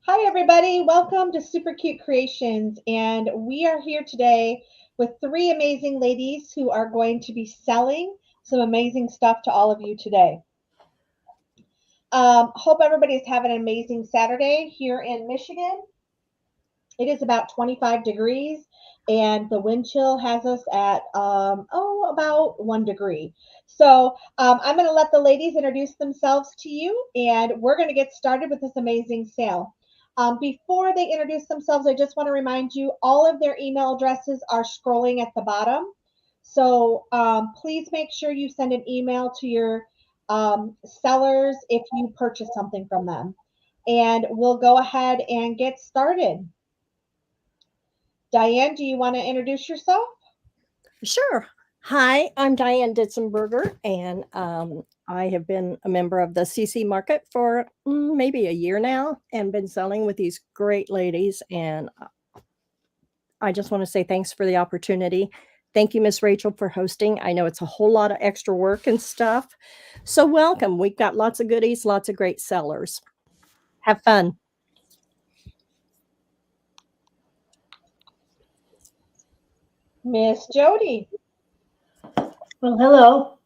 Hi, everybody. Welcome to Super Cute Creations. And we are here today with three amazing ladies who are going to be selling some amazing stuff to all of you today. Hope everybody's having an amazing Saturday here in Michigan. It is about 25 degrees, and the wind chill has us at about 1 degree. So I'm going to let the ladies introduce themselves to you, and we're going to get started with this amazing sale. Before they introduce themselves, I just want to remind you all of their email addresses are scrolling at the bottom. So please make sure you send an email to your sellers if you purchase something from them. And we'll go ahead and get started. Diane, do you want to introduce yourself? Sure. Hi, I'm Diane Ditzenberger, and I have been a member of the CC market for maybe a year now and been selling with these great ladies. And I just want to say thanks for the opportunity. Thank you, Miss Rachel, for hosting. I know it's a whole lot of extra work and stuff. So welcome. We've got lots of goodies, lots of great sellers. Have fun. Miss Jody. Well, hello.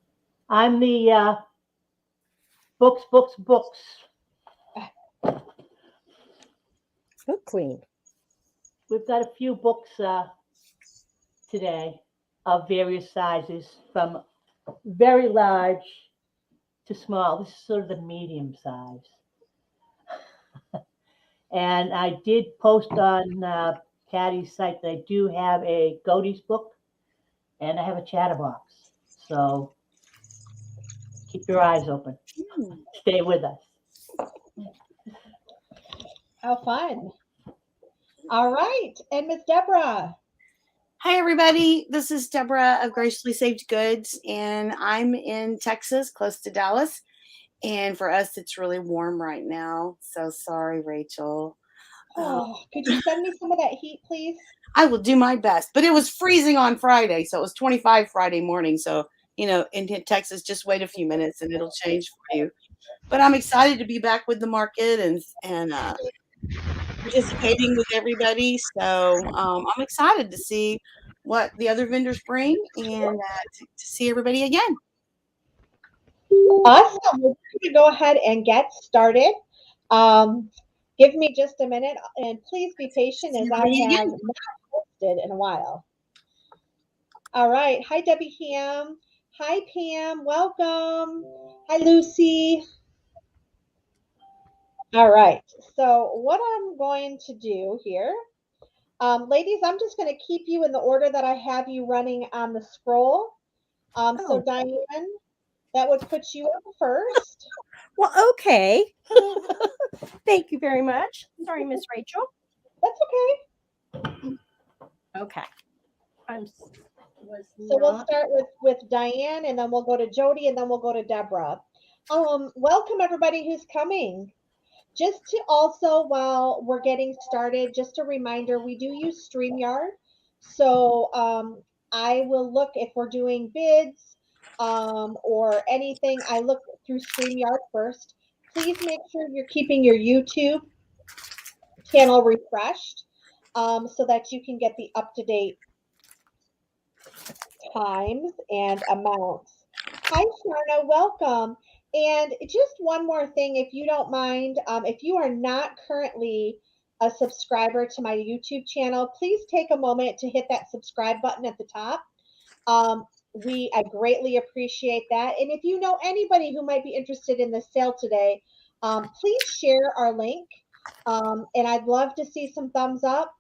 I'm the books. Book queen. We've got a few books today of various sizes, from very large to small. This is sort of the medium size. And I did post on Patty's site that I do have a Godey's book, and I have a chatterbox. So keep your eyes open. Stay with us. How fun. All right. And Miss Debra. Hi, everybody. This is Debra of Graciously Saved Goods, and I'm in Texas, close to Dallas. And for us, it's really warm right now. So sorry, Rachel. Oh, could you send me some of that heat, please? I will do my best. But it was freezing on Friday, so it was 25 Friday morning. So, in Texas, just wait a few minutes and it'll change for you. But I'm excited to be back with the market and participating with everybody. So I'm excited to see what the other vendors bring and to see everybody again. Awesome. We're going to go ahead and get started. Give me just a minute, and please be patient as I have not posted in a while. All right. Hi, Debbie Ham. Hi, Pam. Welcome. Hi, Lucy. All right. So what I'm going to do here, ladies, I'm just going to keep you in the order that I have you running on the scroll. So Diane, that would put you up first. Well, okay. Thank you very much. Sorry, Miss Rachel. That's okay. Okay. We'll start with Diane, and then we'll go to Jody, and then we'll go to Debra. Welcome everybody who's coming. Just to also, while we're getting started, just a reminder, we do use StreamYard. So I will look if we're doing bids or anything. I look through StreamYard first. Please make sure you're keeping your YouTube channel refreshed so that you can get the up-to-date times and amounts. Hi, Sharna, welcome. And just one more thing, if you don't mind, if you are not currently a subscriber to my YouTube channel, please take a moment to hit that subscribe button at the top. I greatly appreciate that. And if you know anybody who might be interested in the sale today, please share our link. And I'd love to see some thumbs up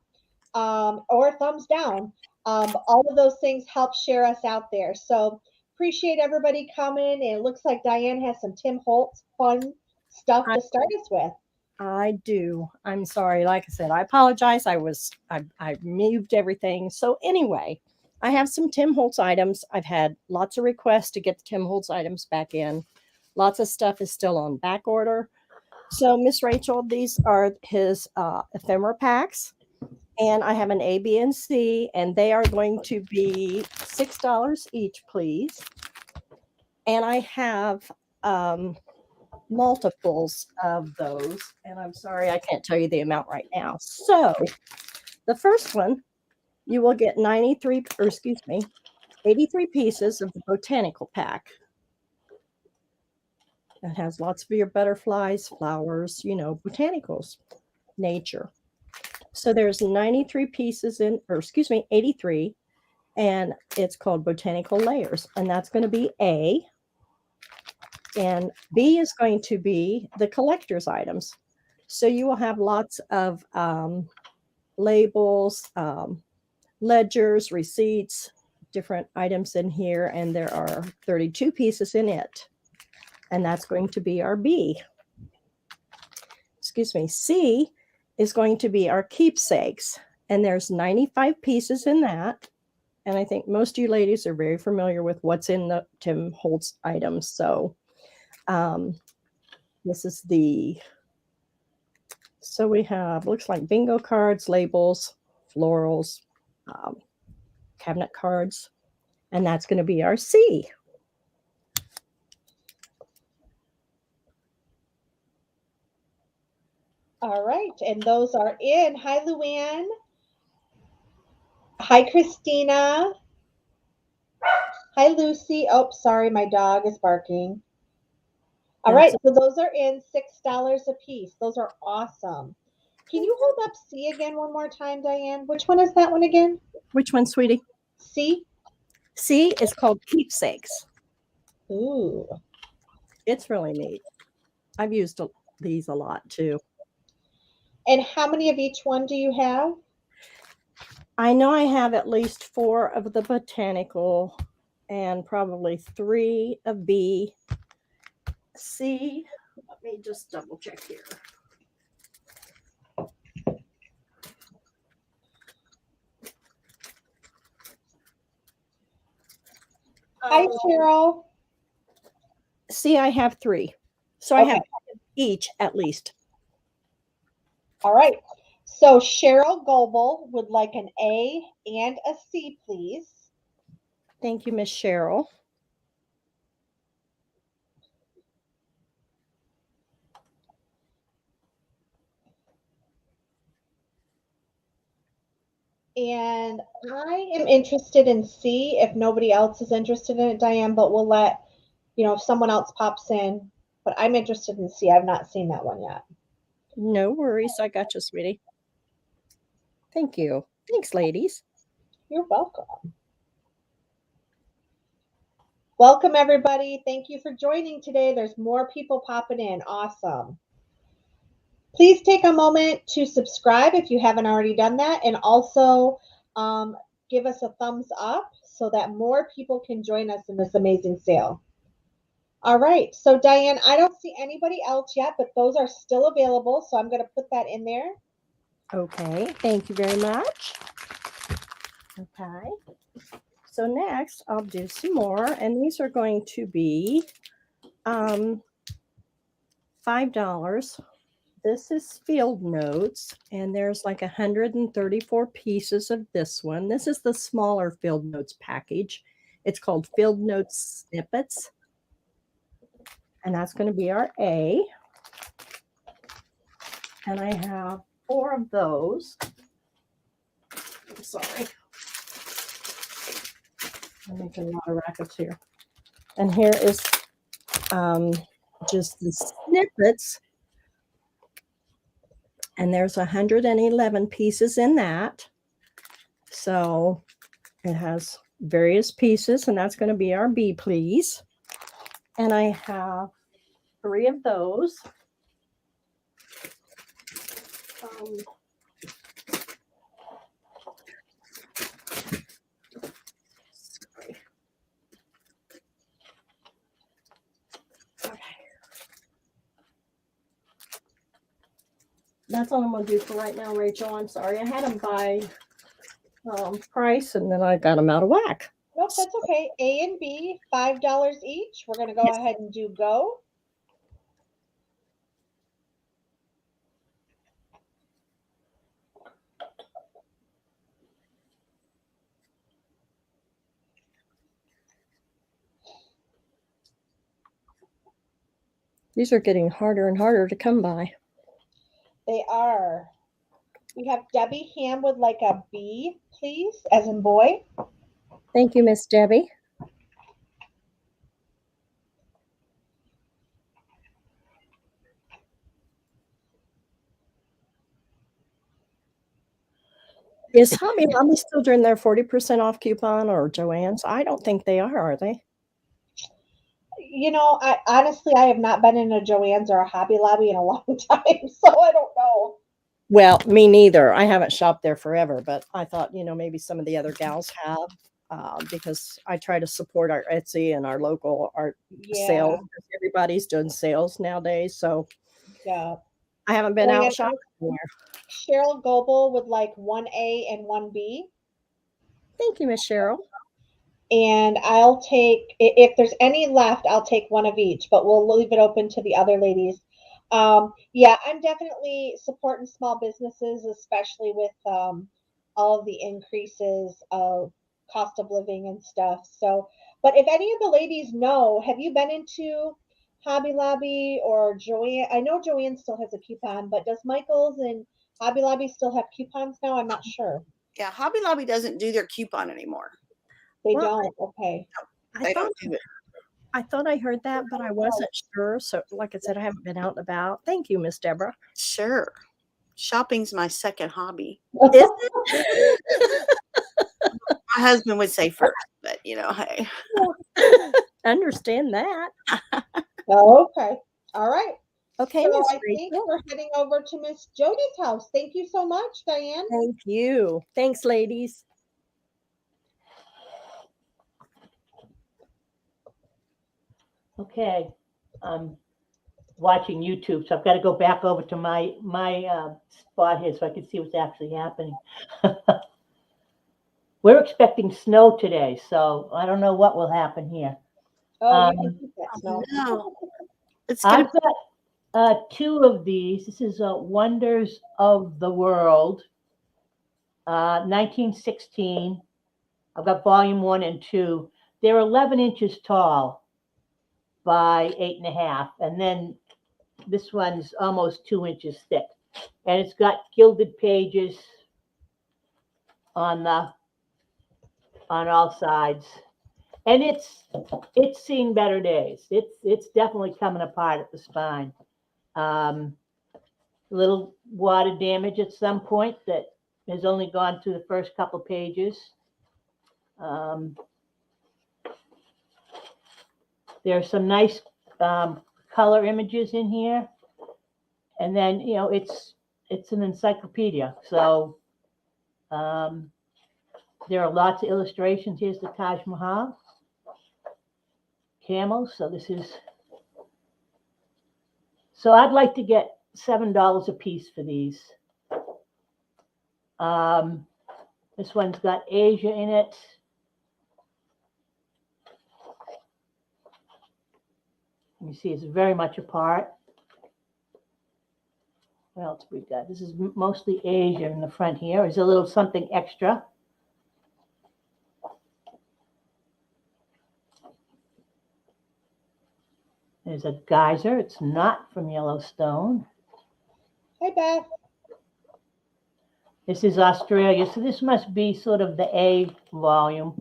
or thumbs down. All of those things help share us out there. So appreciate everybody coming. And it looks like Diane has some Tim Holtz fun stuff to start us with. I do. I'm sorry. Like I said, I apologize. I moved everything. So anyway, I have some Tim Holtz items. I've had lots of requests to get the Tim Holtz items back in. Lots of stuff is still on back order. So Miss Rachel, these are his ephemera packs. And I have an A, B, and C, and they are going to be $6 each, please. And I have multiples of those. And I'm sorry, I can't tell you the amount right now. So the first one, you will get 83 pieces of the Botanical Pack. It has lots of your butterflies, flowers, botanicals, nature. So there's 93 pieces 83, and it's called Botanical Layers, and that's going to be A. And B is going to be the collector's items. So you will have lots of labels, ledgers, receipts, different items in here, and there are 32 pieces in it. And that's going to be our B. C is going to be our keepsakes, and there's 95 pieces in that. And I think most of you ladies are very familiar with what's in the Tim Holtz items. So this is so we have, looks like bingo cards, labels, florals, cabinet cards, and that's going to be our C. All right, and those are in. Hi, Luann. Hi, Christina. Hi, Lucy. Oh, sorry, my dog is barking. All right, so those are in $6 a piece. Those are awesome. Can you hold up C again one more time, Diane? Which one is that one again? Which one, sweetie? C? C is called keepsakes. Ooh. It's really neat. I've used these a lot too. And how many of each one do you have? I know I have at least 4 of the botanical and probably 3 of B. C, let me just double check here. Hi, Cheryl. C, I have 3. So I have each at least. All right. So Cheryl Goebel would like an A and a C, please. Thank you, Miss Cheryl. And I am interested in C if nobody else is interested in it, Diane, but we'll let, if someone else pops in. But I'm interested in C. I've not seen that one yet. No worries. I got you, sweetie. Thank you. Thanks, ladies. You're welcome. Welcome, everybody. Thank you for joining today. There's more people popping in. Awesome. Please take a moment to subscribe if you haven't already done that, and also give us a thumbs up so that more people can join us in this amazing sale. All right, so Diane, I don't see anybody else yet, but those are still available, so I'm going to put that in there. Okay, thank you very much. Okay, so next I'll do some more, and these are going to be $5. This is Field Notes, and there's like 134 pieces of this one. This is the smaller Field Notes package. It's called Field Notes Snippets, and that's going to be our A. And I have 4 of those. I'm sorry. I'm making a lot of rackets here. And here is just the snippets. And there's 111 pieces in that. So it has various pieces, and that's going to be our B, please. And I have 3 of those. Sorry. Okay. That's all I'm going to do for right now, Rachel. I'm sorry. I had them by price, and then I got them out of whack. Nope, that's okay. A and B, $5 each. We're going to go ahead and do go. These are getting harder and harder to come by. They are. We have Debbie Ham would like a B, please, as in boy. Thank you, Miss Debbie. Is Hobby Lobby still doing their 40% off coupon, or Joann's? I don't think they are they? You know, I honestly I have not been in a Joann's or a Hobby Lobby in a long time, so I don't know. Well, me neither. I haven't shopped there forever, but I thought, maybe some of the other gals have, because I try to support our Etsy and our local art sales. Everybody's doing sales nowadays, so yeah. I haven't been out shopping anywhere. Cheryl Goebel would like 1A and 1B. Thank you, Miss Cheryl. And I'll take, if there's any left, I'll take one of each, but we'll leave it open to the other ladies. Yeah, I'm definitely supporting small businesses, especially with all of the increases of cost of living and stuff. So, but if any of the ladies know, have you been into Hobby Lobby or Joann? I know Joann still has a coupon, but does Michael's and Hobby Lobby still have coupons now? I'm not sure. Yeah, Hobby Lobby doesn't do their coupon anymore. They don't. Okay. No, they don't do it. I thought I heard that, but I wasn't sure. So, like I said, I haven't been out and about. Thank you, Miss Deborah. Sure. Shopping's my second hobby. Is it? My husband would say first, but hey. Understand that. Okay. All right. Okay, So Miss I think we're heading over to Miss Jody's house. Thank you so much, Diane. Thank you. Thanks, ladies. Okay, I'm watching YouTube, so I've got to go back over to my spot here so I can see what's actually happening. We're expecting snow today, so I don't know what will happen here. Oh, you can keep that snow. No. I've got two of these. This is Wonders of the World, 1916. I've got volume 1 and 2. They're 11 inches tall by 8.5, and then this one's almost 2 inches thick, and it's got gilded pages on all sides, and it's seen better days. It's definitely coming apart at the spine. Little water damage at some point that has only gone through the first couple pages. There are some nice color images in here, and then it's an encyclopedia. So there are lots of illustrations. Here's the Taj Mahal, camels. So this is. So I'd like to get $7 a piece for these. This one's got Asia in it. You see, it's very much apart. What else we got? This is mostly Asia in the front here. There's a little something extra. There's a geyser. It's not from Yellowstone. Hi, Beth. This is Australia. So this must be sort of the A volume.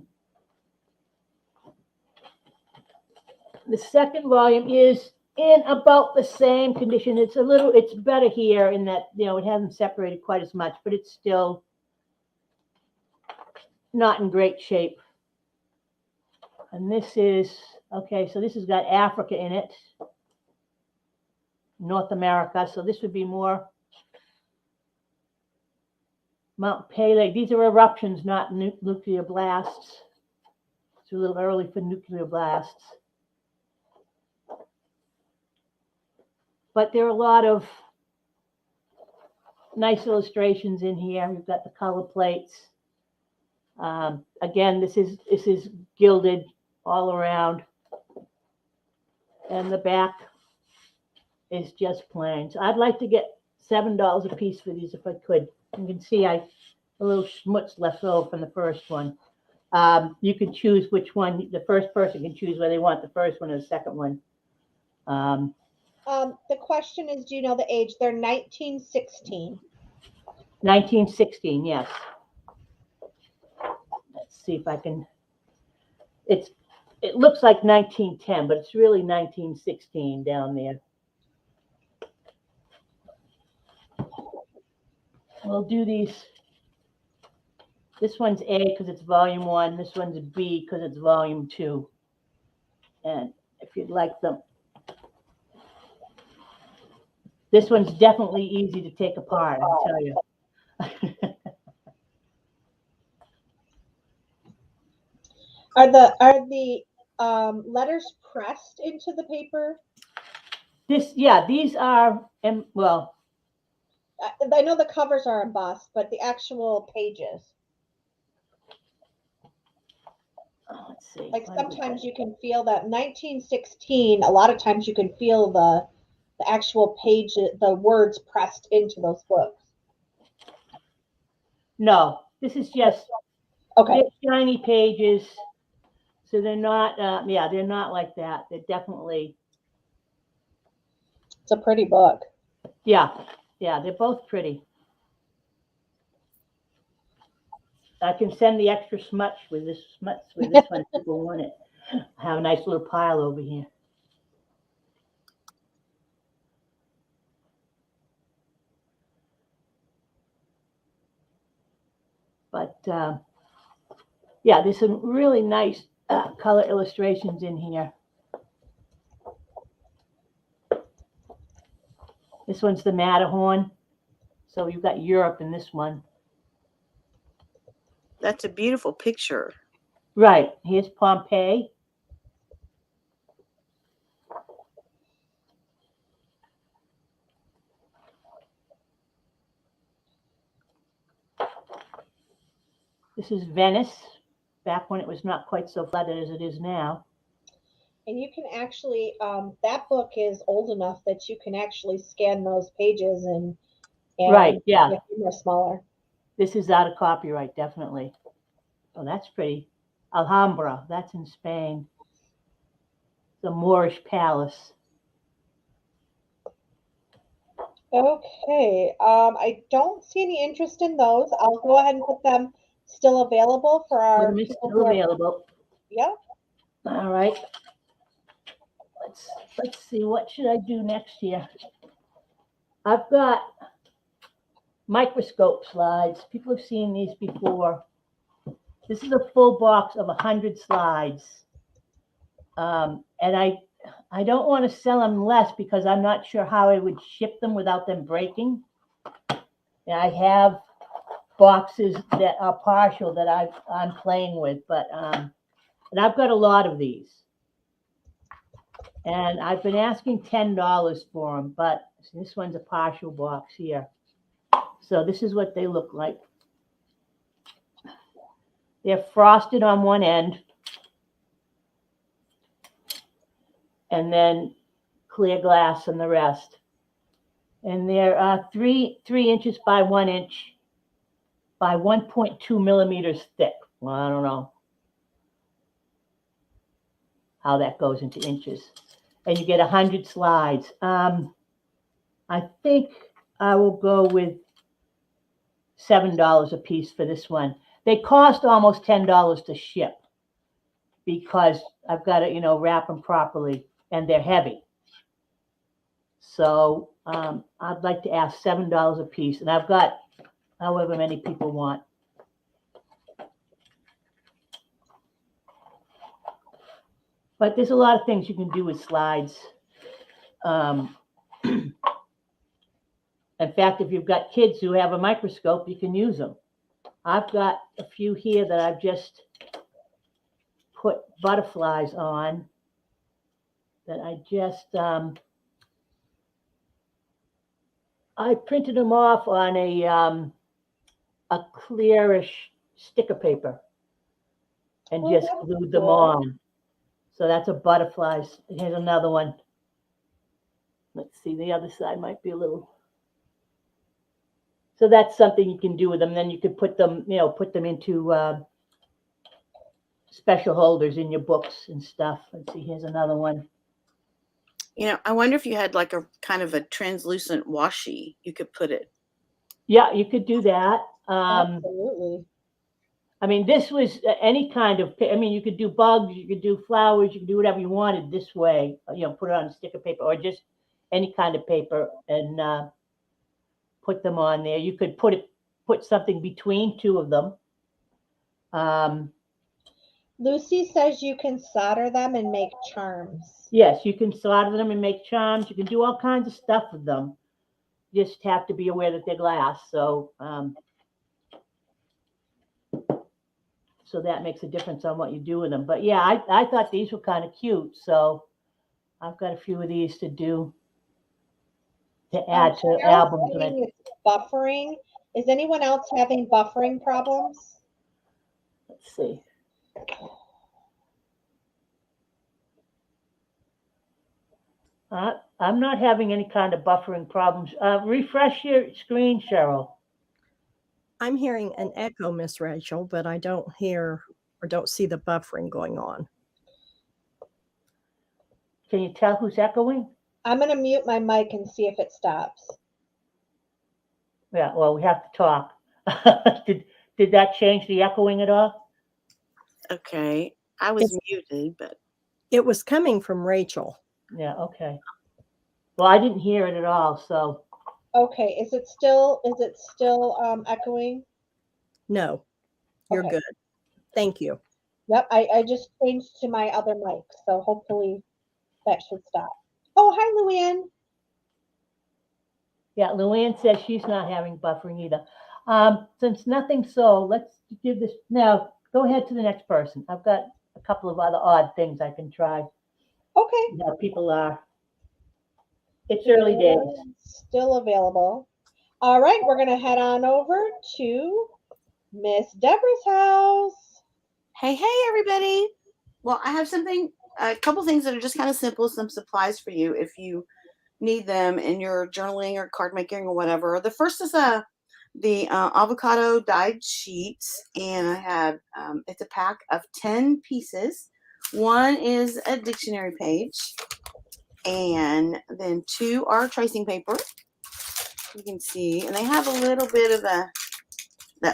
The second volume is in about the same condition. It's better here in that, it hasn't separated quite as much, but it's still not in great shape. And this is, okay, so this has got Africa in it, North America. So this would be more Mount Pelee. These are eruptions, not nuclear blasts. It's a little early for nuclear blasts. But there are a lot of nice illustrations in here. We've got the color plates. Again, this is gilded all around, and the back is just plain. So I'd like to get $7 a piece for these if I could. You can see a little schmutz left over from the first one. You can choose which one. The first person can choose whether they want the first one or the second one. The question is, do you know the age? They're 1916. 1916, yes. Let's see if I can. It looks like 1910, but it's really 1916 down there. We'll do these. This one's A because it's volume 1. This one's B because it's volume 2. And if you'd like them, this one's definitely easy to take apart, I'll tell you. Are the letters pressed into the paper? These are, well, I know the covers are embossed, but the actual pages. let's see. Like sometimes you can feel that 1916. A lot of times you can feel the actual page, the words pressed into those books. No, this is just Okay. shiny pages. So they're not, they're not like that. They're definitely. It's a pretty book. Yeah, they're both pretty. I can send the extra smudge with this one if people want it. I have a nice little pile over here. But there's some really nice color illustrations in here. This one's the Matterhorn. So you've got Europe in this one. That's a beautiful picture. Right. Here's Pompeii. This is Venice, back when it was not quite so flooded as it is now. And you can actually, that book is old enough that you can actually scan those pages and Right, yeah. They're smaller. This is out of copyright, definitely. Oh, that's pretty. Alhambra, that's in Spain. The Moorish palace. Okay. I don't see any interest in those. I'll go ahead and put them still available for our people Still who are- available. Yeah. All right. Let's see, what should I do next here? I've got Microscope Slides. People have seen these before. This is a full box of 100 slides. And I don't want to sell them less because I'm not sure how I would ship them without them breaking. And I have boxes that are partial that I'm playing with, but and I've got a lot of these. And I've been asking $10 for them, but this one's a partial box here. So this is what they look like. They're frosted on one end. And then clear glass on the rest. And they're 3 inches by 1 inch by 1.2 millimeters thick. Well, I don't know how that goes into inches. And you get 100 slides. I think I will go with $7 a piece for this one. They cost almost $10 to ship because I've got to, wrap them properly, and they're heavy. So I'd like to ask $7 a piece, and I've got however many people want. But there's a lot of things you can do with slides. In fact, if you've got kids who have a microscope, you can use them. I've got a few here that I've just put butterflies on that I just, I printed them off on a clearish sticker paper and just glued them on. So that's a butterflies. Here's another one. Let's see, the other side might be a little. So that's something you can do with them. Then you could put them, put them into special holders in your books and stuff. Let's see, here's another one. I wonder if you had like a kind of a translucent washi, you could put it. Yeah, you could do that. Absolutely. I mean, this was any kind of, I mean, you could do bugs, you could do flowers, you could do whatever you wanted this way, put it on sticker paper or just any kind of paper and put them on there. You could put something between two of them. Lucy says you can solder them and make charms. Yes, you can solder them and make charms. You can do all kinds of stuff with them. You just have to be aware that they're glass. So that makes a difference on what you do with them. But yeah, I thought these were kind of cute. So I've got a few of these to do to add to albums. It's buffering. Is anyone else having buffering problems? Let's see. I'm not having any kind of buffering problems. Refresh your screen, Cheryl. I'm hearing an echo, Miss Rachel, but I don't hear or don't see the buffering going on. Can you tell who's echoing? I'm going to mute my mic and see if it stops. Yeah, well, we have to talk. Did that change the echoing at all? Okay. I was muted, but it was coming from Rachel. Yeah, okay. Well, I didn't hear it at all, so. Okay, is it still echoing? No, you're good. Thank you. Yep, I just changed to my other mic, so hopefully that should stop. Oh, hi, Luann. Yeah, Luann says she's not having buffering either. Since nothing's sold, let's give this, now go ahead to the next person. I've got a couple of other odd things I can try. Okay. Now people are, it's early days. Still available. All right, we're going to head on over to Miss Debra's house. Hey, everybody. Well, I have a couple things that are just kind of simple, some supplies for you if you need them in your journaling or card making or whatever. The first is the avocado dyed sheets, and I have, it's a pack of 10 pieces. One is a dictionary page, and then 2 are tracing paper. You can see, and they have a little bit of that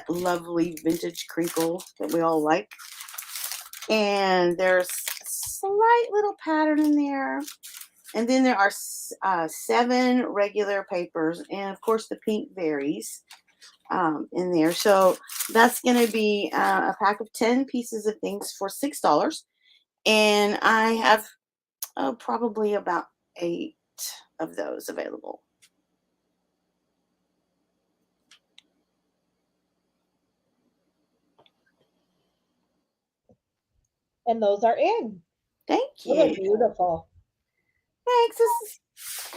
lovely vintage crinkle that we all like. And there's a slight little pattern in there. And then there are 7 regular papers, and of course the pink varies in there. So that's going to be a pack of 10 pieces of things for $6. And I have probably about 8 of those available. And those are in. Thank you. Those are beautiful. Thanks. This is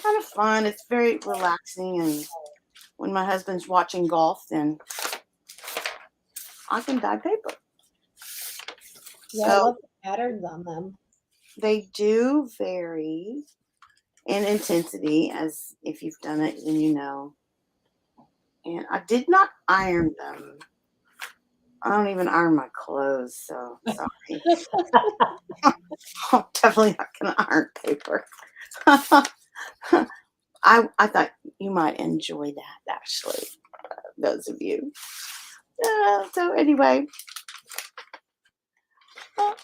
kind of fun. It's very relaxing. And when my husband's watching golf, then I can dye paper. Yeah, I love the patterns on them. They do vary in intensity, as if you've done it, then you know. And I did not iron them. I don't even iron my clothes, so sorry. I'm definitely not going to iron paper. I thought you might enjoy that, actually, those of you. So anyway. All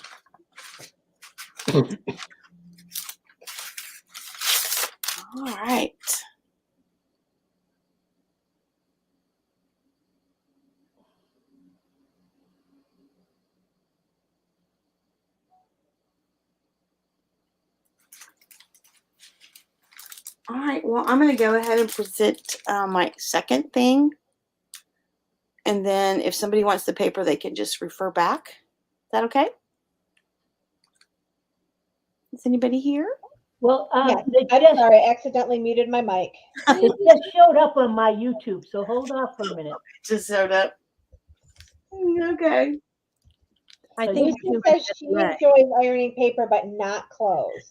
right. All right, well, I'm going to go ahead and present my second thing. And then if somebody wants the paper, they can just refer back. Is that okay? Is anybody here? Well, I'm sorry, I accidentally muted my mic. It just showed up on my YouTube, so hold off for a minute. Just showed up. Okay. I think Lucy says she enjoys ironing paper, but not clothes.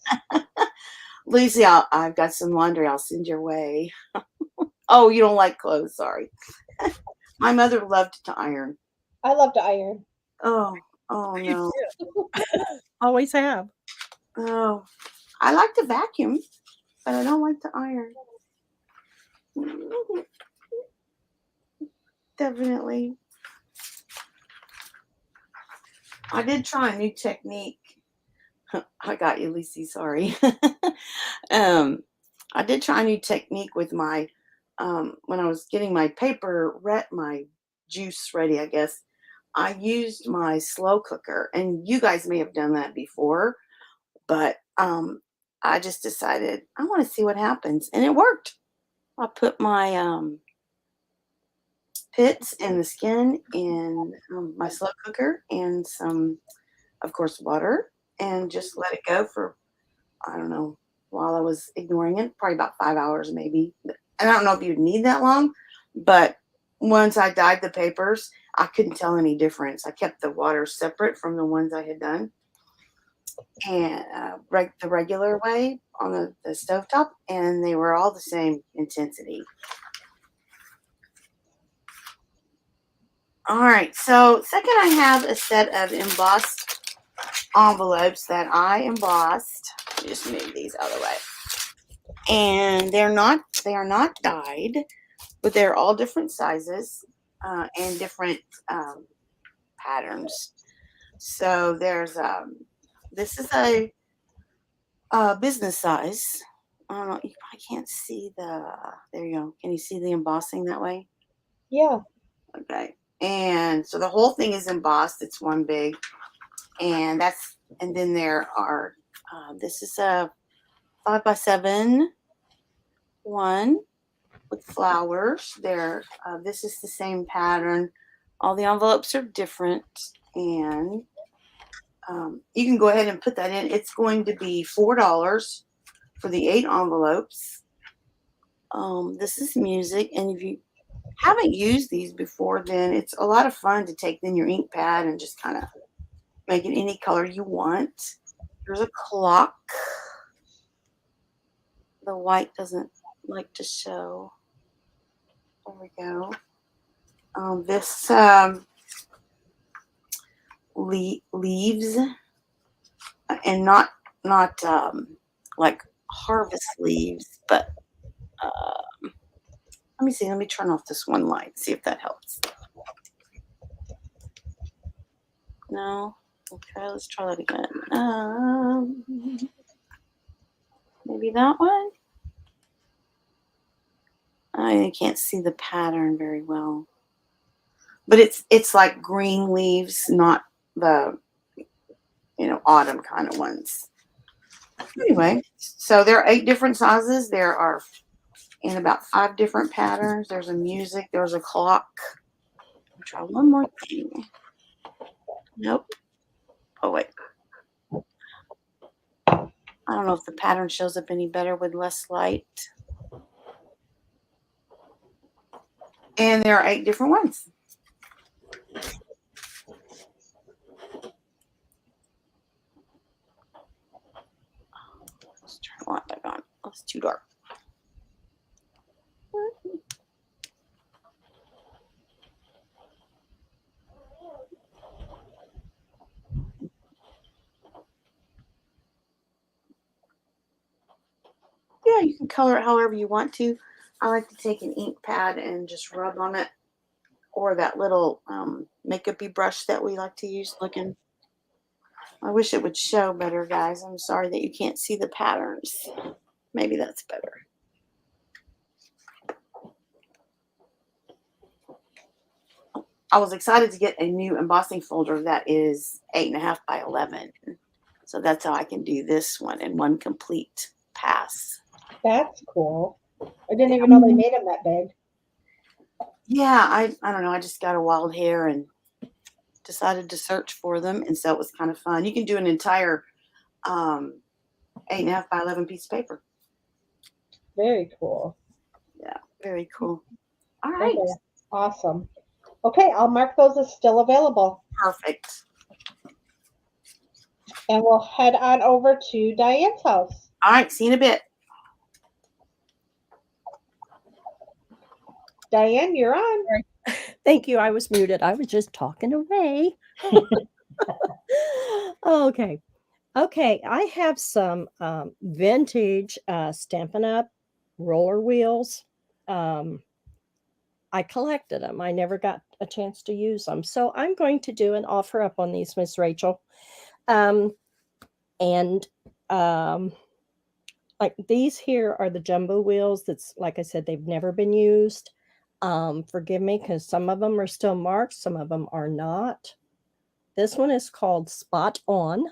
Lucy, I've got some laundry I'll send your way. Oh, you don't like clothes, sorry. My mother loved to iron. I love to iron. Oh no. Always have. Oh, I like to vacuum. but I don't like to iron. Definitely. I did try a new technique. I got you, Lucy. Sorry. I did try a new technique with my when I was getting my paper, my juice ready. I guess I used my slow cooker, and you guys may have done that before, but I just decided I want to see what happens, and it worked. I put my pits and the skin in my slow cooker and some, of course, water, and just let it go for, I don't know, while I was ignoring it, probably about 5 hours maybe. And I don't know if you'd need that long, but once I dyed the papers, I couldn't tell any difference. I kept the water separate from the ones I had done, and the regular way on the stovetop, and they were all the same intensity. All right, so second I have a set of embossed envelopes that I embossed. Just move these out of the way. And they are not dyed, but they're all different sizes and different patterns. So there's this is a business size. I don't know. I can't see there you go. Can you see the embossing that way? Yeah. Okay. And so the whole thing is embossed. It's one big, and then there are, this is a 5x7 one with flowers. This is the same pattern. All the envelopes are different, and you can go ahead and put that in. It's going to be $4 for the 8 envelopes. This is music, and if you haven't used these before, then it's a lot of fun to take then your ink pad and just kind of make it any color you want. There's a clock. The white doesn't like to show. There we go. This leaves, and not like harvest leaves, but let me see. Let me turn off this one light. See if that helps. No. Okay, let's try that again. Maybe that one. I can't see the pattern very well, but it's like green leaves, not the autumn kind of ones. Anyway, so there are 8 different sizes. There are in about 5 different patterns. There's a music. There's a clock. I'll try one more thing. Nope. Oh wait. I don't know if the pattern shows up any better with less light. And there are 8 different ones. Let's turn the light back on. Oh, it's too dark. Yeah, you can color it however you want to. I like to take an ink pad and just rub on it, or that little makeup-y brush that we like to use looking. I wish it would show better, guys. I'm sorry that you can't see the patterns. Maybe that's better. I was excited to get a new embossing folder that is 8.5 by 11. So that's how I can do this one in one complete pass. That's cool. I didn't even know they made them that big. Yeah, I don't know. I just got a wild hair and decided to search for them, and so it was kind of fun. You can do an entire 8.5 by 11 piece of paper. Very cool. Yeah, very cool. All right. Okay, awesome. Okay, I'll mark those as still available. Perfect. And we'll head on over to Diane's house. All right, see you in a bit. Diane, you're on. Thank you. I was muted. I was just talking away. Okay. Okay, I have some vintage Stampin' Up! Roller wheels. I collected them. I never got a chance to use them. So I'm going to do an offer up on these, Miss Rachel. And like these here are the jumbo wheels. That's, like I said, they've never been used. Forgive me, because some of them are still marked, some of them are not. This one is called Spot On.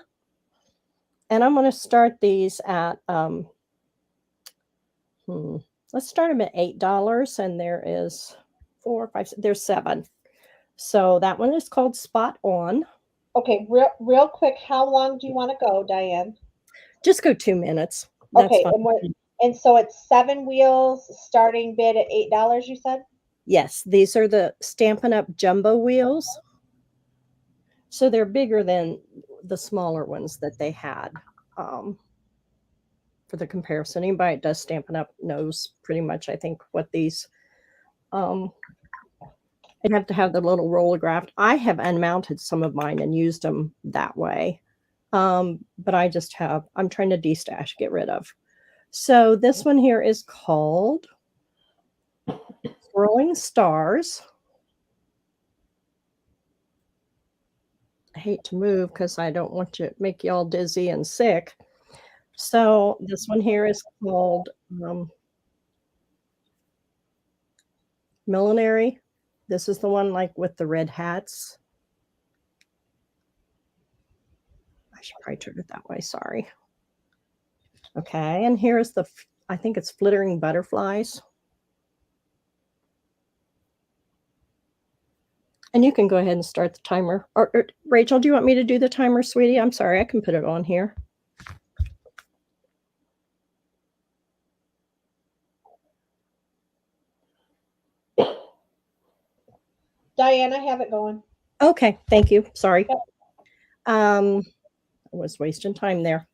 And I'm going to start these at, let's start them at $8. And there is 4, 5, there's 7. So that one is called Spot On. Okay, real quick, how long do you want to go, Diane? Just go 2 minutes. That's Okay, fine. and so it's 7 wheels, starting bid at $8, you said? Yes, these are the Stampin' Up! Jumbo wheels. So they're bigger than the smaller ones that they had. For the comparison, anybody that does Stampin' Up! Knows pretty much, I think, what these, they have to have the little rollograph. I have unmounted some of mine and used them that way. But I just have, I'm trying to destash, get rid of. So this one here is called Swirling Stars. I hate to move because I don't want to make you all dizzy and sick. So this one here is called Millinery. This is the one like with the red hats. I should probably turn it that way. Sorry. Okay, and here's the, I think it's Flittering Butterflies. And you can go ahead and start the timer. Or Rachel, do you want me to do the timer, sweetie? I'm sorry, I can put it on here. Diane, I have it going. Okay, thank you. Sorry. Yep. I was wasting time there.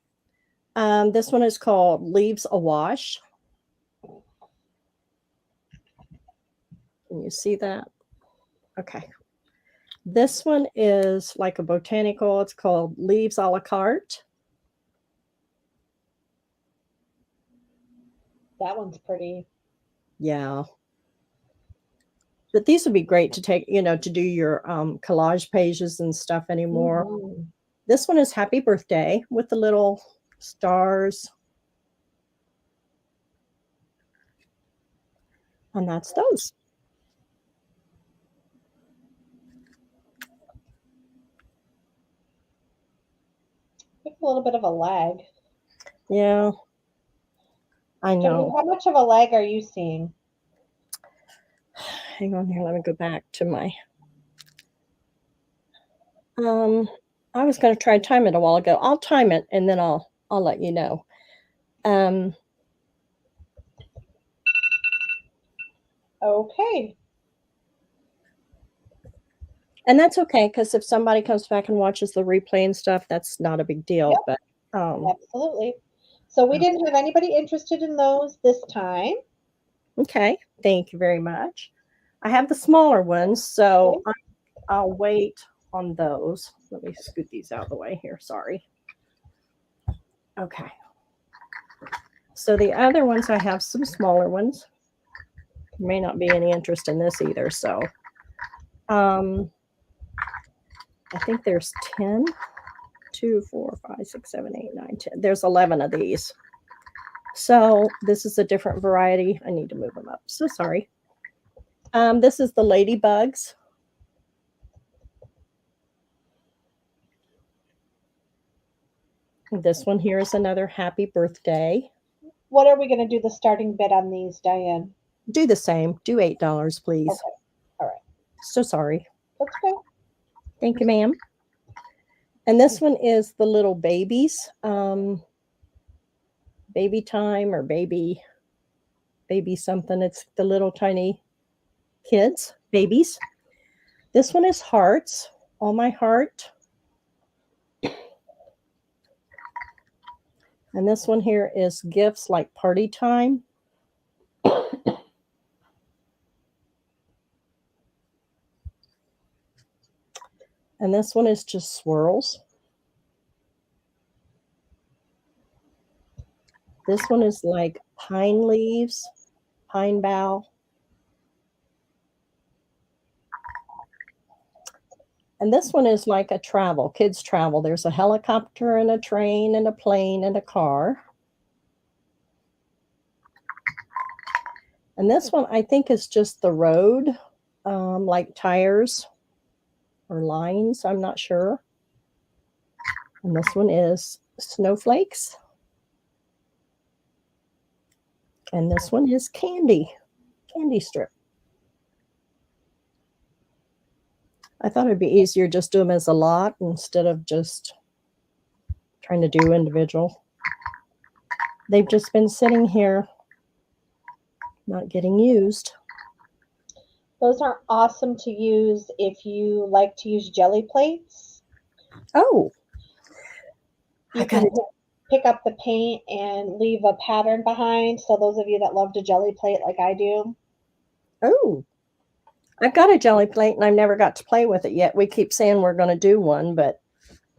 This one is called Leaves Awash. Can you see that? Okay. This one is like a botanical. It's called Leaves a la carte. That one's pretty. Yeah. But these would be great to take, you know, to do your collage pages and stuff anymore. Mm-hmm. This one is Happy Birthday with the little stars. And that's those. It's a little bit of a lag. Yeah. I know. Jody, how much of a lag are you seeing? Hang on here. Let me go back to my. I was going to try and time it a while ago. I'll time it and then I'll let you know. Okay. And that's okay, because if somebody comes back and watches the replay and stuff, that's not a big deal. Yep. But Absolutely. So we didn't have anybody interested in those this time. Okay, thank you very much. I have the smaller ones, so Okay. I'll wait on those. Let me scoot these out of the way here. Sorry. Okay. So the other ones, I have some smaller ones. May not be any interest in this either. So I think there's 10. 2, 4, 5, 6, 7, 8, 9, 10. There's 11 of these. So this is a different variety. I need to move them up. So sorry. This is the Ladybugs. This one here is another Happy Birthday. What are we going to do the starting bid on these, Diane? Do the same. Do $8, please. Okay. All right. So sorry. That's okay. Thank you, ma'am. And this one is the little babies. Baby time or baby something. It's the little tiny kids, babies. This one is hearts. All My Heart. And this one here is Gifts Like Party Time. And this one is just swirls. This one is like pine leaves, pine bough. And this one is like a travel, kids travel. There's a helicopter and a train and a plane and a car. And this one, I think, is just the road, like tires or lines. I'm not sure. And this one is snowflakes. And this one is candy strip. I thought it'd be easier just do them as a lot instead of just trying to do individual. They've just been sitting here, not getting used. Those are awesome to use if you like to use jelly plates. Oh, You can pick up the paint and leave a pattern behind. So those of you that love to jelly plate like I do. Oh, I've got a jelly plate and I've never got to play with it yet. We keep saying we're going to do one, but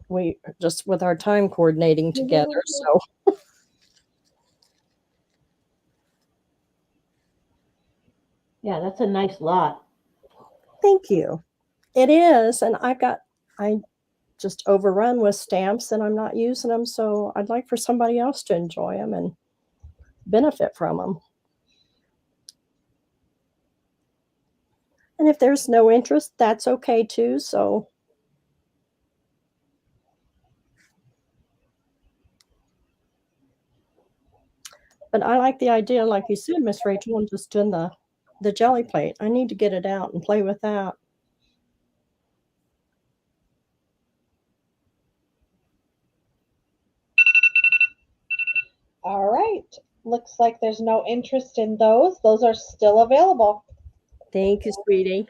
we just with our time coordinating together. So Yeah, that's a nice lot. thank you. It is. And I just overrun with stamps and I'm not using them. So I'd like for somebody else to enjoy them and benefit from them. And if there's no interest, that's okay too. So but I like the idea, like you said, Miss Rachel, and just doing the jelly plate. I need to get it out and play with that. All right. Looks like there's no interest in those. Those are still available. Thank you, sweetie.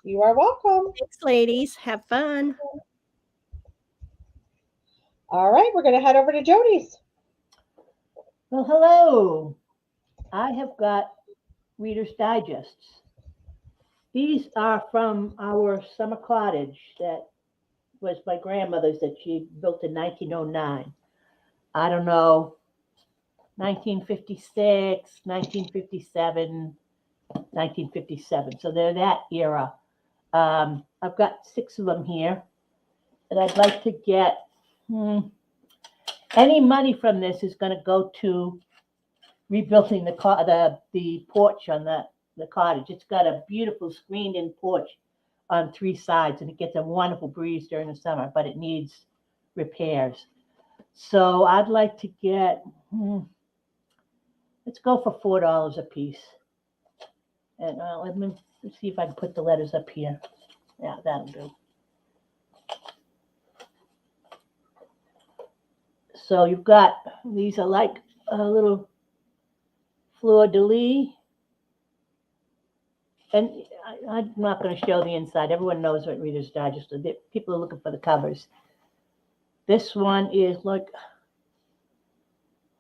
You are welcome. Thanks, ladies. Have fun. All right. We're going to head over to Jody's. Well, hello. I have got Reader's Digests. These are from our summer cottage that was my grandmother's that she built in 1909. I don't know, 1956, 1957, 1957. So they're that era. I've got 6 of them here. And I'd like to get, any money from this is going to go to rebuilding the porch on the cottage. It's got a beautiful screened-in porch on 3 sides, and it gets a wonderful breeze during the summer, but it needs repairs. So I'd like to get, let's go for $4 a piece. And let's see if I can put the letters up here. Yeah, that'll do. So you've got, these are like a little fleur-de-lis. And I'm not going to show the inside. Everyone knows what Reader's Digest is. People are looking for the covers. This one is like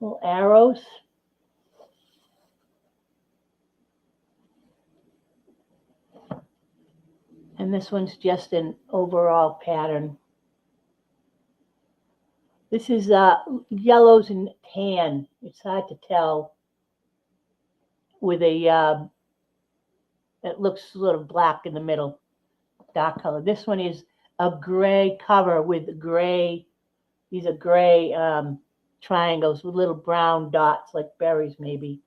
little arrows. And this one's just an overall pattern. This is yellows and tan. It's hard to tell with a, it looks sort of black in the middle, dark color. This one is a gray cover with gray, these are gray triangles with little brown dots like berries maybe.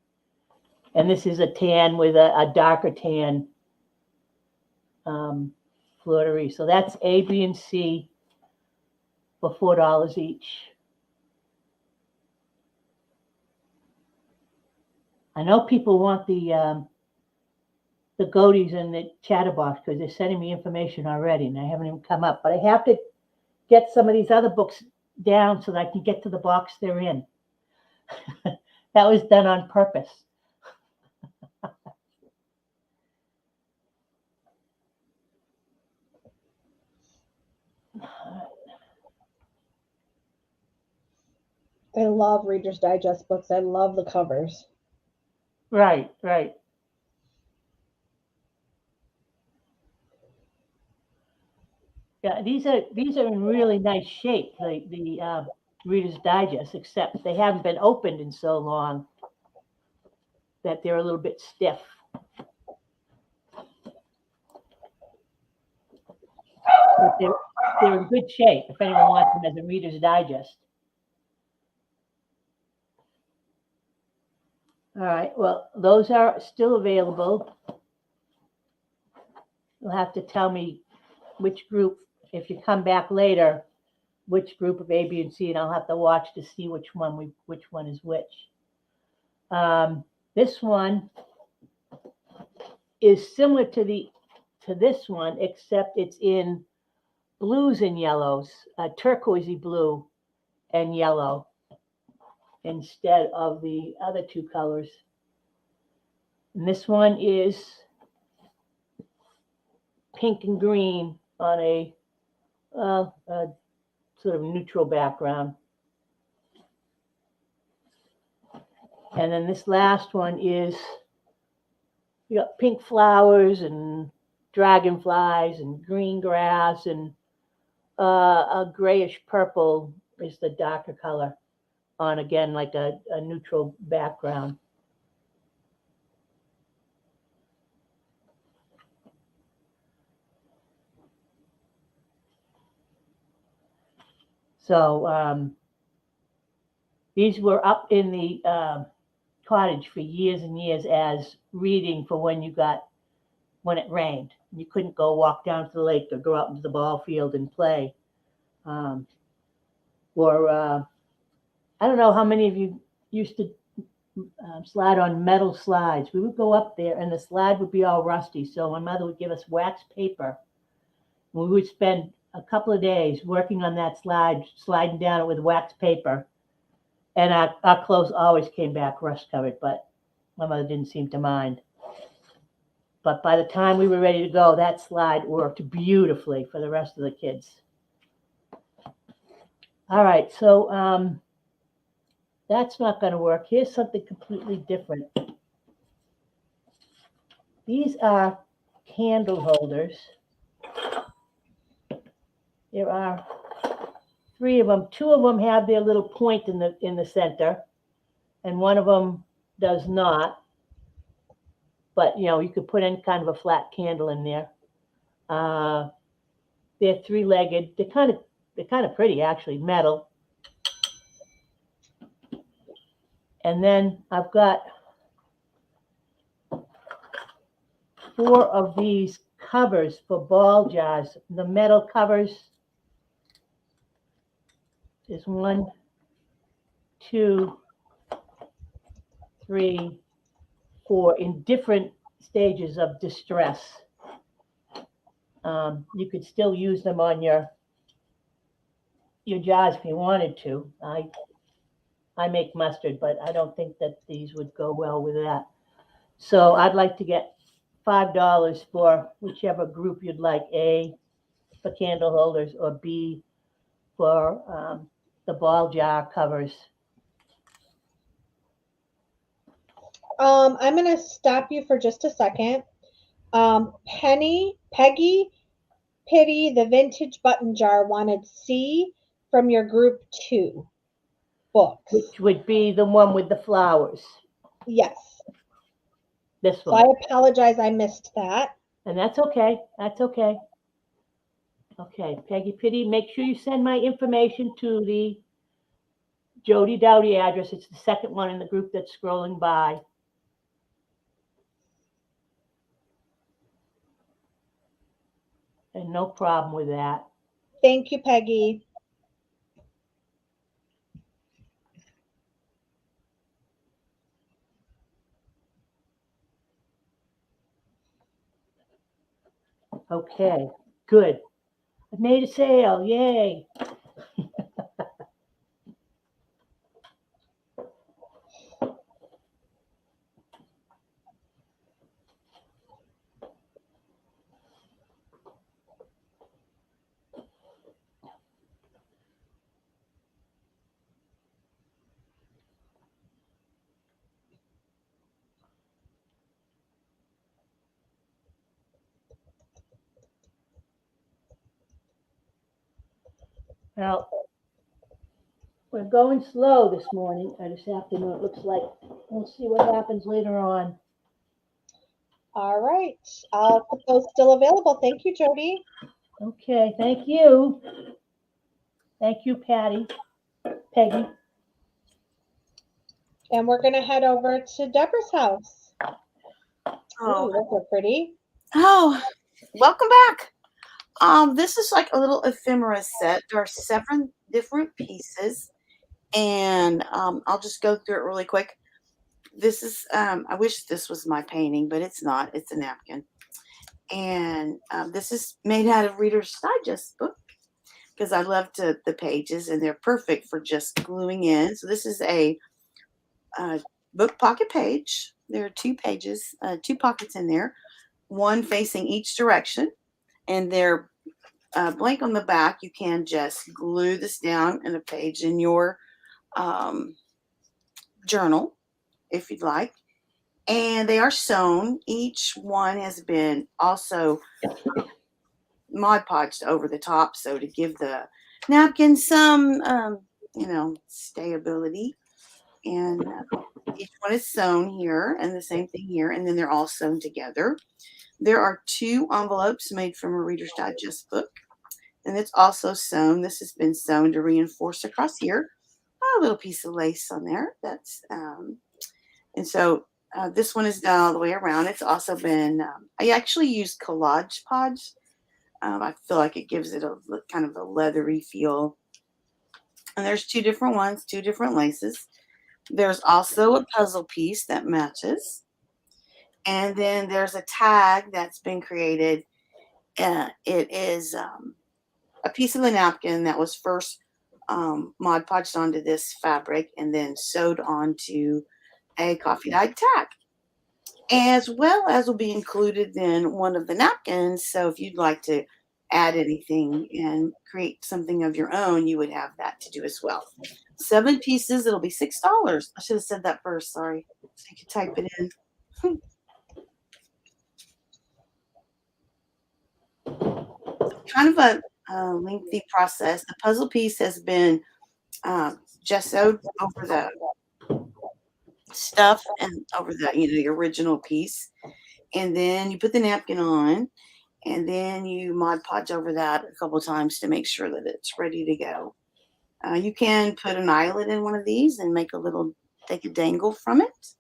And this is a tan with a darker tan fleur-de-lis. So that's A, B, and C for $4 each. I know people want the goaties and the chatterbox because they're sending me information already and I haven't even come up. But I have to get some of these other books down so that I can get to the box they're in. That was done on purpose. I love Reader's Digest books. I love the covers. Right, right. Yeah, these are in really nice shape. The Reader's Digest, except they haven't been opened in so long that they're a little bit stiff. But they're in good shape if anyone wants them as a Reader's Digest. All right, well, those are still available. You'll have to tell me which group, if you come back later, which group of A, B, and C, and I'll have to watch to see which one is which. This one is similar to this one, except it's in blues and yellows, turquoisey blue and yellow instead of the other two colors. And this one is pink and green on a sort of neutral background. And then this last one is, you got pink flowers and dragonflies and green grass, and a grayish purple is the darker color on, again, like a neutral background. So these were up in the cottage for years and years as reading for when it rained. You couldn't go walk down to the lake or go out into the ball field and play. I don't know how many of you used to slide on metal slides. We would go up there and the slide would be all rusty. So my mother would give us wax paper. We would spend a couple of days working on that slide, sliding down it with wax paper. And our clothes always came back rust covered, but my mother didn't seem to mind. But by the time we were ready to go, that slide worked beautifully for the rest of the kids. All right, so that's not going to work. Here's something completely different. These are candle holders. There are 3 of them. 2 of them have their little point in the center, and one of them does not. But you could put any kind of a flat candle in there. They're 3-legged. They're kind of pretty, actually, metal. And then I've got 4 of these covers for ball jars. The metal covers is 1, 2, 3, 4 in different stages of distress. You could still use them on your jars if you wanted to. I make mustard, but I don't think that these would go well with that. So I'd like to get $5 for whichever group you'd like, A, for candle holders, or B, for the ball jar covers. I'm going to stop you for just a second. Peggy, Pity, the vintage button jar wanted C from your group 2 books. Which would be the one with the flowers. Yes. This So one. I apologize, I missed that. And that's okay. That's okay. Okay, Peggy Pity, make sure you send my information to the Jody Doughty address. It's the second one in the group that's scrolling by. And no problem with that. Thank you, Peggy. Okay, good. I made a sale, yay. Now, We're going slow this morning, or this afternoon, it looks like. We'll see what happens later on. All right. I'll put those still available. Thank you, Jody. Okay, thank you. Thank you, Peggy. And we're going to head over to Debra's house. Oh, Ooh, those are pretty. oh, welcome back. This is like a little ephemera set. There are 7 different pieces, and I'll just go through it really quick. This is, I wish this was my painting, but it's not. It's a napkin. And this is made out of Reader's Digest book because I love the pages, and they're perfect for just gluing in. So this is a book pocket page. There are 2 pages, 2 pockets in there, one facing each direction, and they're blank on the back. You can just glue this down in a page in your journal if you'd like. And they are sewn. Each one has been also Mod Podged over the top, so to give the napkin some, stability. And each one is sewn here, and the same thing here, and then they're all sewn together. There are 2 envelopes made from a Reader's Digest book, and it's also sewn. This has been sewn to reinforce across here. A little piece of lace on there. That's and so this one is done all the way around. It's also been. I actually use Collage Podge. I feel like it gives it a kind of a leathery feel. And there's 2 different ones, 2 different laces. There's also a puzzle piece that matches. And then there's a tag that's been created. It is a piece of the napkin that was first Mod Podged onto this fabric and then sewed onto a coffee dyed tag. As well as will be included in one of the napkins. So if you'd like to add anything and create something of your own, you would have that to do as well. 7 pieces, it'll be $6. I should have said that first, sorry. So you can type it in. Kind of a lengthy process. The puzzle piece has been gessoed over the stuff and over the original piece. And then you put the napkin on, and then you Mod Podge over that a couple of times to make sure that it's ready to go. You can put an eyelet in one of these and take a dangle from it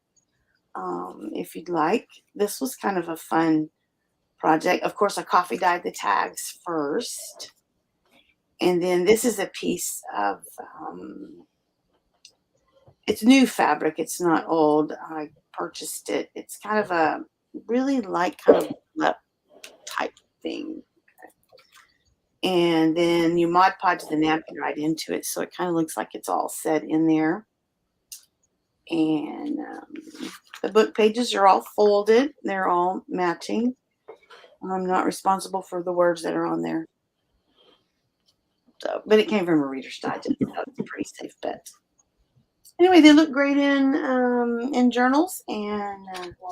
if you'd like. This was kind of a fun project. Of course, I coffee dyed the tags first. And then this is a piece of, it's new fabric. It's not old. I purchased it. It's kind of a really light kind of type thing. And then you Mod Podge the napkin right into it, so it kind of looks like it's all set in there. And the book pages are all folded. They're all matching. I'm not responsible for the words that are on there. So, but it came from a Reader's Digest, so it's a pretty safe bet. Anyway, they look great in journals, and you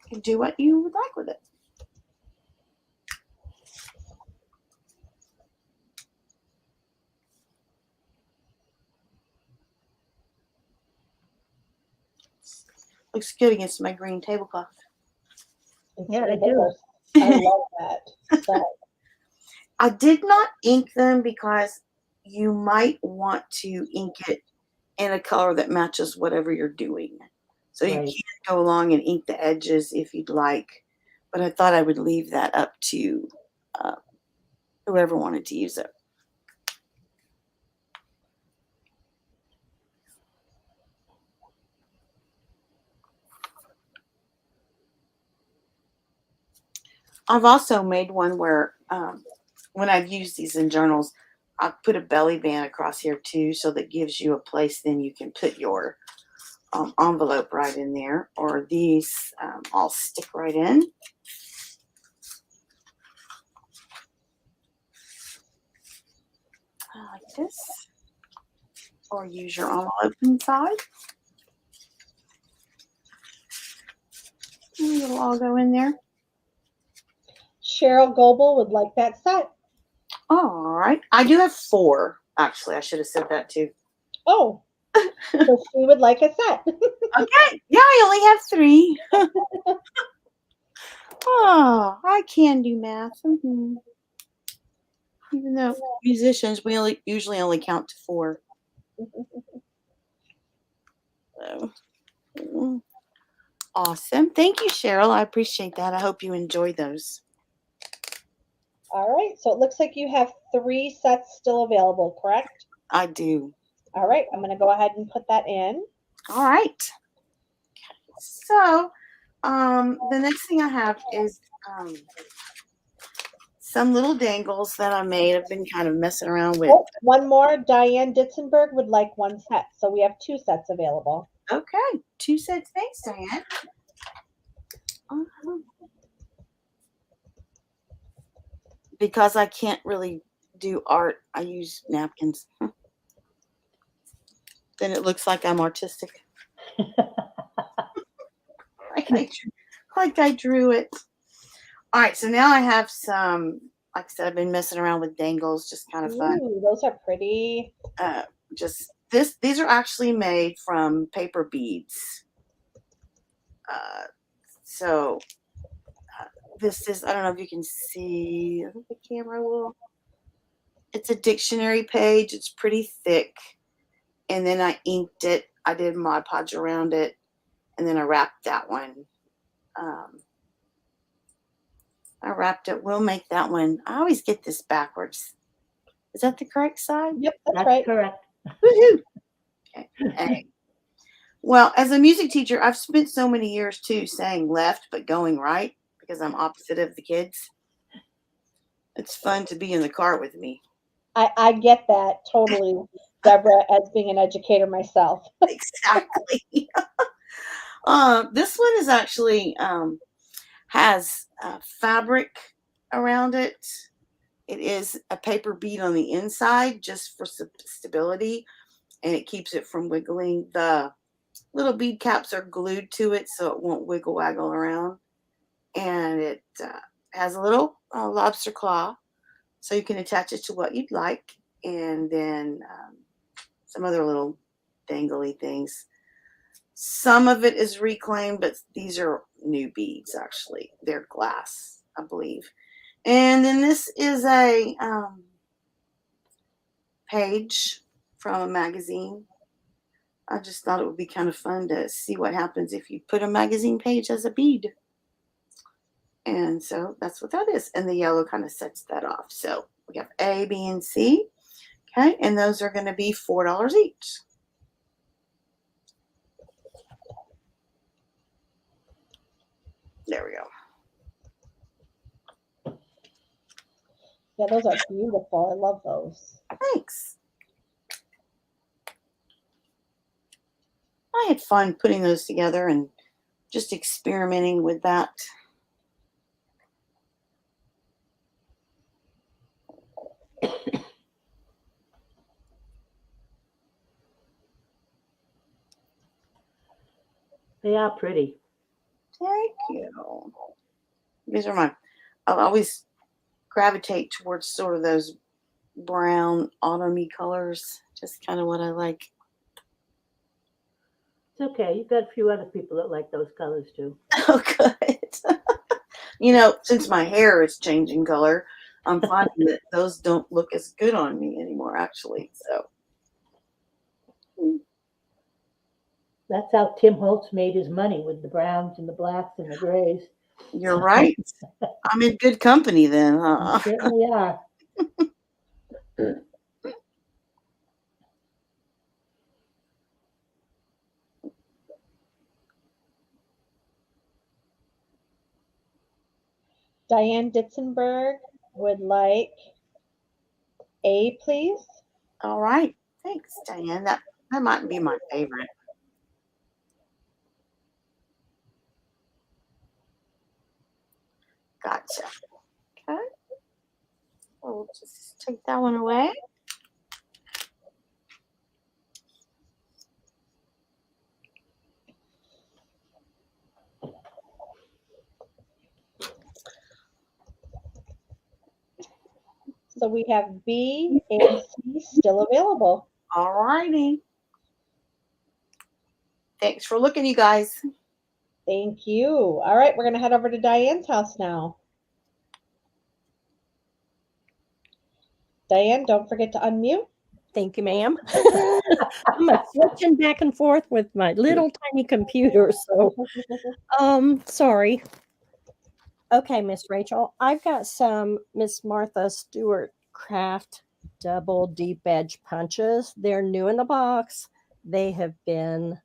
can do what you would like with it. Looks good against my green tablecloth. Yeah, they do. I love that. But I did not ink them because you might want to ink it in a color that matches whatever you're doing. So you can go along and ink the edges if you'd like. But I thought I would leave that up to whoever wanted to use it. I've also made one where when I've used these in journals, I put a belly band across here too, so that gives you a place then you can put your envelope right in there, or these all stick right in. Like this, or use your envelope inside. And it'll all go in there. Cheryl Goebel would like that set. All right. I do have 4 Actually, I should have said that too. Oh, so she would like a set. Okay. Yeah, I only have 3. Oh, I can do math. Even though musicians, we usually only count to 4. So, awesome. Thank you, Cheryl. I appreciate that. I hope you enjoy those. All right, so it looks like you have 3 sets still available, correct? I do. All right, I'm going to go ahead and put that in. All right. So, the next thing I have is some little dangles that I made. I've been kind of messing around with. Oh, one more. Diane Ditzenberger would like 1 set, so we have 2 sets available. Okay, 2 sets. Thanks, Diane. Because I can't really do art, I use napkins. Then it looks like I'm artistic. like I drew it. All right, so now I have some, like I said, I've been messing around with dangles, just kind of fun. Ooh, those are pretty. These are actually made from paper beads. This is, I don't know if you can see, I think the camera will. It's a dictionary page. It's pretty thick. And then I inked it. I did Mod Podge around it. And then I wrapped that one. I wrapped it. We'll make that one. I always get this backwards. Is that the correct side? Yep, that's That's right. correct. Woohoo! Okay. Well, as a music teacher, I've spent so many years too saying left but going right because I'm opposite of the kids. It's fun to be in the car with me. I get that totally, Debra, as being an educator myself. Exactly. This one is actually has fabric around it. It is a paper bead on the inside just for stability, and it keeps it from wiggling. The little bead caps are glued to it so it won't wiggle waggle around. And it has a little lobster claw, so you can attach it to what you'd like. And then some other little dangly things. Some of it is reclaimed, but these are new beads, actually. They're glass, I believe. And then this is a page from a magazine. I just thought it would be kind of fun to see what happens if you put a magazine page as a bead. And so that's what that is. And the yellow kind of sets that off. So we have A, B, and C. Okay, and those are going to be $4 each. There we go. Yeah, those are beautiful. I love those. Thanks. I had fun putting those together and just experimenting with that. They are pretty. Thank you. These are I always gravitate towards sort of those brown autumny colors. Just kind of what I like. It's okay. You've got a few other people that like those colors too. Oh, good. You know, since my hair is changing color, I'm finding that those don't look as good on me anymore, actually. So. That's how Tim Holtz made his money, with the browns and the blacks and the grays. You're right. I'm in good company then, huh? You certainly are. Diane Ditzenberger would like A, please. All right. Thanks, Diane. That might be my favorite. Gotcha. Okay. We'll just take that one away. So we have B and C still available. All righty. Thanks for looking, you guys. Thank you. All right, we're going to head over to Diane's house now. Diane, don't forget to unmute. Thank you, ma'am. I'm switching back and forth with my little tiny computer, so sorry. Okay, Miss Rachel, I've got some Miss Martha Stewart Craft double deep edge punches. They're new in the box. They have been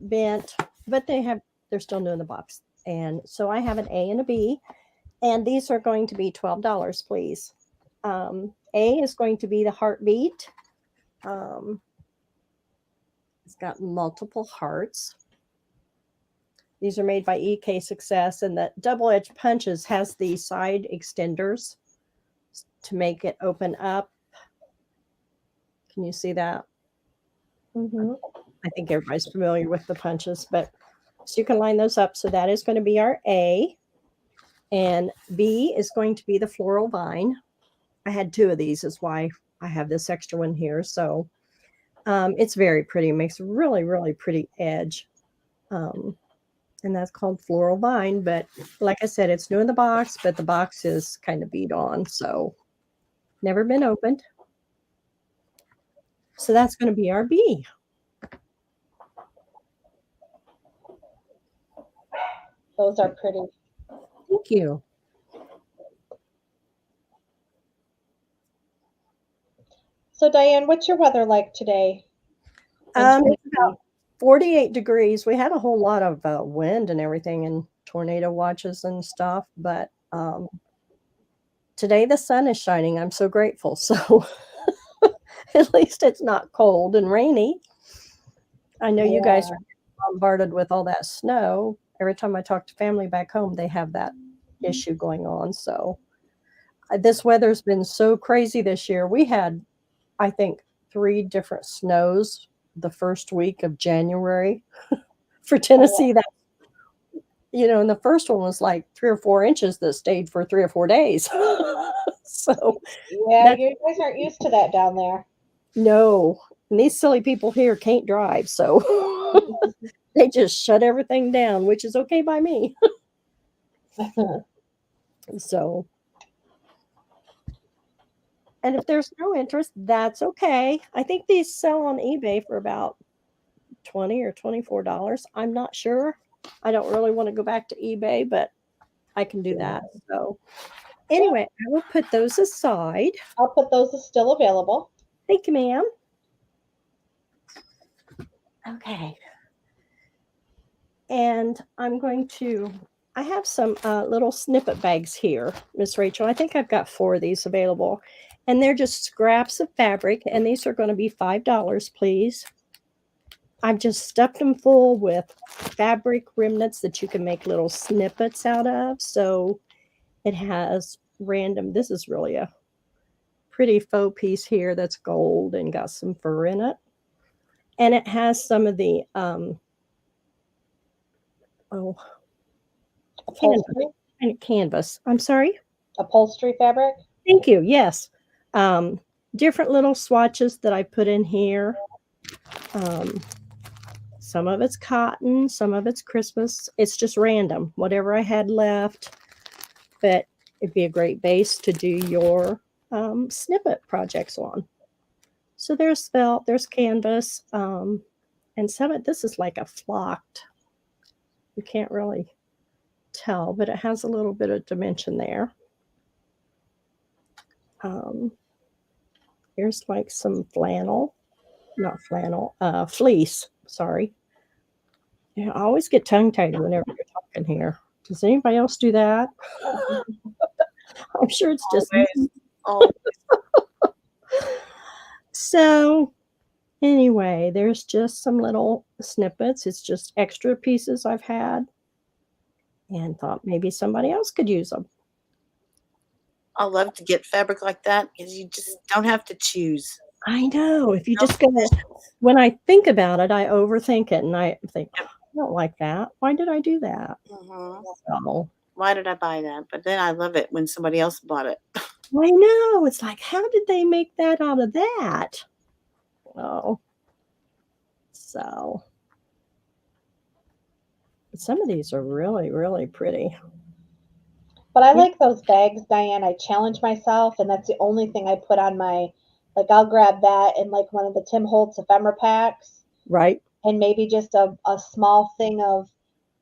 bent, but they're still new in the box. And so I have an A and a B, and these are going to be $12, please. A is going to be the heartbeat. It's got multiple hearts. These are made by EK Success, and the double edge punches has the side extenders to make it open up. Can you see that? Mm-hmm. I think everybody's familiar with the punches, but so you can line those up. So that is going to be our A, and B is going to be the floral vine. I had two of these, is why I have this extra one here. So it's very pretty. It makes a really, really pretty edge. And that's called Floral Vine. But like I said, it's new in the box, but the box is kind of beat on. So never been opened. So that's going to be our B. Those are pretty. Thank you. So Diane, what's your weather like today? It's about 48 degrees. We had a whole lot of wind and everything and tornado watches and stuff, but today the sun is shining. I'm so grateful. So at least it's not cold and rainy. I know you guys are bombarded with all that snow. Every time I talk to family back home, they have that issue going on. So this weather's been so crazy this year. We had, I think, 3 different snows the first week of January for Tennessee. That, and the first one was like 3 or 4 inches that stayed for 3 or 4 days. So yeah, you guys aren't used to that down there. No, and these silly people here can't drive, so they just shut everything down, which is okay by me. So, and if there's no interest, that's okay. I think these sell on eBay for about $20 or $24. I'm not sure. I don't really want to go back to eBay, but I can do that. So anyway, I will put those aside. I'll put those as still available. Thank you, ma'am. Okay. And I have some little snippet bags here, Miss Rachel. I think I've got 4 of these available. And they're just scraps of fabric. And these are going to be $5, please. I've just stuffed them full with fabric remnants that you can make little snippets out of. So it has random, this is really a pretty faux piece here that's gold and got some fur in it. And it has some of the canvas. I'm sorry? Upholstery fabric? Thank you. Yes. Different little swatches that I put in here. Some of it's cotton, some of it's Christmas. It's just random, whatever I had left. But it'd be a great base to do your snippet projects on. So there's felt, there's canvas, and some of this is like a flocked. You can't really tell, but it has a little bit of dimension there. Here's like some flannel, not flannel, fleece. Sorry. Yeah, I always get tongue-tied whenever you're talking here. Does anybody else do that? I'm sure it's just me. So anyway, there's just some little snippets. It's just extra pieces I've had and thought maybe somebody else could use them. I love to get fabric like that because you just don't have to choose. I know. If you just go, when I think about it, I overthink it and I think, I don't like that. Why did I do that? Mm-hmm. So, why did I buy that? But then I love it when somebody else bought it. I know. It's like, how did they make that out of that? Oh, so some of these are really, really pretty. But I like those bags, Diane. I challenge myself, and that's the only thing I put on my, like, I'll grab that in like one of the Tim Holtz ephemera packs, Right? and maybe just a small thing of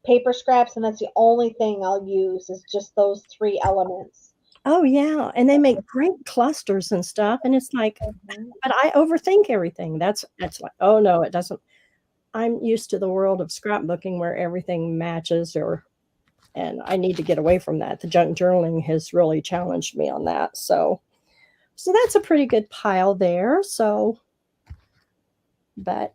paper scraps, and that's the only thing I'll use is just those 3 elements. Oh, yeah. And they make great clusters and stuff. And it's like, but I overthink everything. That's like, oh, no, it doesn't. I'm used to the world of scrapbooking where everything matches, and I need to get away from that. The junk journaling has really challenged me on that. So that's a pretty good pile there. So, but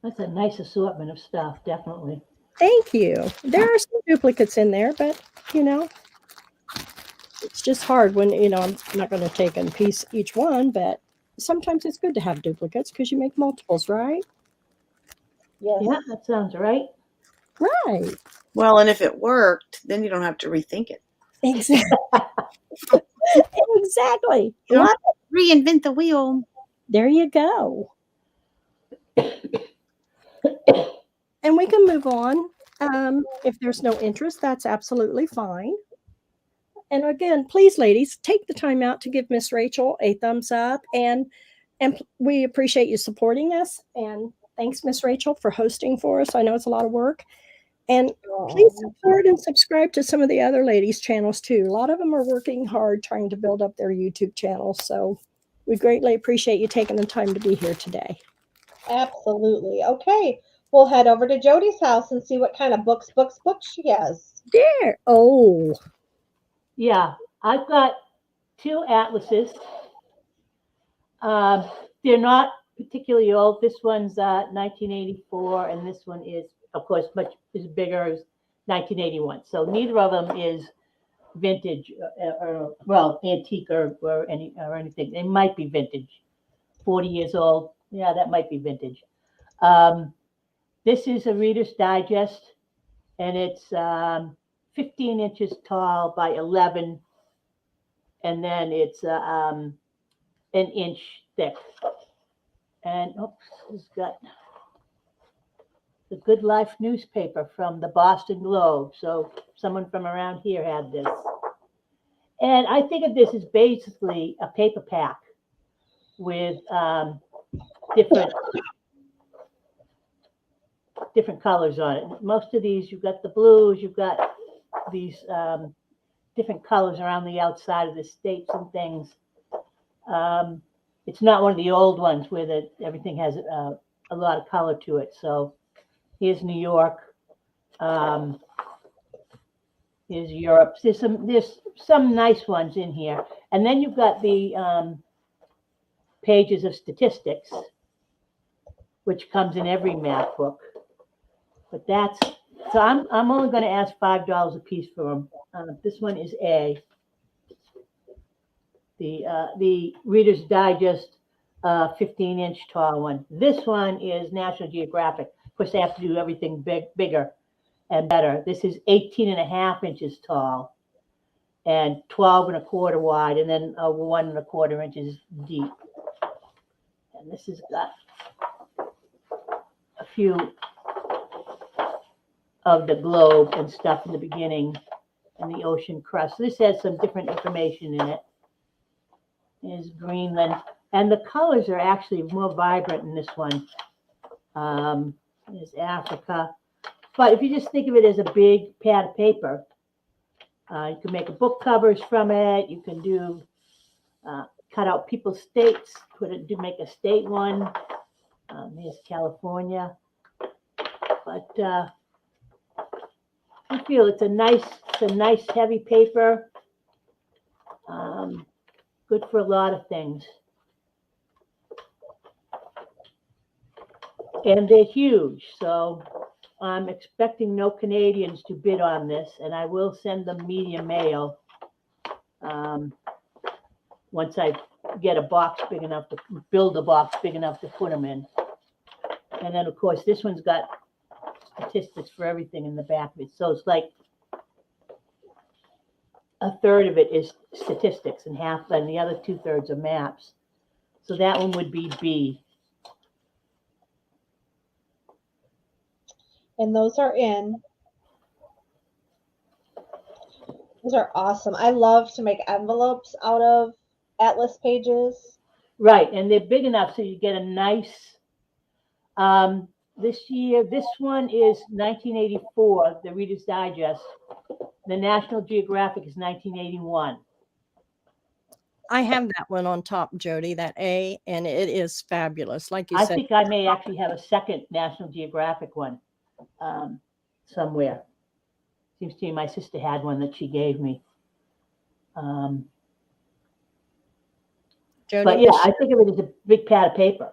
That's a nice assortment of stuff, definitely. thank you. There are some duplicates in there, but it's just hard when, I'm not going to take a piece each one, but sometimes it's good to have duplicates because you make multiples, right? Yes. Yeah, that sounds right. Right. Well, and if it worked, then you don't have to rethink it. Exactly. Exactly. You don't have to reinvent the wheel. There you go. And we can move on. If there's no interest, that's absolutely fine. And again, please, ladies, take the time out to give Miss Rachel a thumbs up. And we appreciate you supporting us. And thanks, Miss Rachel, for hosting for us. I know it's a lot of work. And please support and subscribe to some of the other ladies' channels, too. A lot of them are working hard trying to build up their YouTube channels. So we greatly appreciate you taking the time to be here today. Absolutely. Okay. We'll head over to Jody's house and see what kind of books she has. There. Oh. Yeah, I've got 2 atlases. They're not particularly old. This one's 1984, and this one is, of course, much is bigger, as 1981. So neither of them is vintage, or well, antique or anything. They might be vintage. 40 years old. Yeah, that might be vintage. This is a Reader's Digest, and it's 15 inches tall by 11, and then it's an inch thick. And it's got the Good Life newspaper from the Boston Globe. So someone from around here had this. And I think of this as basically a paper pack with different colors on it. Most of these, you've got the blues, you've got these different colors around the outside of the states and things. It's not one of the old ones where everything has a lot of color to it. So here's New York. Here's Europe. There's some nice ones in here. And then you've got the pages of statistics, which comes in every math book. But so I'm only going to ask $5 a piece for them. This one is A. The Reader's Digest 15-inch tall one. This one is National Geographic. Of course, they have to do everything bigger and better. This is 18.5 inches tall and 12 1/4 wide, and then 1 1/4 inches deep. And this has got a few of the globe and stuff in the beginning and the ocean crust. This has some different information in it. Is Greenland, and the colors are actually more vibrant in this one. There's Africa, but if you just think of it as a big pad of paper, you can make book covers from it. You can do cut out people's states, make a state one. Here's California, but I feel it's a nice heavy paper. Good for a lot of things. And they're huge, so I'm expecting no Canadians to bid on this, and I will send them medium mail once I get a box big enough to build a box big enough to put them in. And then, of course, this one's got statistics for everything in the back of it. So it's like a third of it is statistics and the other 2/3 are maps. So that one would be B. And those are in. Those are awesome. I love to make envelopes out of atlas pages. Right, and they're big enough so you get a nice, this year, this one is 1984, the Reader's Digest. The National Geographic is 1981. I have that one on top, Jody, that A, and it is fabulous. Like you I said, think I may actually have a second National Geographic one somewhere. Seems to me my sister had one that she gave me. Jody, But yeah, I think of it as a big pad of paper.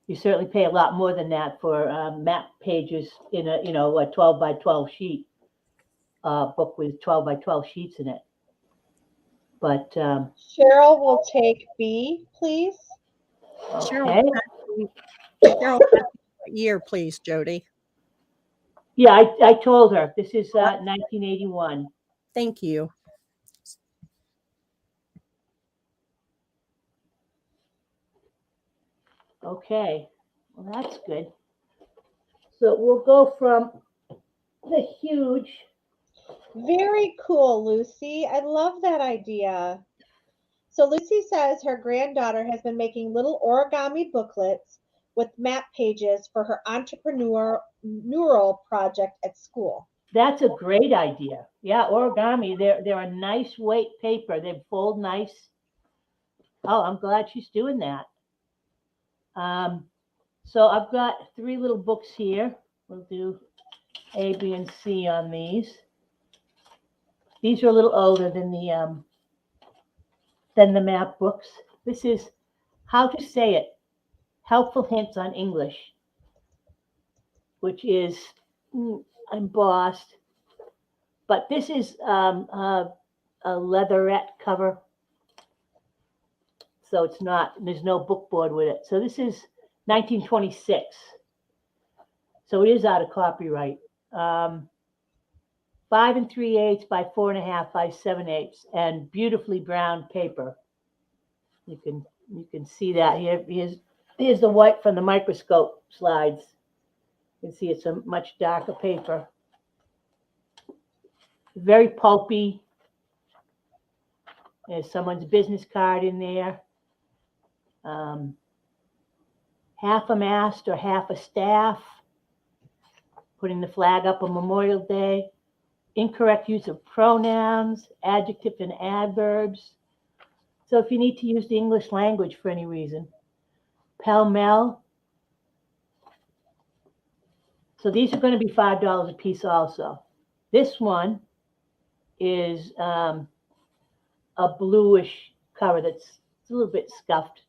You certainly pay a lot more than that for map pages in a, a 12 by 12 sheet book with 12 by 12 sheets in it. But Cheryl will take B, please. Cheryl, okay. Cheryl, what year, please, Jody. Yeah, I told her this is 1981. Thank you. Okay, well, that's good. So we'll go from the huge. Very cool, Lucy. I love that idea. So Lucy says her granddaughter has been making little origami booklets with map pages for her entrepreneurial project at school. That's a great idea. Yeah, origami, they're a nice weight paper. They fold nice. Oh, I'm glad she's doing that. So I've got 3 little books here. We'll do A, B, and C on these. These are a little older than the map books. This is How to Say It, Helpful Hints on English, which is embossed. But this is a leatherette cover. So it's not, there's no book board with it. So this is 1926. So it is out of copyright. 5 3/8 by 4 1/2 by 7/8, and beautifully brown paper. You can see that here. Here's the white from the Microscope Slides. You can see it's a much darker paper. Very pulpy. There's someone's business card in there. Half a mast or half a staff. Putting the flag up on Memorial Day. Incorrect use of pronouns, adjectives, and adverbs. So if you need to use the English language for any reason. Pell-mell. So these are going to be $5 a piece also. This one is a bluish cover that's a little bit scuffed.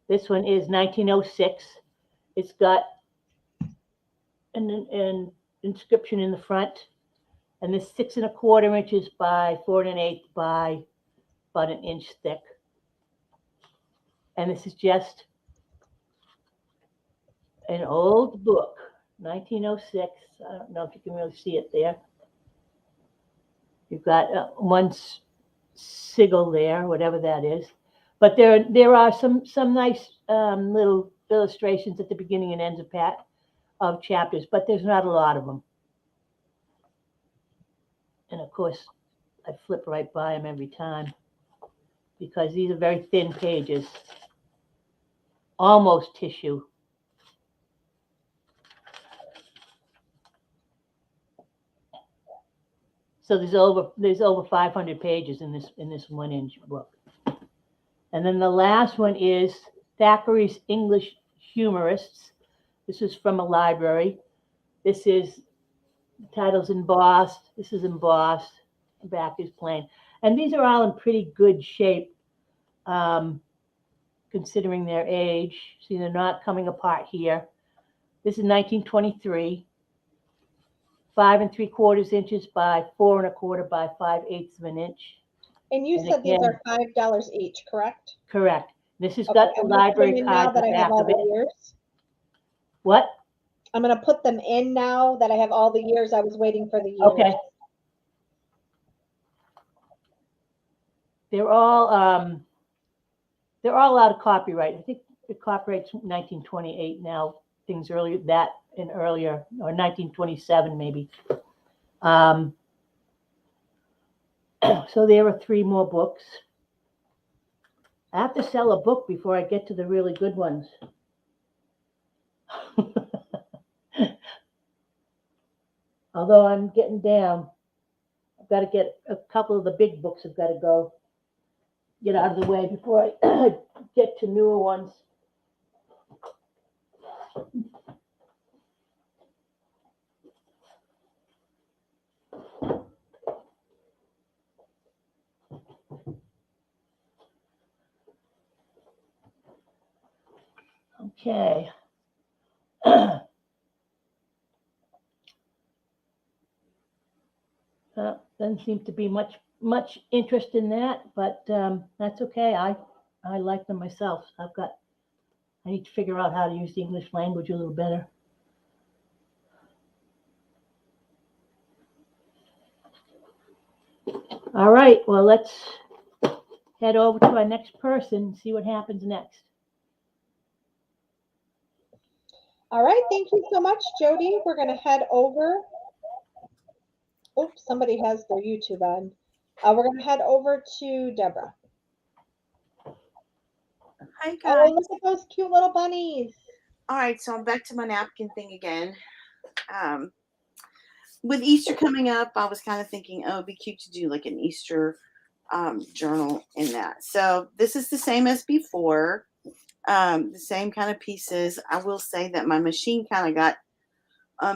This one is 1906. It's got an inscription in the front, and this 6 1/4 inches by 4 1/8 by about 1 inch thick. And this is just an old book, 1906. I don't know if you can really see it there. You've got one sigil there, whatever that is. But there are some nice little illustrations at the beginning and ends of chapters, but there's not a lot of them. And of course, I flip right by them every time because these are very thin pages, almost tissue. So there's over 500 pages in this 1 inch book. And then the last one is Thackery's English Humorists. This is from a library. This is, the title's embossed. This is embossed. The back is plain. And these are all in pretty good shape, considering their age. See, they're not coming apart here. This is 1923. 5 3/4 inches by 4 1/4 by 5/8 of an inch. And you said these are $5 each, correct? Correct. This has Okay, got the I'm library looking in now card that at the I have back all of the it. years. What? I'm going to put them in now that I have all the years. I was waiting for the years. Okay. They're all out of copyright. I think the copyright's 1928 now. Things earlier that and earlier, or 1927 maybe. So there are 3 more books. I have to sell a book before I get to the really good ones. Although I'm getting down, I've got to get a couple of the big books. I've got to get out of the way before I get to newer ones. Okay. Doesn't seem to be much interest in that, but that's okay. I like them myself. I need to figure out how to use the English language a little better. All right, well, let's head over to our next person and see what happens next. All right, thank you so much, Jody. We're going to head over. Oops, somebody has their YouTube on. We're going to head over to Debra. Hi guys. Oh, look at those cute little bunnies. All right, so I'm back to my napkin thing again. With Easter coming up, I was kind of thinking, oh, it'd be cute to do like an Easter journal in that. So this is the same as before, the same kind of pieces. I will say that my machine kind of got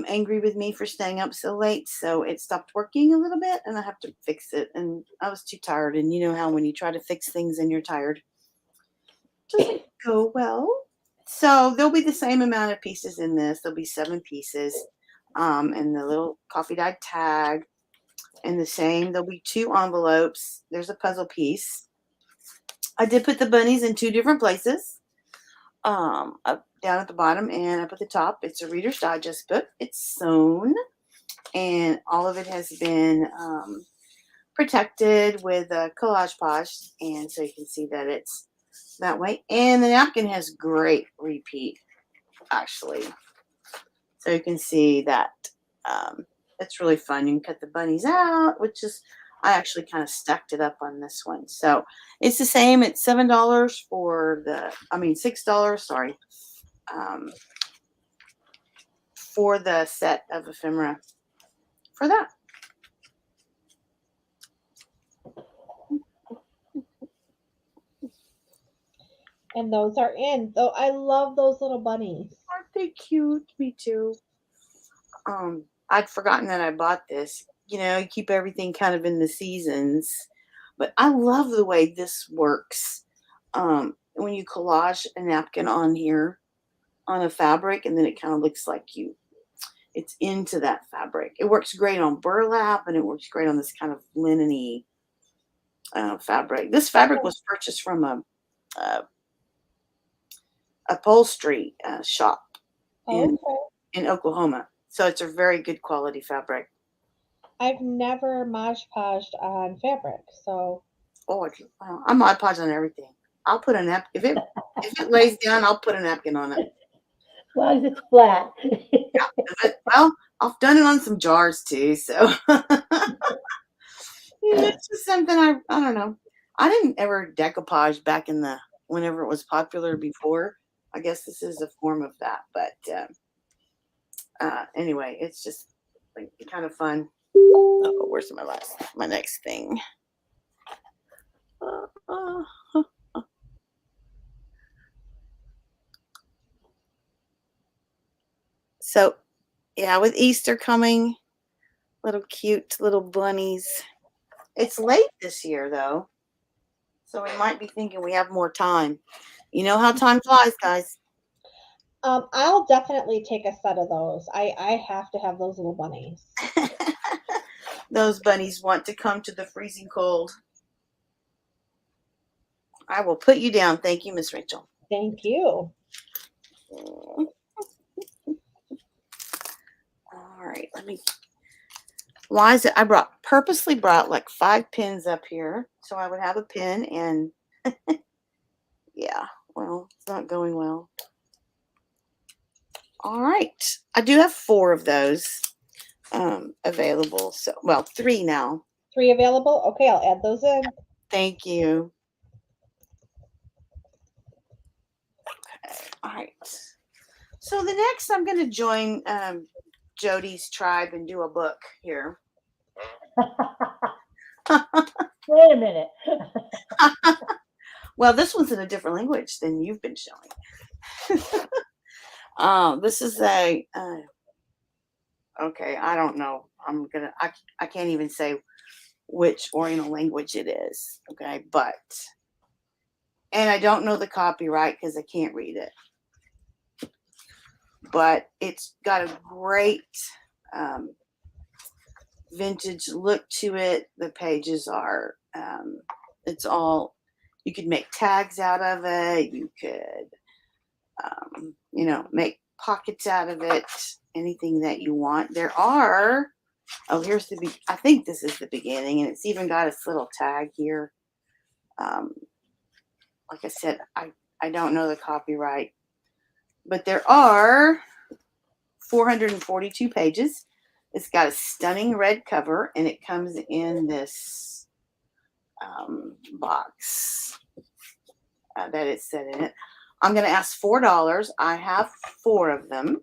angry with me for staying up so late, so it stopped working a little bit, and I have to fix it. And I was too tired, and you know how when you try to fix things and you're tired, it doesn't go well. So there'll be the same amount of pieces in this. There'll be 7 pieces. And the little coffee dyed tag, and the same. There'll be 2 envelopes. There's a puzzle piece. I did put the bunnies in 2 different places, up down at the bottom and up at the top. It's a Reader's Digest book. It's sewn, and all of it has been protected with a collage posh, and so you can see that it's that way. And the napkin has great repeat, actually. So you can see that it's really fun. You can cut the bunnies out, which is, I actually kind of stacked it up on this one. So it's the same. It's $7 for $6, sorry, for the set of ephemera for that. And those are in. Though I love those little bunnies. Aren't they cute? Me too. I'd forgotten that I bought this. You know, you keep everything kind of in the seasons. But I love the way this works. When you collage a napkin on here, on a fabric, and then it kind of looks like it's into that fabric. It works great on burlap, and it works great on this kind of linen-y fabric. This fabric was purchased from a upholstery shop in Oklahoma. So it's a very good quality fabric. I've never Mod Podged on fabric, so. Oh, I'm Mod Podge on everything. I'll put a napkin. If it lays down, I'll put a napkin on it. As long as it's flat. Yeah, well, I've done it on some jars too, so. It's just something I don't know. I didn't ever decoupage back in whenever it was popular before. I guess this is a form of that, but anyway, it's just like kind of fun. Oh, where's my next thing? So, yeah, with Easter coming, little cute little bunnies. It's late this year, though, so we might be thinking we have more time. You know how time flies, guys. I'll definitely take a set of those. I have to have those little bunnies. Those bunnies want to come to the freezing cold. I will put you down. Thank you, Miss Rachel. Thank you. All right, let me. Why is it? I purposely brought like 5 pins up here so I would have a pin, and yeah, well, it's not going well. All right, I do have 4 of those available. So, well, 3 now. 3 available. Okay, I'll add those in. Thank you. Okay, all right. So the next, I'm going to join Jody's tribe and do a book here. Wait a minute. Well, this one's in a different language than you've been showing. This is a, okay, I don't know. I can't even say which Oriental language it is. Okay, and I don't know the copyright because I can't read it. But it's got a great vintage look to it. The pages are, it's all, you could make tags out of it. You could, you know, make pockets out of it. Anything that you want. There are, oh, here's I think this is the beginning, and it's even got its little tag here. Like I said, I don't know the copyright. But there are 442 pages. It's got a stunning red cover, and it comes in this box that it's set in it. I'm going to ask $4. I have 4 of them.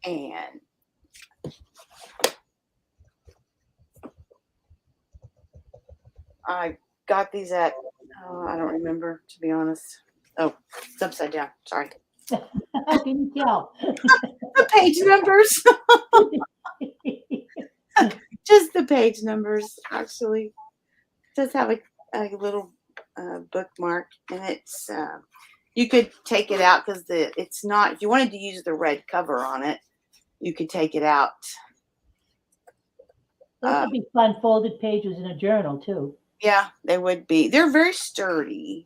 And I got these at, I don't remember, to be honest. Oh, it's upside down. Sorry. How can you tell? The page numbers. Just the page numbers, actually. It does have a little bookmark, and it's, you could take it out because it's not, if you wanted to use the red cover on it, you could take it out. Those would be fun folded pages in a journal, too. Yeah, they would be. They're very sturdy.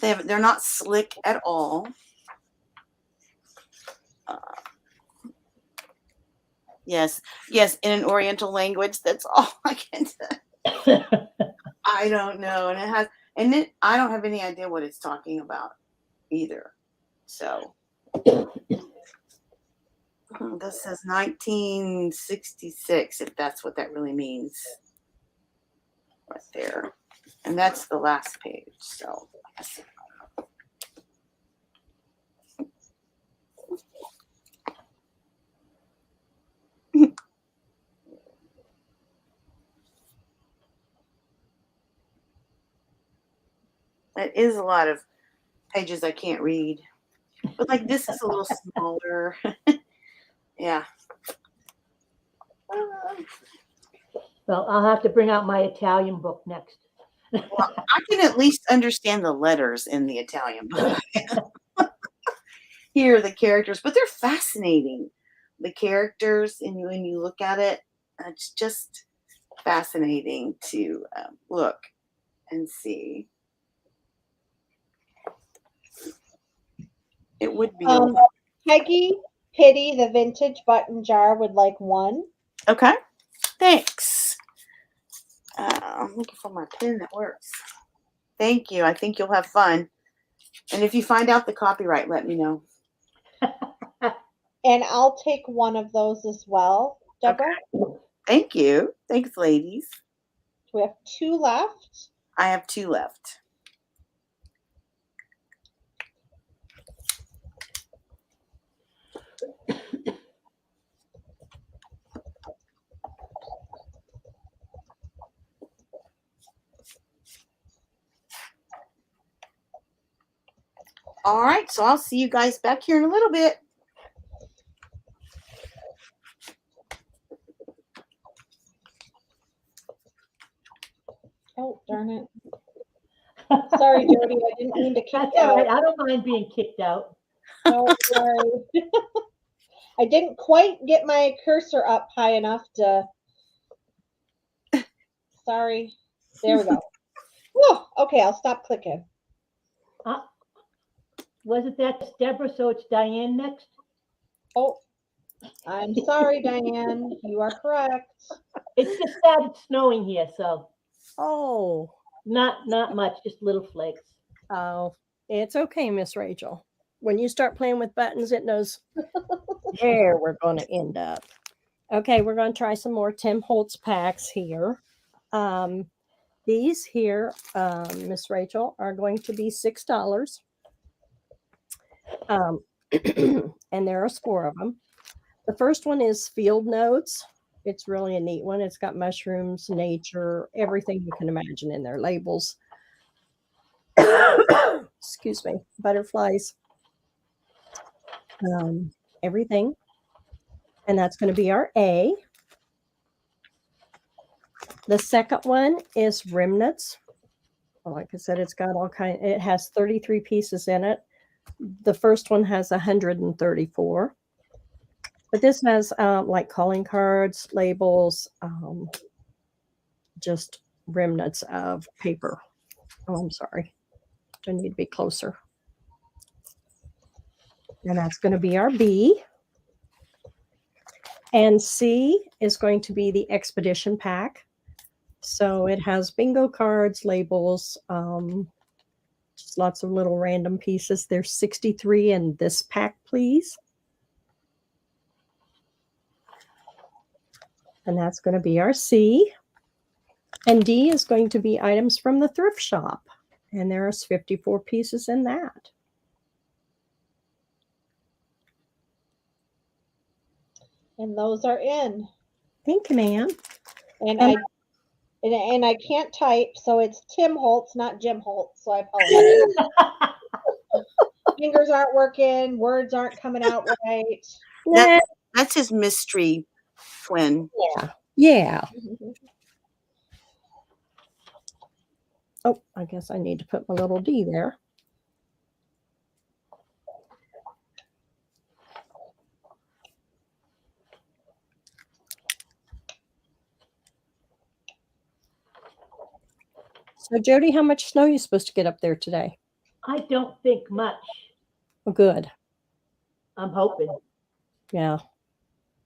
They're not slick at all. Yes, in an Oriental language. That's all I can say. I don't know, and I don't have any idea what it's talking about either. So this says 1966, if that's what that really means, right there, and that's the last page. So I guess. It is a lot of pages I can't read, but like this is a little smaller. Yeah. Well, I'll have to bring out my Italian book next. Well, I can at least understand the letters in the Italian book. Here are the characters, but they're fascinating. The characters, and when you look at it, it's just fascinating to look and see. It would be. Peggy Pity, the vintage button jar, would like 1. Okay. Thanks. I'm looking for my pen that works. Thank you. I think you'll have fun. And if you find out the copyright, let me know. And I'll take 1 of those as well, Deborah. Okay. Thank you. Thanks, ladies. We have 2 left. I have 2 left. All right, so I'll see you guys back here in a little bit. Oh, darn it. Sorry, Jody, I didn't mean to kick That's you all right. out. I don't mind being kicked out. No, sorry. I didn't quite get my cursor up high enough to. Sorry. There we go. Whoa, okay, I'll stop clicking. Wasn't that Deborah? So it's Diane next? Oh, I'm sorry, Diane. You are correct. It's just that it's snowing here, so Oh, not much, just little flakes. oh, it's okay, Miss Rachel. When you start playing with buttons, it knows where we're going to end up. Okay, we're going to try some more Tim Holtz packs here. These here, Miss Rachel, are going to be $6. And there are 4 of them. The first one is Field Notes. It's really a neat one. It's got mushrooms, nature, everything you can imagine in there. Labels. Excuse me. Butterflies. Everything. And that's going to be our A. The second one is Remnants. Like I said, it's got all kind. It has 33 pieces in it. The first one has 134. But this has like calling cards, labels, just remnants of paper. Oh, I'm sorry. I need to be closer. And that's going to be our B. And C is going to be the Expedition Pack. So it has bingo cards, labels, just lots of little random pieces. There's 63 in this pack, please. And that's going to be our C. And D is going to be items from the thrift shop. And there's 54 pieces in that. And those are in. Thank you, ma'am. And I can't type, so it's Tim Holtz, not Jim Holtz. So I apologize. Fingers aren't working. Words aren't coming out right. That's his mystery twin. Yeah. Yeah. Oh, I guess I need to put my little D there. So, Jody, how much snow are you supposed to get up there today? I don't think much. Oh, good. I'm hoping. Yeah.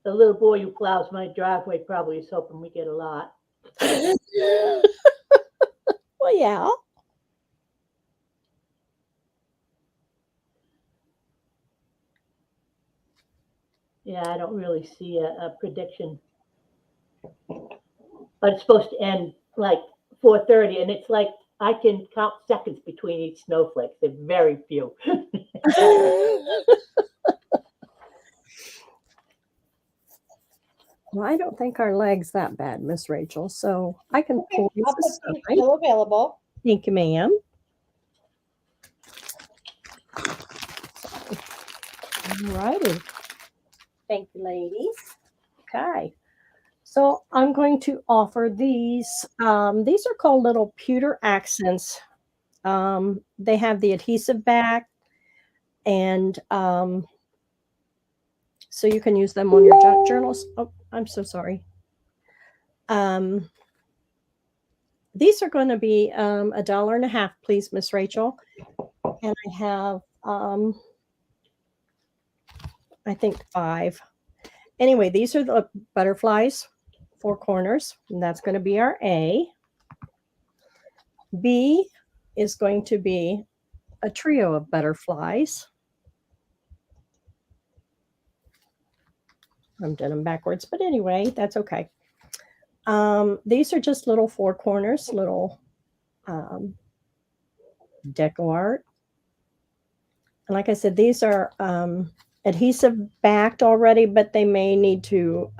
The little boy who plows my driveway probably is hoping we get a lot. Well, yeah. Yeah, I don't really see a prediction. But it's supposed to end like 4:30, and it's like I can count seconds between each snowflake. They're very few. Well, I don't think our leg's that bad, Miss Rachel. So I can pull these I'll put aside. these still available. Thank you, ma'am. All righty. Thank you, ladies. Okay. So I'm going to offer these. These are called little pewter accents. They have the adhesive back, and so you can use them on your junk journals. Oh, I'm so sorry. These are going to be $1.50, please, Miss Rachel. And I have, I think 5. Anyway, these are the butterflies, 4 corners, and that's going to be our A. B is going to be a trio of butterflies. I'm doing them backwards, but anyway, that's okay. These are just little 4 corners, little deco art. And like I said, these are adhesive backed already, but they may need to,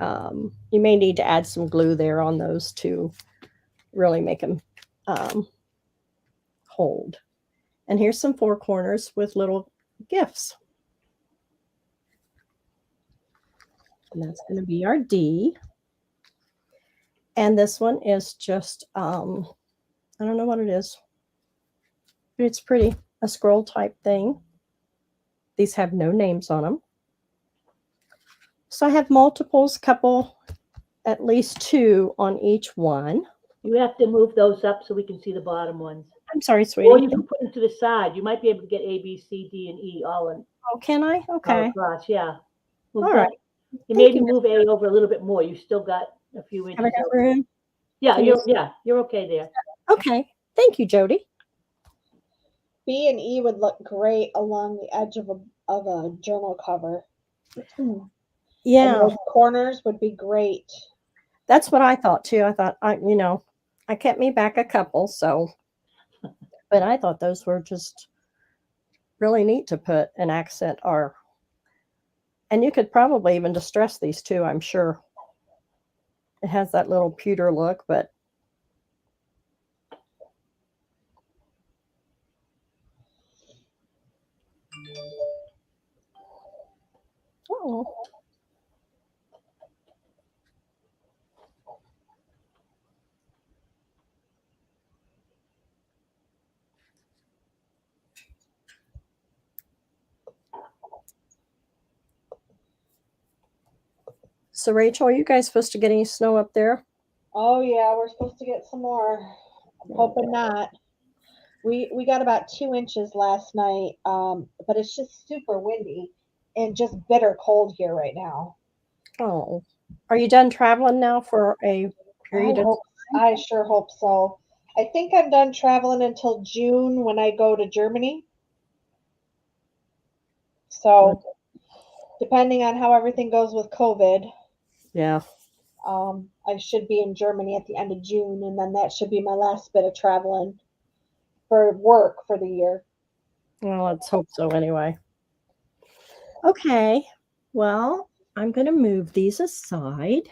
you may need to add some glue there on those to really make them hold. And here's some 4 corners with little gifts. And that's going to be our D. And this one is just, I don't know what it is, but it's pretty, a scroll type thing. These have no names on them. So I have multiples, couple, at least 2 on each one. You have to move those up so we can see the bottom ones. I'm sorry, sweetie. Or you can put them to the side. You might be able to get A, B, C, D, and E all in Oh, can I? all Okay. across. Yeah. Move All that. right. You Thank maybe you. move A over a little bit more. You still got a few inches. Have I got over. room? Yeah, Can you you're okay there. Okay. Thank you, Jody. B and E would look great along the edge of a journal cover. And Yeah, those corners would be great. that's what I thought too. I thought I kept me back a couple, so but I thought those were just really neat to put an accent or and you could probably even distress these too, I'm sure. It has that little pewter look, but oh. So Rachel, are you guys supposed to get any snow up there? Oh yeah, we're supposed to get some more. I'm hoping not. We got about 2 inches last night, but it's just super windy and just bitter cold here right now. Oh. Are you done traveling now for a period of I sure hope so. I think I'm done traveling until June when I go to Germany. So depending on how everything goes with COVID, Yeah. I should be in Germany at the end of June, and then that should be my last bit of traveling for work for the year. Well, let's hope so anyway. Okay. Well, I'm going to move these aside.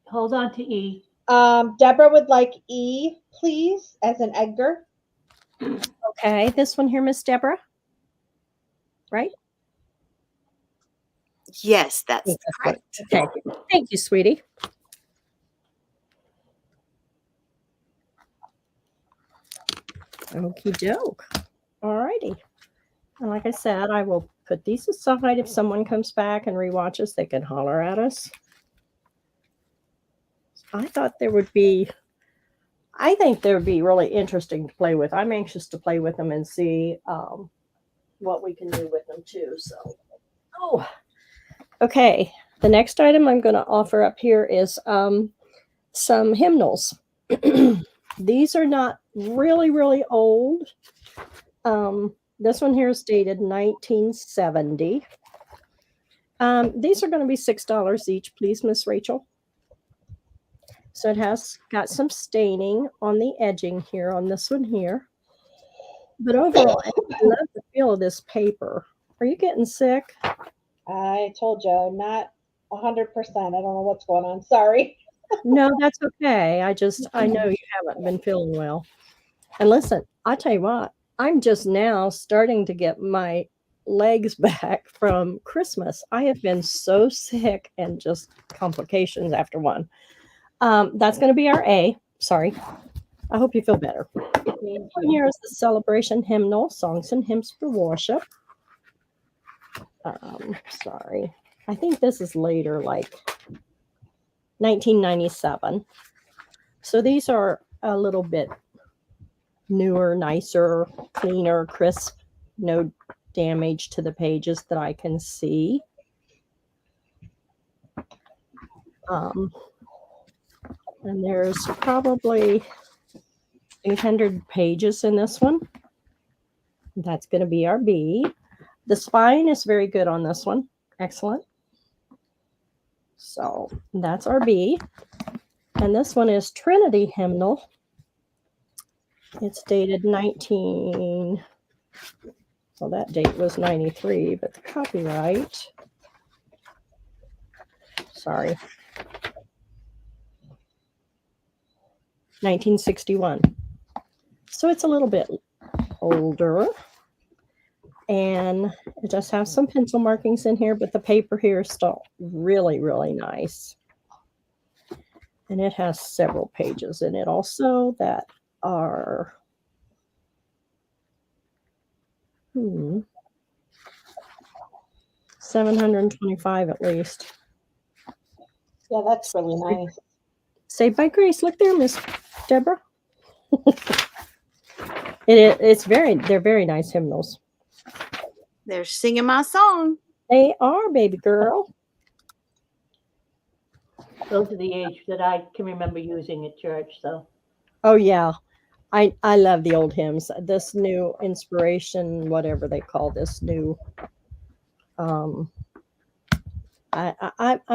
Hold on to E. Deborah would like E, please, as in Edgar. Okay. This one here, Miss Deborah. Right? Yes, that's That's correct. Okay. Thank you, sweetie. Okie doke. All righty. And like I said, I will put these aside. If someone comes back and rewatches, they can holler at us. I thought there would be, I think they would be really interesting to play with. I'm anxious to play with them and see what we can do with them too. So, oh, okay. The next item I'm going to offer up here is some hymnals. These are not really, really old. This one here is dated 1970. These are going to be $6 each, please, Miss Rachel. So it has got some staining on the edging here on this one here. But overall, I love the feel of this paper. Are you getting sick? I told you, not 100%. I don't know what's going on. Sorry. No, that's okay. I know you haven't been feeling well. And listen, I'll tell you what, I'm just now starting to get my legs back from Christmas. I have been so sick and just complications after one. That's going to be our A. Sorry. I hope you feel better. Here is the Celebration Hymnal, Songs and Hymns for Worship. Sorry. I think this is later, like 1997. So these are a little bit newer, nicer, cleaner, crisp, no damage to the pages that I can see. And there's probably 800 pages in this one. That's going to be our B. The spine is very good on this one. Excellent. So that's our B. And this one is Trinity Hymnal. It's dated well, that date was 93, but the copyright, sorry, 1961. So it's a little bit older. And it does have some pencil markings in here, but the paper here is still really, really nice. And it has several pages in it also that are 725 at least. Yeah, that's really nice. Saved by Grace. Look there, Miss Deborah. They're very nice hymnals. They're singing my song. They are, baby girl. Those are the age that I can remember using at church. So Oh yeah. I love the old hymns. This new inspiration, whatever they call this new I'm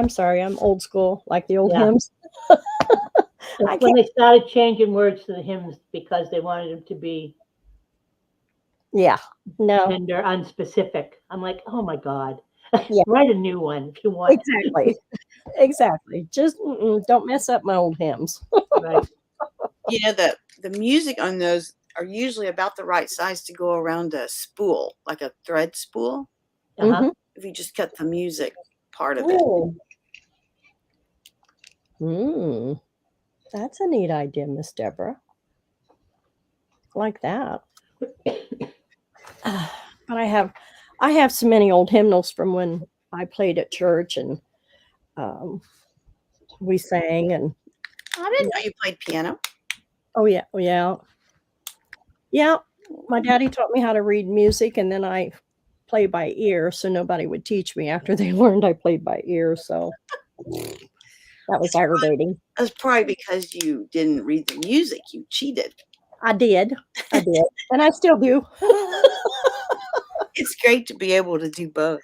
sorry, I'm old school, like the old Yeah. hymns. that's when they started changing words to the hymns because they wanted them to be Yeah. No. gender unspecific. I'm like, oh my God. Yeah. Write a new one if you want. Exactly. Exactly. Just don't mess up my old hymns. Right. You know, the music on those are usually about the right size to go around a spool, like a thread spool. Uh-huh. If you just cut the music part of it. That's a neat idea, Miss Deborah. Like that. But I have so many old hymnals from when I played at church and we sang and I didn't know you played piano. oh yeah. My daddy taught me how to read music, and then I play by ear, so nobody would teach me after they learned I played by ear. So that was aggravating. That's probably because you didn't read the music. You cheated. I did, and I still do. It's great to be able to do both.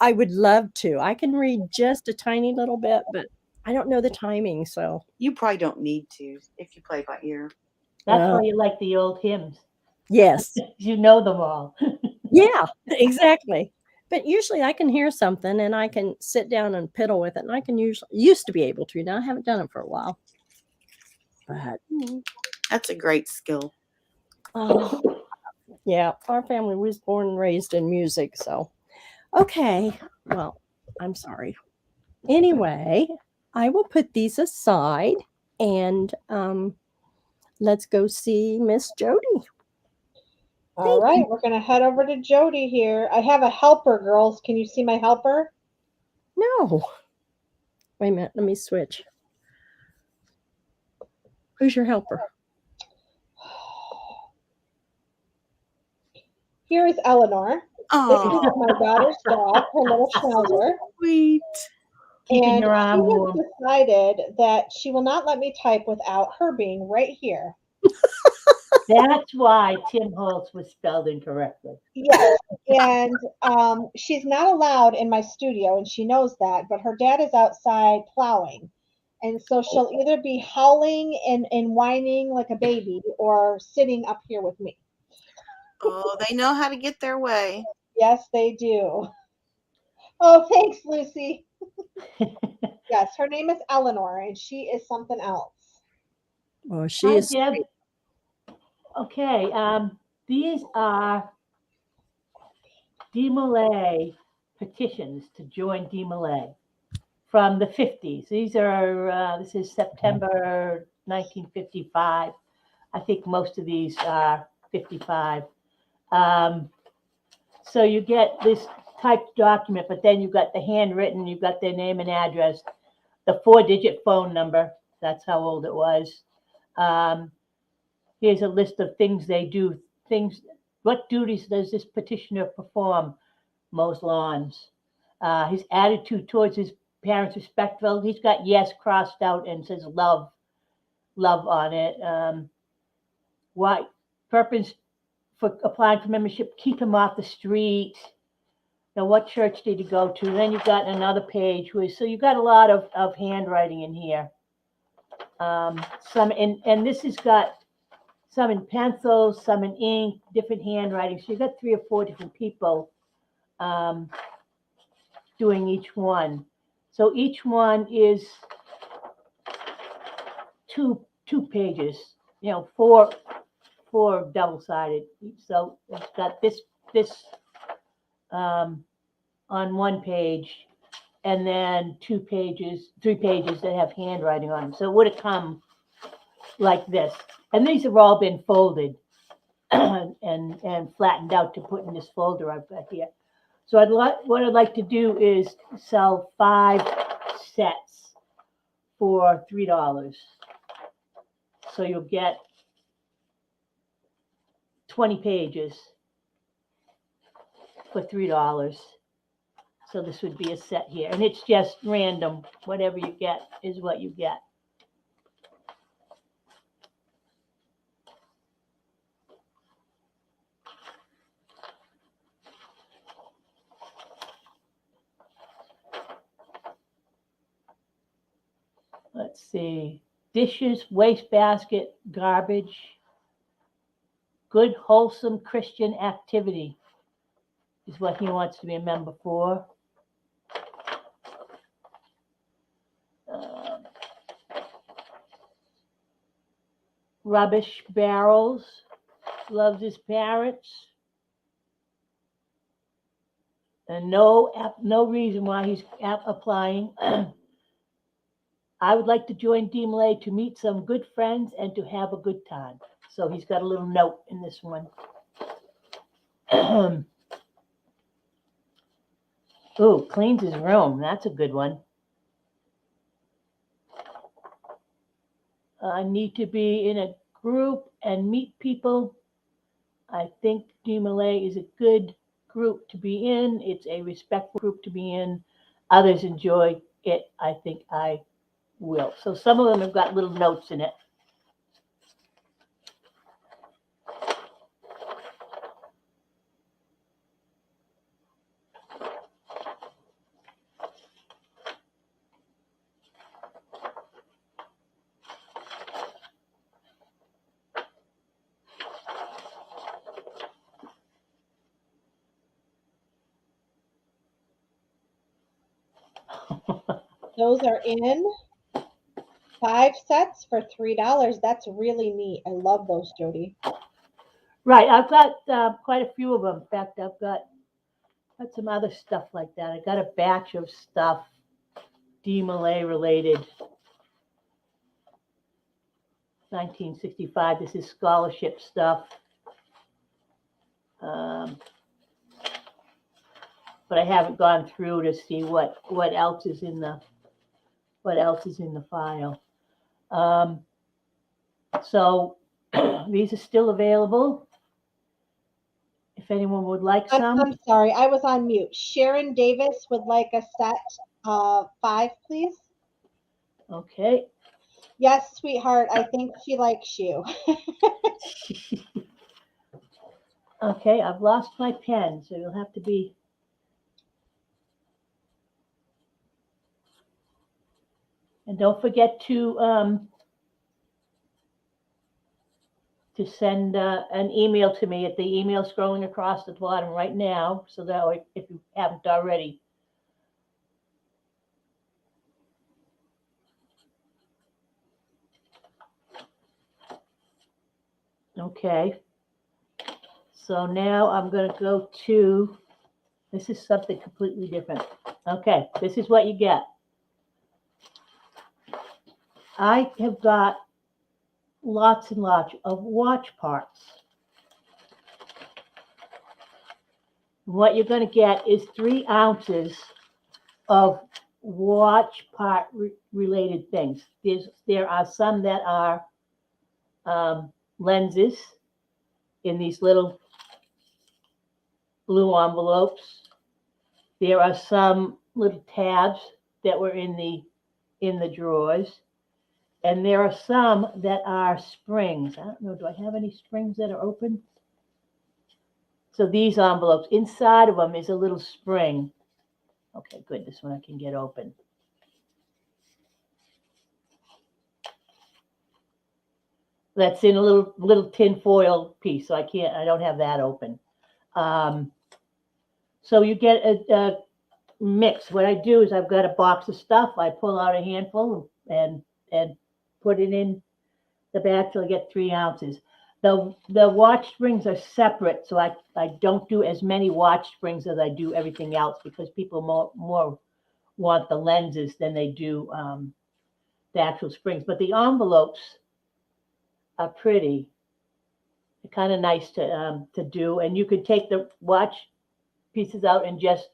I would love to. I can read just a tiny little bit, but I don't know the timing. So You probably don't need to if you play by ear. That's why you like the old hymns. yes, You know them all. yeah, exactly. But usually I can hear something and I can sit down and piddle with it, and I can used to be able to. Now I haven't done it for a while. But That's a great skill. yeah, our family was born and raised in music, so okay. Well, I'm sorry. Anyway, I will put these aside and let's go see Miss Jody. All right, we're going to head over to Jody here. I have a helper, girls. Can you see my helper? No. Wait a minute. Let me switch. Who's your helper? Here is Eleanor. This is my daughter's dog, her little schnauzer. Sweet. Keeping And your arm she warm. has decided that she will not let me type without her being right here. That's why Tim Holtz was spelled incorrectly. Yes, and she's not allowed in my studio, and she knows that, but her dad is outside plowing. And so she'll either be howling and whining like a baby or sitting up here with me. Oh, they know how to get their way. Yes, they do. Oh, thanks, Lucy. Yes, her name is Eleanor, and she is something else. Oh, she Hi, is. Deb. Okay, these are DeMolay petitions to join DeMolay from the 50s. These are, this is September 1955. I think most of these are 55. So you get this typed document, but then you've got the handwritten, you've got their name and address, the 4-digit phone number. That's how old it was. Here's a list of things they do. What duties does this petitioner perform? Mows lawns. His attitude towards his parents respectful. He's got yes crossed out and says love on it. What purpose for applying for membership? Keep him off the street. Now, what church did he go to? And then you've got another page so you've got a lot of handwriting in here. And this has got some in pencil, some in ink, different handwriting. So you've got 3 or 4 different people doing each one. So each one is two pages, 4 double-sided. So it's got this on one page, and then 3 pages that have handwriting on them. So it would have come like this. And these have all been folded and flattened out to put in this folder I've got here. So what I'd like to do is sell 5 sets for $3. So you'll get 20 pages for $3. So this would be a set here. And it's just random. Whatever you get is what you get. Let's see. Dishes, wastebasket, garbage. Good, wholesome Christian activity is what he wants to be a member for. Rubbish barrels. Loves his parents. And no reason why he's applying. I would like to join DMLA to meet some good friends and to have a good time. So he's got a little note in this one. Ooh, cleans his room. That's a good one. I need to be in a group and meet people. I think DMLA is a good group to be in. It's a respectful group to be in. Others enjoy it. I think I will. So some of them have got little notes in it. Those are in 5 sets for $3. That's really neat. I love those, Jody. Right. I've got quite a few of them. In fact, I've got some other stuff like that. I got a batch of stuff DMLA related. 1965. This is scholarship stuff. But I haven't gone through to see what else is in the file. So these are still available. If anyone would like some. I'm sorry, I was on mute. Sharon Davis would like a set of 5, please. Okay. Yes, sweetheart. I think she likes you. Okay, I've lost my pen, so you'll have to be. And don't forget to send an email to me at the email scrolling across the bottom right now, so that way, if you haven't already. Okay. So now I'm going to go to, this is something completely different. Okay, this is what you get. I have got lots and lots of watch parts. What you're going to get is 3 ounces of watch part related things. There are some that are lenses in these little blue envelopes. There are some little tabs that were in the drawers. And there are some that are springs. I don't know, do I have any springs that are open? So these envelopes, inside of them is a little spring. Okay, good. This one I can get open. That's in a little tin foil piece, so I don't have that open. So you get a mix. What I do is I've got a box of stuff. I pull out a handful and put it in the bag till I get 3 ounces. The watch springs are separate, so I don't do as many watch springs as I do everything else, because people more want the lenses than they do the actual springs. But the envelopes are pretty. They're kind of nice to do, and you could take the watch pieces out and just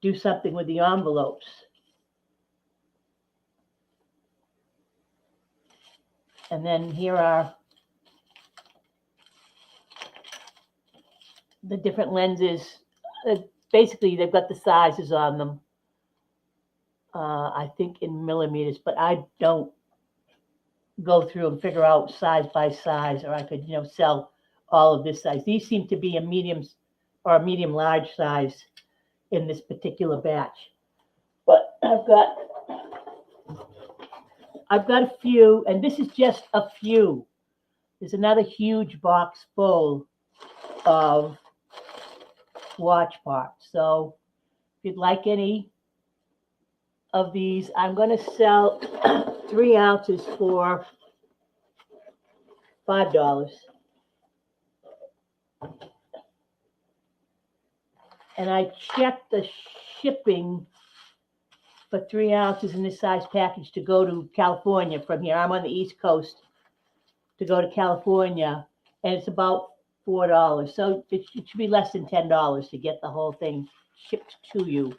do something with the envelopes. And then here are the different lenses. Basically, they've got the sizes on them. I think in millimeters, but I don't go through and figure out size by size, or I could, sell all of this size. These seem to be a medium or a medium large size in this particular batch. But I've got a few, and this is just a few. There's another huge box full of watch parts. So if you'd like any of these, I'm going to sell 3 ounces for $5. And I checked the shipping for 3 ounces in this size package to go to California from here. I'm on the East Coast to go to California, and it's about $4. So it should be less than $10 to get the whole thing shipped to you.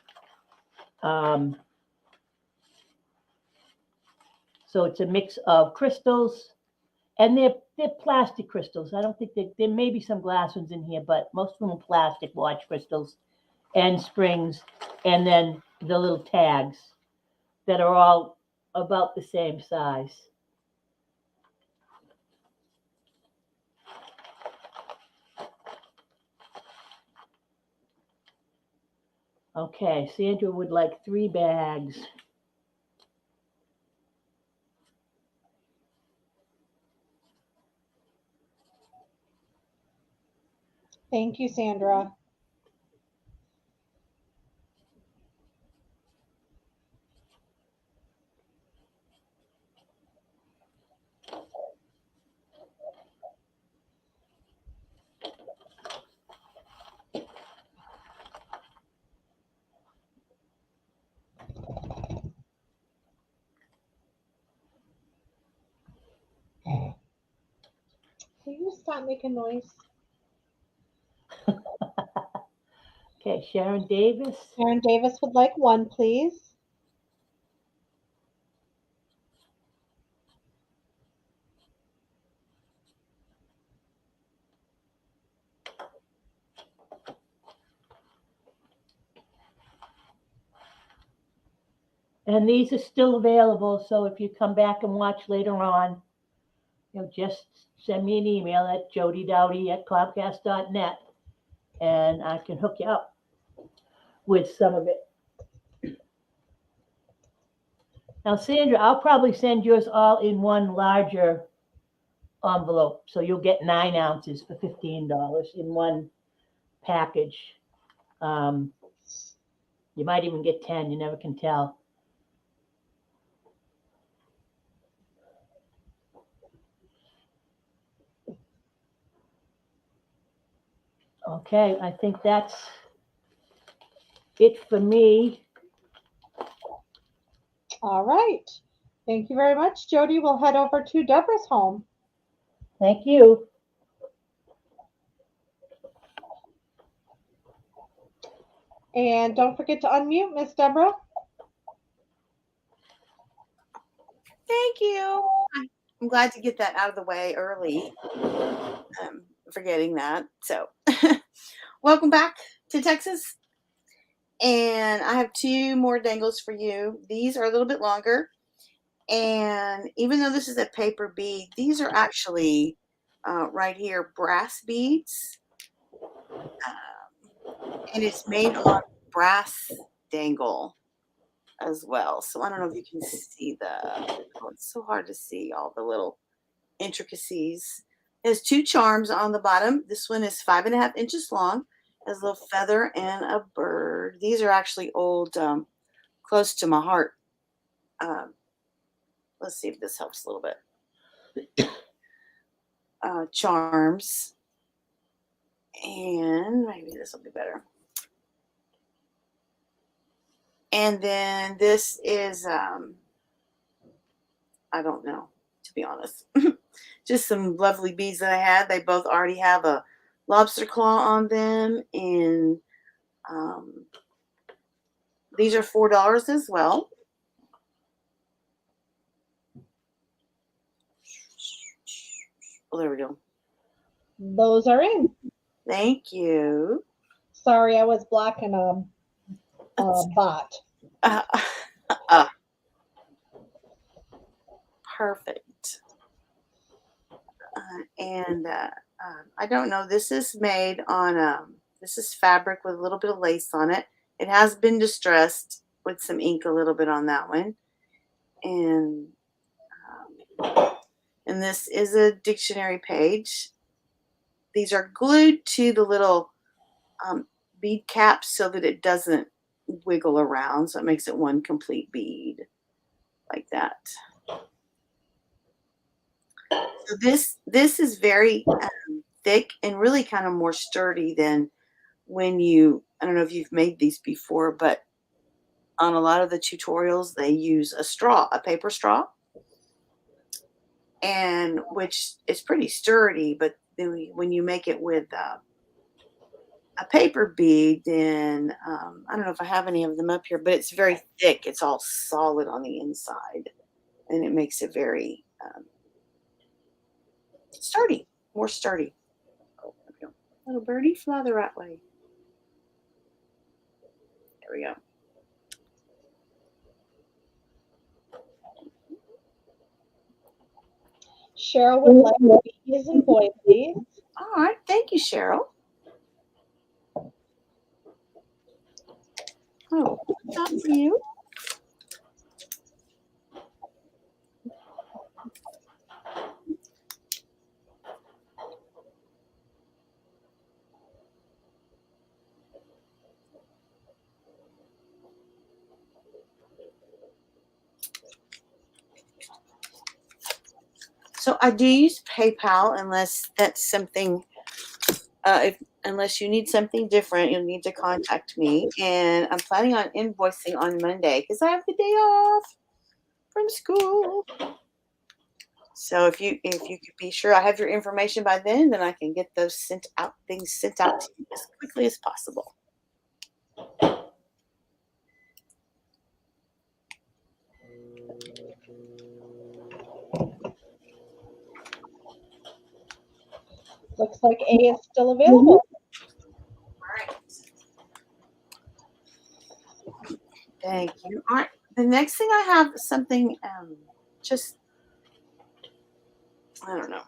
So it's a mix of crystals, and they're plastic crystals. I don't think there may be some glass ones in here, but most of them are plastic watch crystals and springs, and then the little tags that are all about the same size. Okay, Sandra would like 3 bags. Thank you, Sandra. Will you stop making noise? Okay, Sharon Davis. Sharon Davis would like 1, please. And these are still available, so if you come back and watch later on, just send me an email at jodydoughty@comcast.net, and I can hook you up with some of it. Now, Sandra, I'll probably send yours all in one larger envelope, so you'll get 9 ounces for $15 in one package. You might even get 10, you never can tell. Okay, I think that's it for me. All right. Thank you very much, Jody. We'll head over to Debra's home. Thank you. And don't forget to unmute, Miss Debra. Thank you. I'm glad to get that out of the way early. Forgetting that. So welcome back to Texas. And I have 2 more dangles for you. These are a little bit longer. And even though this is a paper bead, these are actually right here, brass beads. And it's made on brass dangle as well. So I don't know if you can see it's so hard to see all the little intricacies. There's 2 charms on the bottom. This one is 5.5 inches long. Has a little feather and a bird. These are actually old, close to my heart. Let's see if this helps a little bit. Charms. And maybe this will be better. And then this is, I don't know, to be honest. Just some lovely beads that I had. They both already have a lobster claw on them. And these are $4 as well. Oh, there we go. Those are in. Thank you. Sorry, I was blocking a bot. Perfect. I don't know. This is made on, this is fabric with a little bit of lace on it. It has been distressed with some ink a little bit on that one. And this is a dictionary page. These are glued to the little bead caps so that it doesn't wiggle around. So it makes it one complete bead like that. So this is very thick and really kind of more sturdy than when you, I don't know if you've made these before, but on a lot of the tutorials, they use a straw, a paper straw, and which is pretty sturdy, but then when you make it with a paper bead, then I don't know if I have any of them up here, but it's very thick. It's all solid on the inside, and it makes it very sturdy, more sturdy. Oh, there we go. Little birdie, fly the right way. There we go. Cheryl would like to be his Invoices. All right. Thank you, Cheryl. Oh, not for you. So I do use PayPal unless that's something, unless you need something different, you'll need to contact me. And I'm planning on invoicing on Monday because I have the day off from school. So if you could be sure I have your information by then I can get those things sent out to you as quickly as possible. Looks like A is still available. All right. Thank you. All right. The next thing I have is something just, I don't know.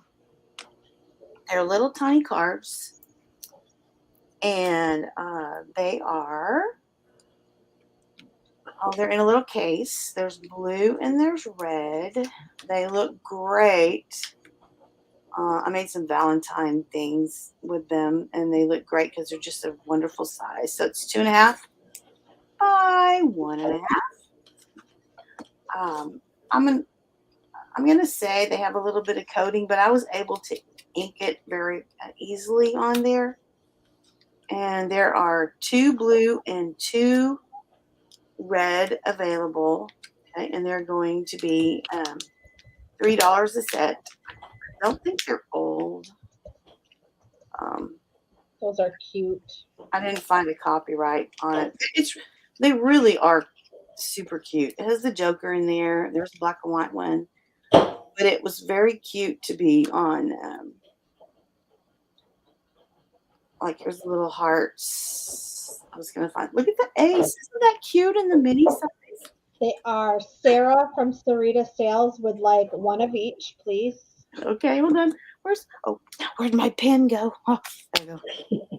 They're little tiny cards, and they are, they're in a little case. There's blue and there's red. They look great. I made some Valentine things with them, and they look great because they're just a wonderful size. So it's 2.5 by 1.5. I'm gonna say they have a little bit of coating, but I was able to ink it very easily on there. And there are 2 blue and 2 red available. Okay, and they're going to be $3 a set. I don't think they're old. Those are cute. I didn't find a copyright on it. They really are super cute. It has the Joker in there. There's a black and white one, but it was very cute to be on. Like here's the little hearts. I was gonna find. Look at the ace. Isn't that cute in the mini size? They are. Sarah from Sarita Sales would like one of each, please. Okay, hold on. Where'd my pen go? Oh, there we go.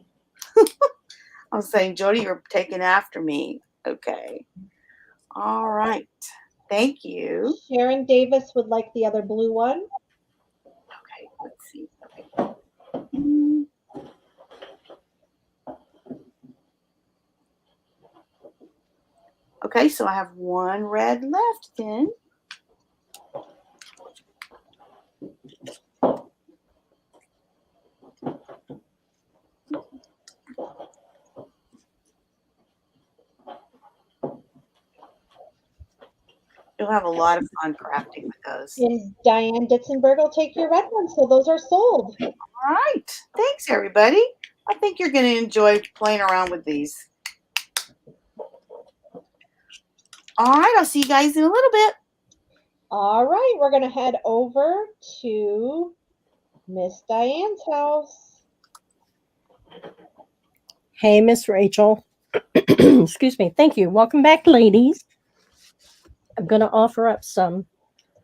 I was saying, Jody, you're taking after me. Okay. All right. Thank you. Sharon Davis would like the other blue one. Okay, let's see. Okay. Okay, so I have 1 red left then. You'll have a lot of fun crafting with those. And Diane Ditzenberger will take your red one, so those are sold. All right. Thanks, everybody. I think you're going to enjoy playing around with these. All right. I'll see you guys in a little bit. All right. We're going to head over to Miss Diane's house. Hey, Miss Rachel. Excuse me. Thank you. Welcome back, ladies. I'm going to offer up some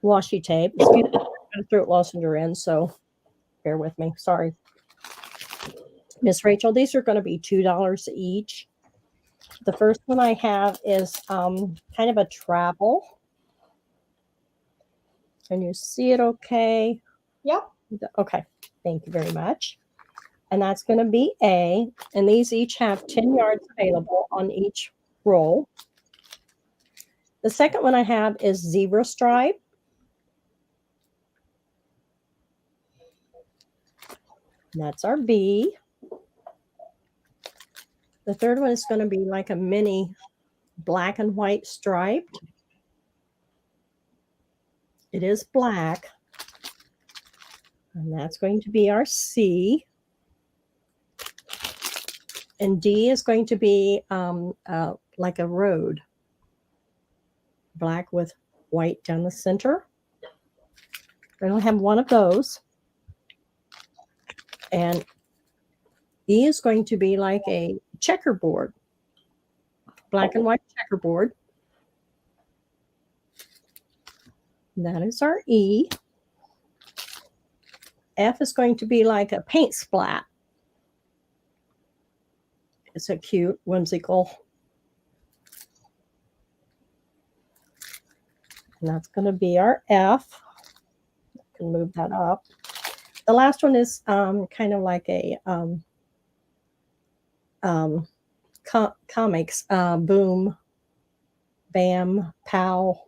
washi tape. Excuse me. I'm going to throw it lounger in, so bear with me. Sorry. Miss Rachel, these are going to be $2 each. The first one I have is kind of a travel. Can you see it okay? Yep. Okay. Thank you very much. And that's going to be A. And these each have 10 yards available on each roll. The second one I have is zebra stripe. That's our B. The third one is going to be like a mini black and white striped. It is black. And that's going to be our C. And D is going to be like a road. Black with white down the center. I only have one of those. And E is going to be like a checkerboard. Black and white checkerboard. That is our E. F is going to be like a paint splat. It's a cute, whimsical. And that's going to be our F. I can move that up. The last one is kind of like a comics, boom, bam, pow.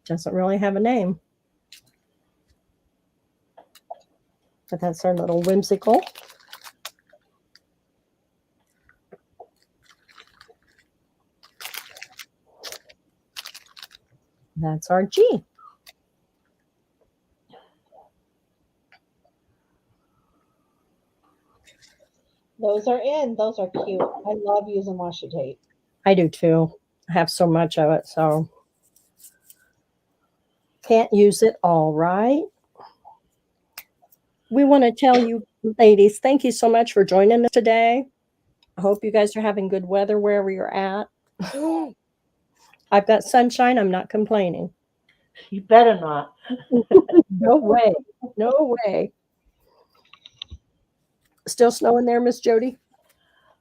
Doesn't really have a name. But that's our little whimsical. That's our G. Those are in. Those are cute. I love using washi tape. I do too. I have so much of it, so can't use it all, right? We want to tell you, ladies, thank you so much for joining us today. I hope you guys are having good weather wherever you're at. I've got sunshine. I'm not complaining. You better not. No way. No way. Still snowing there, Miss Jody?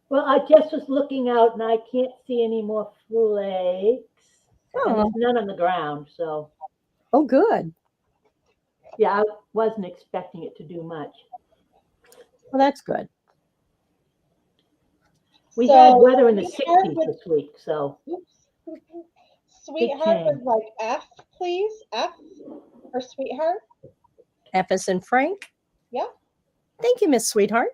Well, I just was looking out and I can't see any more flakes. And there's none on the ground, so. Oh, good. Yeah, I wasn't expecting it to do much. Well, that's good. We So, had weather in the Sweetheart 60s would- this week, so. Sweetheart change. would like F, please. F for sweetheart. F is in Frank. Yeah. Thank you, Miss Sweetheart.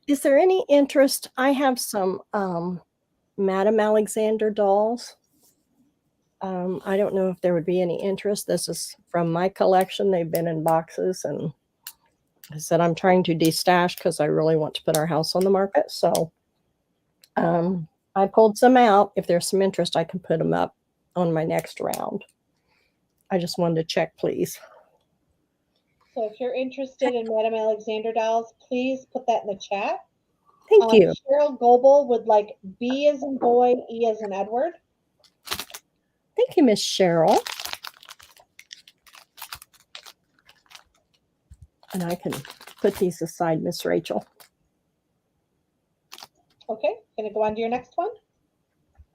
Is there any interest? I have some Madame Alexander dolls. I don't know if there would be any interest. This is from my collection. They've been in boxes, and I said I'm trying to destash because I really want to put our house on the market. So I pulled some out. If there's some interest, I can put them up on my next round. I just wanted to check, please. So if you're interested in Madame Alexander dolls, please put that in the chat. Thank you. Cheryl Goebel would like B as in boy, E as in Edward. Thank you, Miss Cheryl. And I can put these aside, Miss Rachel. Okay, gonna go on to your next one.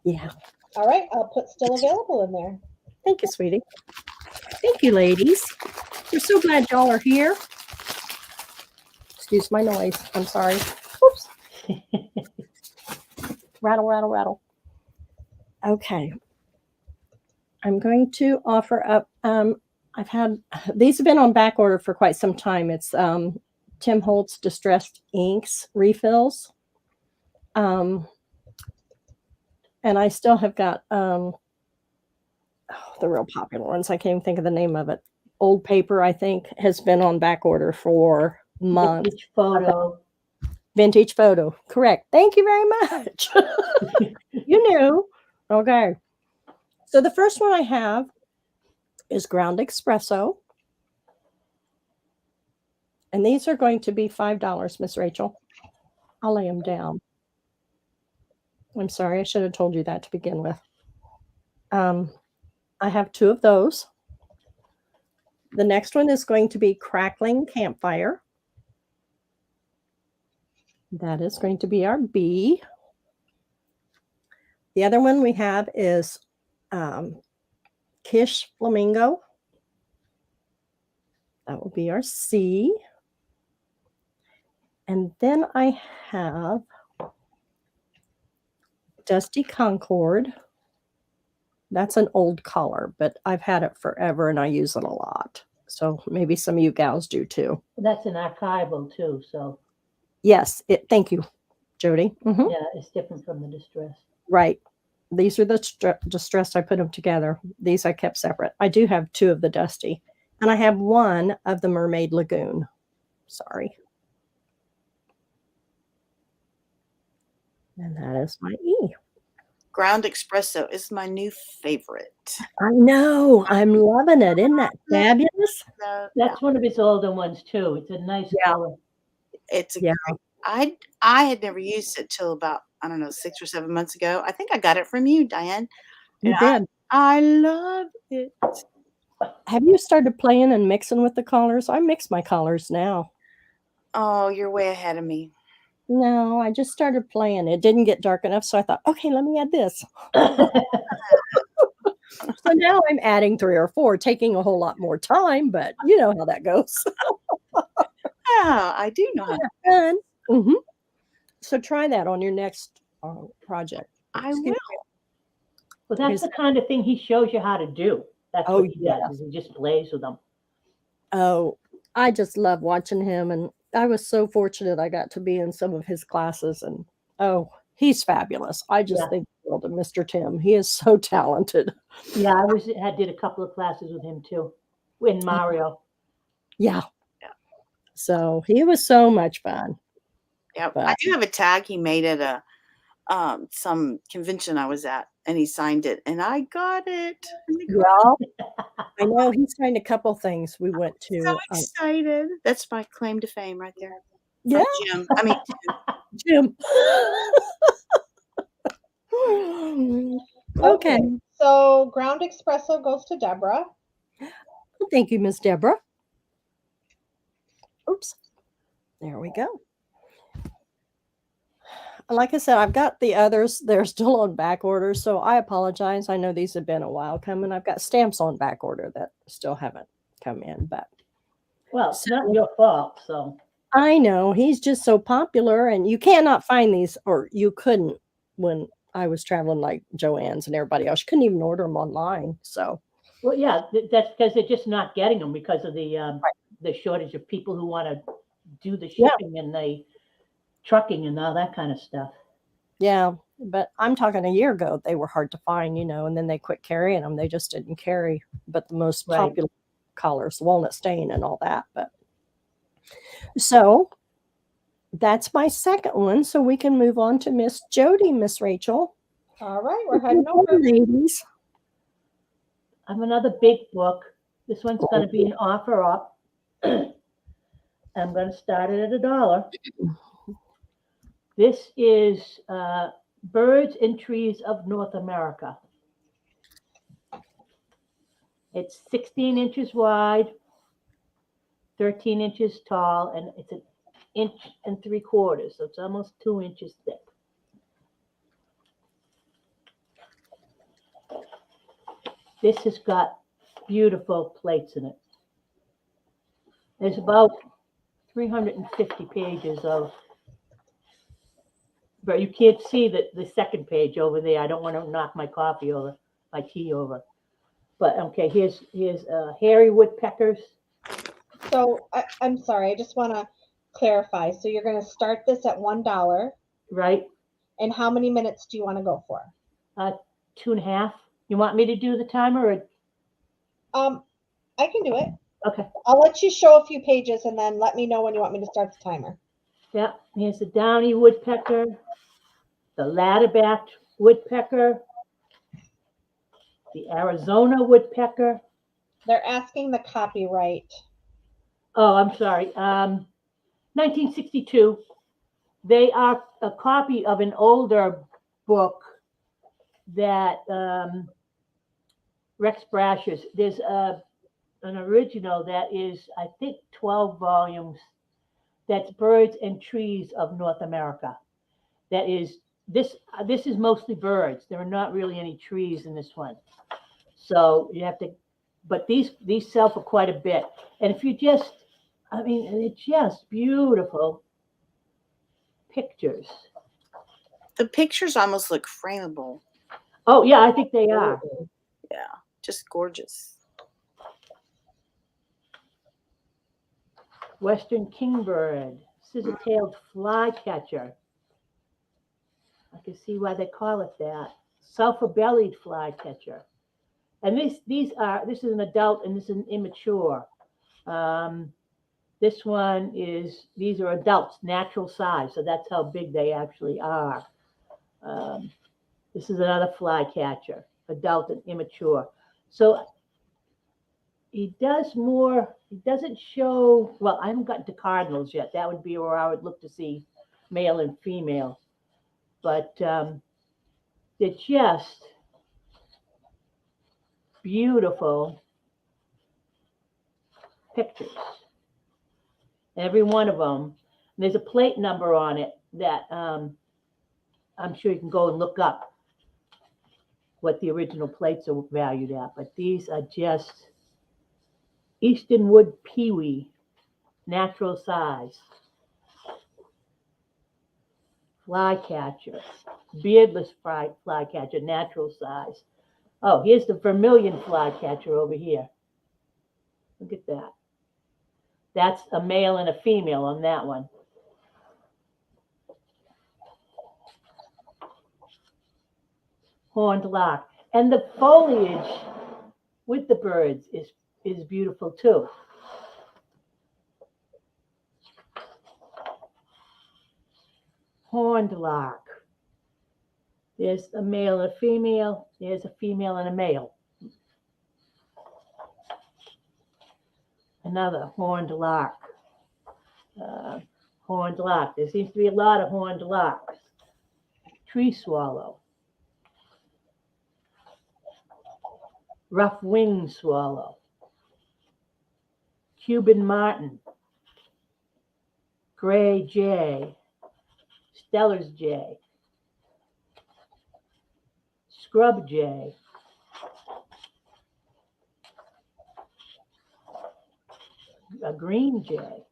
Yeah. All right, I'll put still available in there. Thank you, sweetie. Thank you, ladies. We're so glad y'all are here. Excuse my noise. I'm sorry. Oops. Rattle, rattle, rattle. Okay. I'm going to offer up, I've had, these have been on back order for quite some time. It's Tim Holtz Distressed Inks refills. And I still have got the real popular ones. I can't even think of the name of it. old paper, I think, has been on back order for months. Vintage photo. Vintage photo. Correct. Thank you very much. You knew. Okay. So the first one I have is ground espresso. And these are going to be $5, Miss Rachel. I'll lay them down. I'm sorry, I should have told you that to begin with. I have 2 of those. The next one is going to be Crackling Campfire. That is going to be our B. The other one we have is Kish Flamingo. That will be our C. And then I have Dusty Concord. That's an old color, but I've had it forever and I use it a lot. So maybe some of you gals do too. That's an archival too, so Yes, thank you, Jody. yeah, it's different from the distress. Right. These are the distressed. I put them together. These I kept separate. I do have 2 of the Dusty, and I have 1 of the Mermaid Lagoon. Sorry. And that is my E. Ground espresso is my new favorite. I know. I'm loving it. Isn't that fabulous? That's one of his older ones too. It's a nice color. It's a Yeah. great, I had never used it till about, I don't know, 6 or 7 months ago. I think I got it from you, Diane. You And did. I love it. Have you started playing and mixing with the colors? I mix my colors now. Oh, you're way ahead of me. No, I just started playing. It didn't get dark enough, so I thought, okay, let me add this. So now I'm adding 3 or 4, taking a whole lot more time, but you know how that goes. Yeah, I do know. Fun. Mm-hmm. So try that on your next project. I Excuse will. me. Well, that's the kind of thing he shows you how to do. That's Oh, what he yeah. does. Is he just plays with them. Oh, I just love watching him, and I was so fortunate I got to be in some of his classes, and oh, he's fabulous. I just think the world of Mr. Tim. He is so talented. Yeah, I did a couple of classes with him too, in Mario. Yeah. So he was so much fun. Yeah, But- I do have a tag he made at a some convention I was at, and he signed it, and I got it. Well, I know he signed a couple things we went to. So excited! That's my claim to fame right there. Yeah, Jim. I mean, Jim. Okay. So ground espresso goes to Debra. Well, thank you, Miss Debra. Oops. There we go. Like I said, I've got the others. They're still on back order, so I apologize. I know these have been a while coming. I've got stamps on back order that still haven't come in, but Well, it's not your fault, so. I know he's just so popular, and you cannot find these, or you couldn't when I was traveling like Joanne's and everybody else. You couldn't even order them online. So, Well, yeah, that's because they're just not getting them because of the shortage of people who want to do the shipping and the trucking and all that kind of stuff. yeah, but I'm talking a year ago, they were hard to find, and then they quit carrying them. They just didn't carry, but the most popular colors, walnut stain and all that. But so that's my second one. So we can move on to Miss Jody, Miss Rachel. All right, we're heading over. Ladies. I have another big book. This one's going to be an offer up. I'm going to start it at $1. This is Birds and Trees of North America. It's 16 inches wide, 13 inches tall, and it's 1 3/4 inches, so it's almost 2 inches thick. This has got beautiful plates in it. There's about 350 pages of, but you can't see the second page over there. I don't want to knock my tea over. But okay, here's hairy woodpeckers. So I'm sorry, I just want to clarify. So you're going to start this at $1. Right. And how many minutes do you want to go for? 2.5. You want me to do the timer? I can do it. Okay. I'll let you show a few pages and then let me know when you want me to start the timer. Yeah. Here's the Downy Woodpecker, the ladder-backed woodpecker, the Arizona woodpecker. They're asking the copyright. Oh, I'm sorry. 1962. They are a copy of an older book that Rex Brasher's. There's an original that is, I think, 12 volumes. That's Birds and Trees of North America. That is this. This is mostly birds. There are not really any trees in this one. So you have to. But these sell for quite a bit. And if you just, I mean, it's just beautiful pictures. The pictures almost look frameable. Oh yeah, I think they are. Yeah, just gorgeous. Western kingbird, scissor-tailed flycatcher. I can see why they call it that. Sulfur-bellied flycatcher. And this is an adult and this is an immature. This one is, these are adults, natural size, so that's how big they actually are. This is another flycatcher, adult and immature. So he does more, he doesn't show, well, I haven't gotten to cardinals yet. That would be where I would look to see male and female. But they're just beautiful pictures. Every one of them. There's a plate number on it that I'm sure you can go and look up what the original plates are valued at. But these are just Eastern wood peewee, natural size. Flycatcher, beardless flycatcher, natural size. Oh, here's the Vermilion Flycatcher over here. Look at that. That's a male and a female on that one. Horned lark. And the foliage with the birds is beautiful too. Horned lark. There's a male and a female. There's a female and a male. Another horned lark. Horned lark. There seems to be a lot of horned larks. Tree swallow. Rough-winged swallow. Cuban martin. Gray jay. Stellar's jay. Scrub jay. A green jay.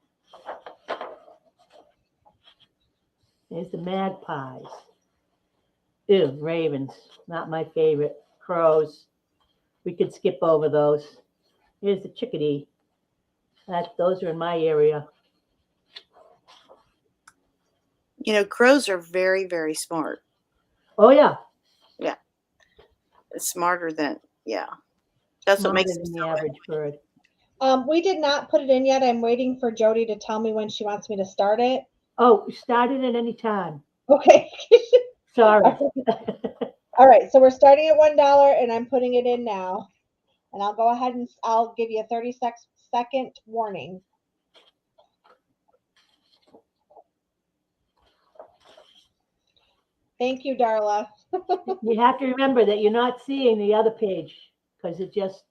There's the magpies. Ew, ravens, not my favorite. Crows. We could skip over those. Here's the chickadee. Those are in my area. You know, crows are very, very smart. Oh, yeah. Yeah. It's smarter than, yeah. That's what makes them the so average bird. We did not put it in yet. I'm waiting for Jody to tell me when she wants me to start it. Oh, start it at any time. Okay. Sorry. All right. So we're starting at $1 and I'm putting it in now. And I'll go ahead and I'll give you a 30-second warning. Thank you, Darla. You have to remember that you're not seeing the other page because it just,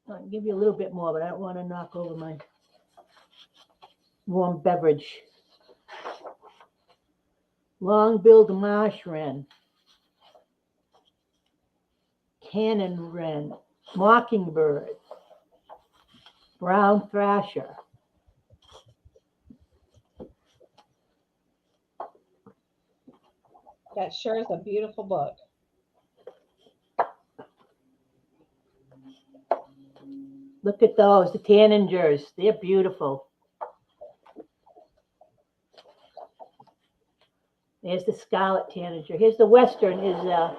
I'll give you a little bit more, but I don't want to knock over my warm beverage. Long-billed marsh wren. Cannon wren. Mockingbird. Brown thrasher. That sure is a beautiful book. Look at those, the tanagers. They're beautiful. There's the scarlet tanager. Here's the western, is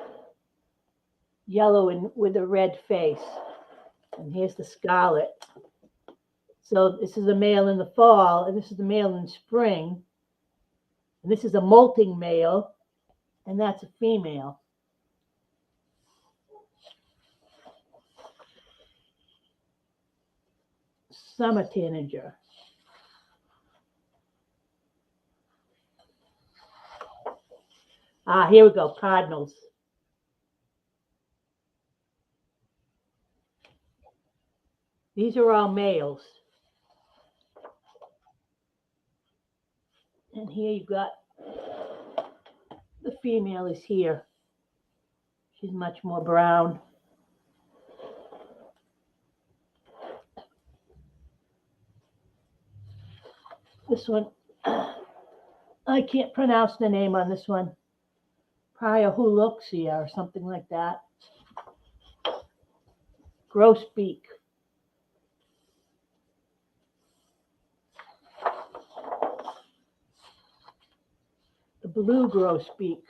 yellow and with a red face. And here's the scarlet. So this is a male in the fall, and this is the male in spring. And this is a molting male, and that's a female. Summer tanager. Ah, here we go, cardinals. These are all males. And here you got the female is here. She's much more brown. This one, I can't pronounce the name on this one. Priahuluxia or something like that. Grosbeak. The blue grosbeak.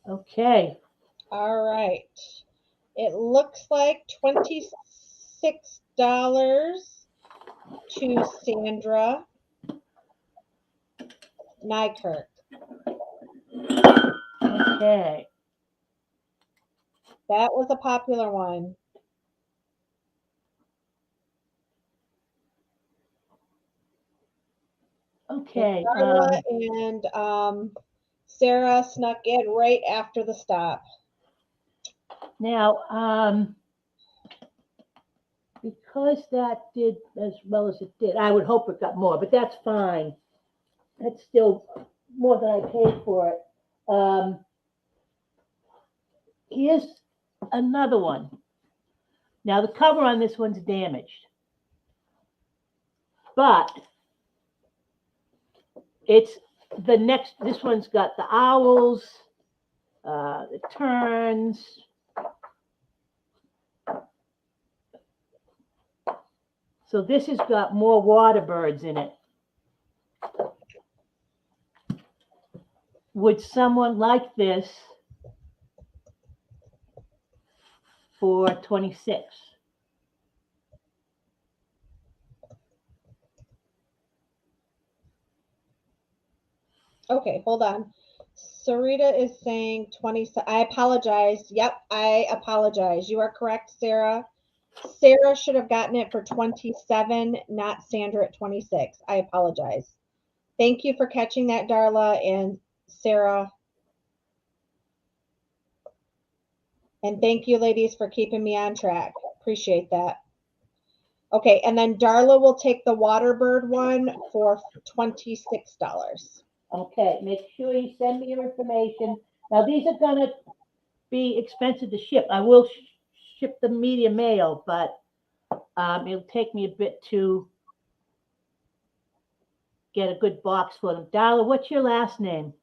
Okay. All right. It looks like $26 to Sandra Nykirk. Okay. That was a popular one. Okay. Darla and Sarah snuck in right after the stop. Now, because that did as well as it did, I would hope it got more, but that's fine. That's still more than I paid for it. Here's another one. Now, the cover on this one's damaged, but it's the next, this one's got the owls, the terns. So this has got more water birds in it. Would someone like this for 26? Okay, hold on. Sarita is saying 20. I apologize. Yep, I apologize. You are correct, Sarah. Sarah should have gotten it for 27, not Sandra at 26. I apologize. Thank you for catching that, Darla and Sarah. And thank you, ladies, for keeping me on track. Appreciate that. Okay, and then Darla will take the Waterbird one for $26. Okay, make sure you send me your information. Now, these are going to be expensive to ship. I will ship the medium mail, but it'll take me a bit to get a good box for them. Darla, what's your last name?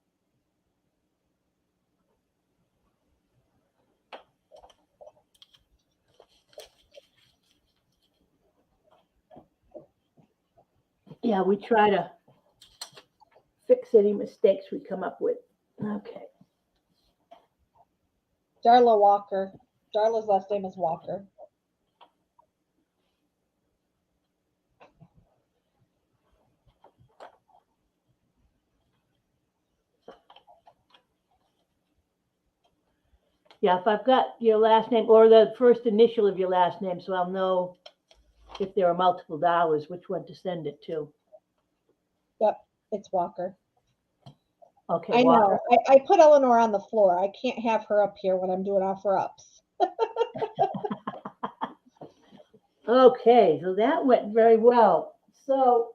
Yeah, we try to fix any mistakes we come up with. Okay. Darla Walker. Darla's last name is Walker. Yeah, if I've got your last name or the first initial of your last name, so I'll know if there are multiple dollars, which one to send it to. Yep, it's Walker. Okay, I Walker. know. I put Eleanor on the floor. I can't have her up here when I'm doing offer ups. Okay, so that went very well. So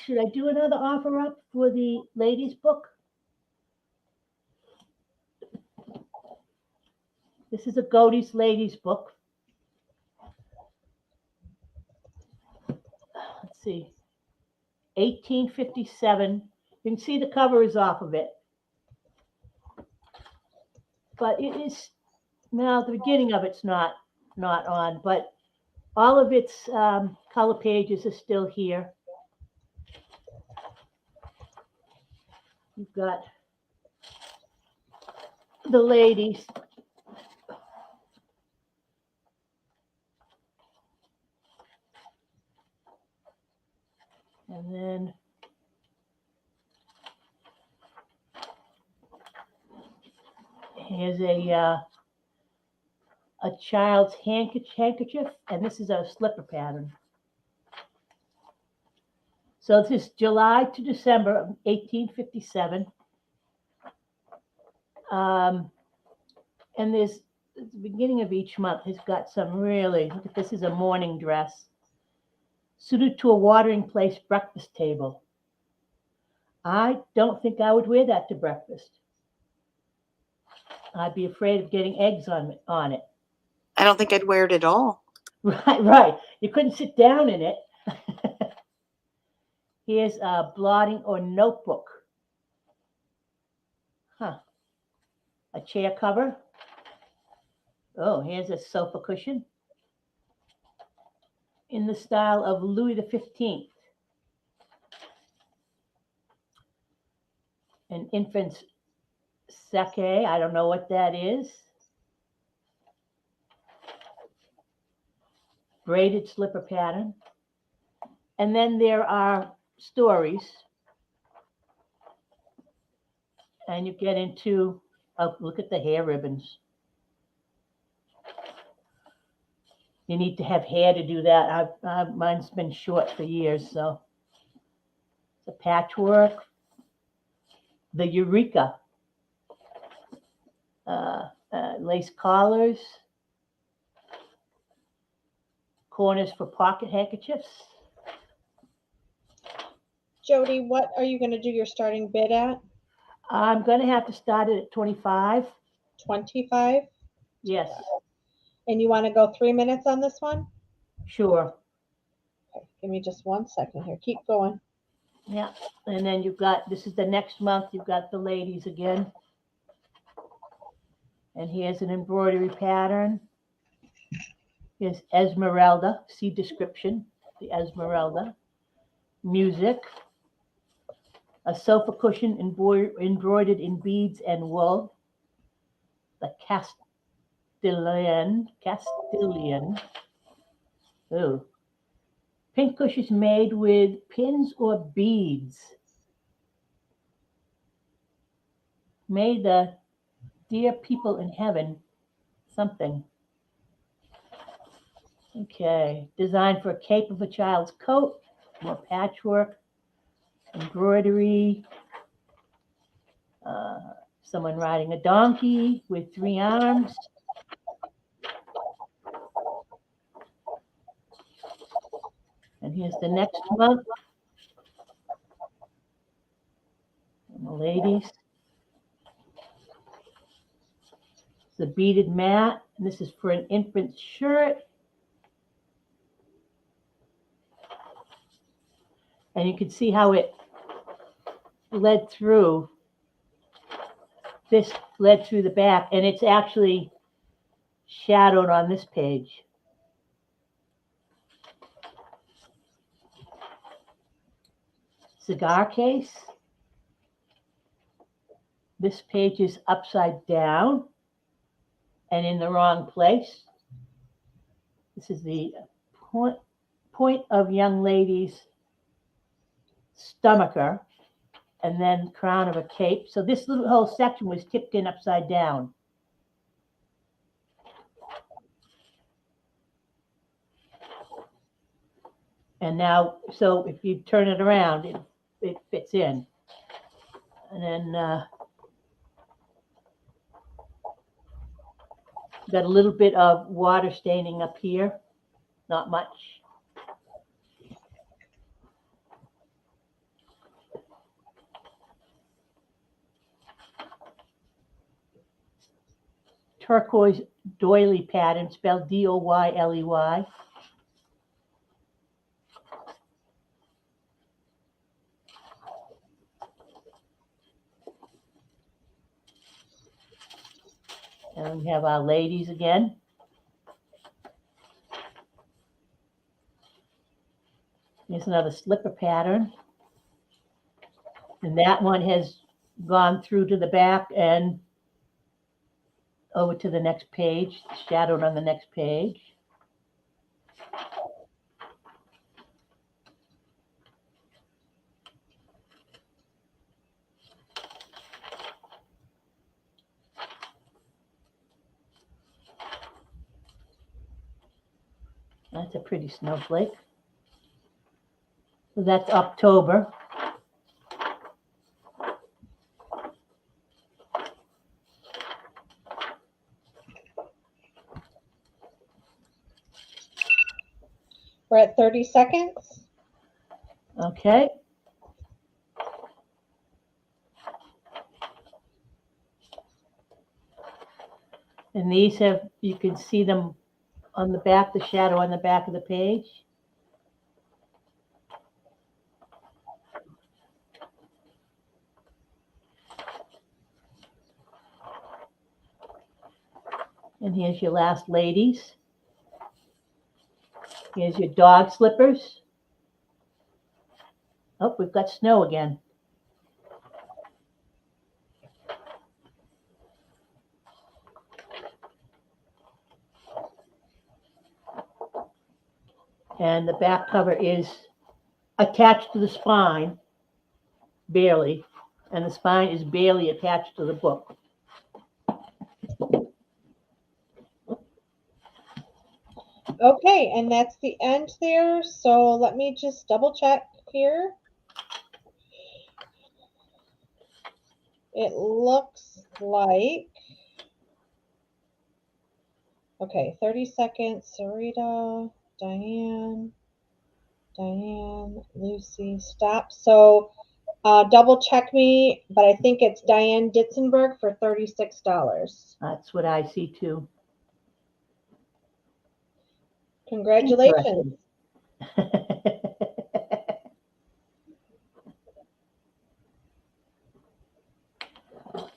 should I do another offer up for the ladies' book? This is a Godey's ladies' book. see, 1857. You can see the cover is off of it. But it is, now the beginning of it's not on, but all of its color pages are still here. You've got the ladies. And then here's a child's handkerchief, and this is a slipper pattern. So this is July to December of 1857. And there's at the beginning of each month has got some really, look at this, is a morning dress suited to a watering place breakfast table. I don't think I would wear that to breakfast. I'd be afraid of getting eggs on it. I don't think I'd wear it at all. Right. You couldn't sit down in it. Here's a blotting or notebook. Huh. A chair cover. Oh, here's a sofa cushion in the style of Louis XV. An infant's sake. I don't know what that is. Braided slipper pattern. And then there are stories. And you get into, oh, look at the hair ribbons. You need to have hair to do that. Mine's been short for years, so. It's a patchwork. The Eureka. Lace collars. Corners for pocket handkerchiefs. Jody, what are you going to do your starting bid at? I'm going to have to start it at 25. 25? Yes, And you want to go 3 minutes on this one? sure. Okay, give me just 1 second here. Keep going. Yeah, and then you've got, this is the next month, you've got the ladies again. And here's an embroidery pattern. Here's Esmeralda, see description, the Esmeralda. Music. A sofa cushion embroidered in beads and wool. The Castilian. Oh. Pink cushions made with pins or beads. May the dear people in heaven something. Okay. Designed for a cape of a child's coat. More patchwork. Embroidery. Someone riding a donkey with 3 arms. And here's the next month. And the ladies. The beaded mat. And this is for an infant's shirt. And you can see how it led through. This led through the back, and it's actually shadowed on this page. Cigar case. This page is upside down and in the wrong place. This is the point of young lady's stomacher, and then crown of a cape. So this little whole section was tipped in upside down. And now, so if you turn it around, it fits in. And then got a little bit of water staining up here, not much. Turquoise doily pattern, spelled D-O-Y-L-E-Y. And we have our ladies again. Here's another slipper pattern. And that one has gone through to the back and over to the next page, shadowed on the next page. That's a pretty snowflake. So that's October. We're at 30 seconds. Okay. And these have, you can see them on the back, the shadow on the back of the page. And here's your last ladies. Here's your dog slippers. Oh, we've got snow again. And the back cover is attached to the spine, barely. And the spine is barely attached to the book. Okay, and that's the end there. So let me just double check here. It looks like, okay, 30 seconds. Sarita, Diane, Lucy, stop. So double check me, but I think it's Diane Ditzenberger for $36. That's what I see too. Congratulations.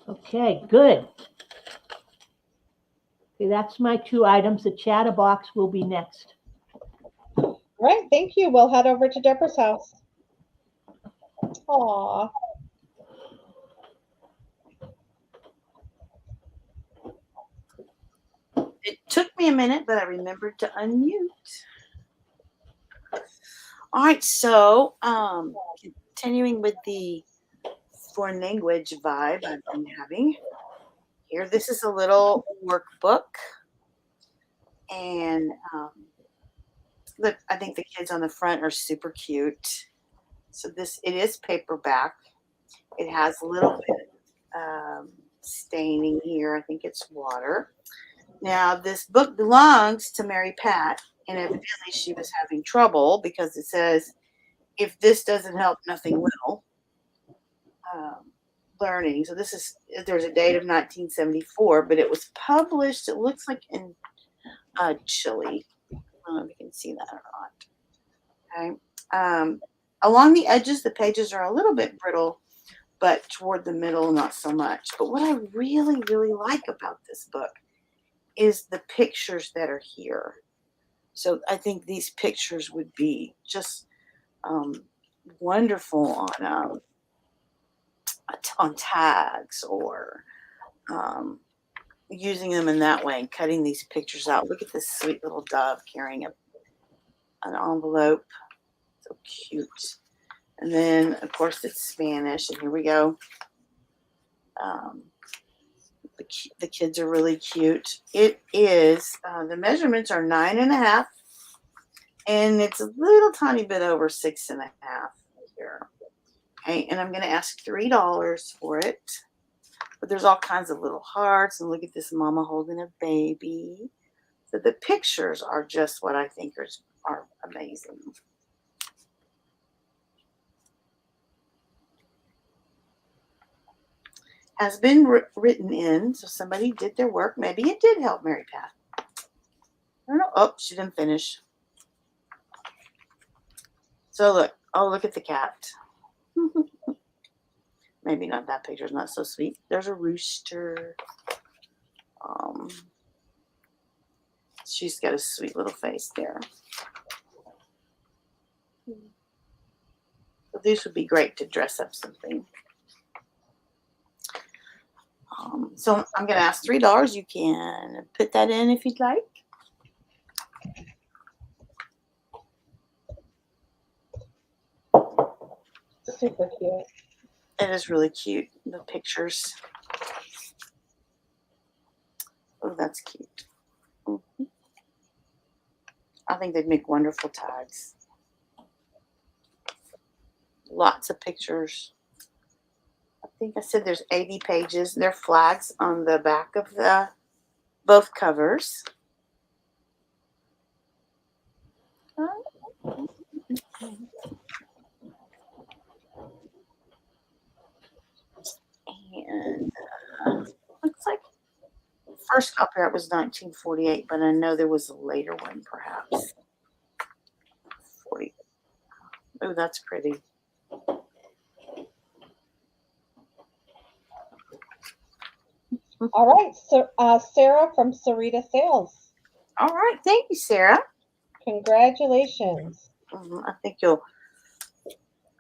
Okay, good. Okay, that's my 2 items. The chatterbox will be next. All right, thank you. We'll head over to Debra's house. Aw. It took me a minute, but I remembered to unmute. All right, so continuing with the foreign language vibe I've been having here. This is a little workbook, and look, I think the kids on the front are super cute. So it is paperback. It has a little bit staining here. I think it's water. Now, this book belongs to Mary Pat, and evidently she was having trouble because it says, if this doesn't help, nothing will. Learning. So there's a date of 1974, but it was published, it looks like in Chile. I don't know if you can see that or not. Okay. Along the edges, the pages are a little bit brittle, but toward the middle, not so much. But what I really, really like about this book is the pictures that are here. So I think these pictures would be just wonderful on tags or using them in that way and cutting these pictures out. Look at this sweet little dove carrying an envelope. So cute. And then, of course, it's Spanish. And here we go. The kids are really cute. It is, the measurements are 9.5, and it's a little tiny bit over 6.5 here. Okay, and I'm going to ask $3 for it. But there's all kinds of little hearts, and look at this mama holding a baby. So the pictures are just what I think are amazing. Has been written in, so somebody did their work. Maybe it did help Mary Pat. I don't know. Oh, she didn't finish. So look at the cat. Maybe not that picture's not so sweet. There's a rooster. She's got a sweet little face there. So these would be great to dress up something. So I'm going to ask $3. You can put that in if you'd like. Super cute. It is really cute, the pictures. Oh, that's cute. I think they'd make wonderful tags. Lots of pictures. I think I said there's 80 pages. There are flags on the back of both covers. And looks like the first copyright was 1948, but I know there was a later one, perhaps. 40. Oh, that's pretty. All right, so Sarah from Sarita Sales. All right, thank you, Sarah. Congratulations. I think you'll.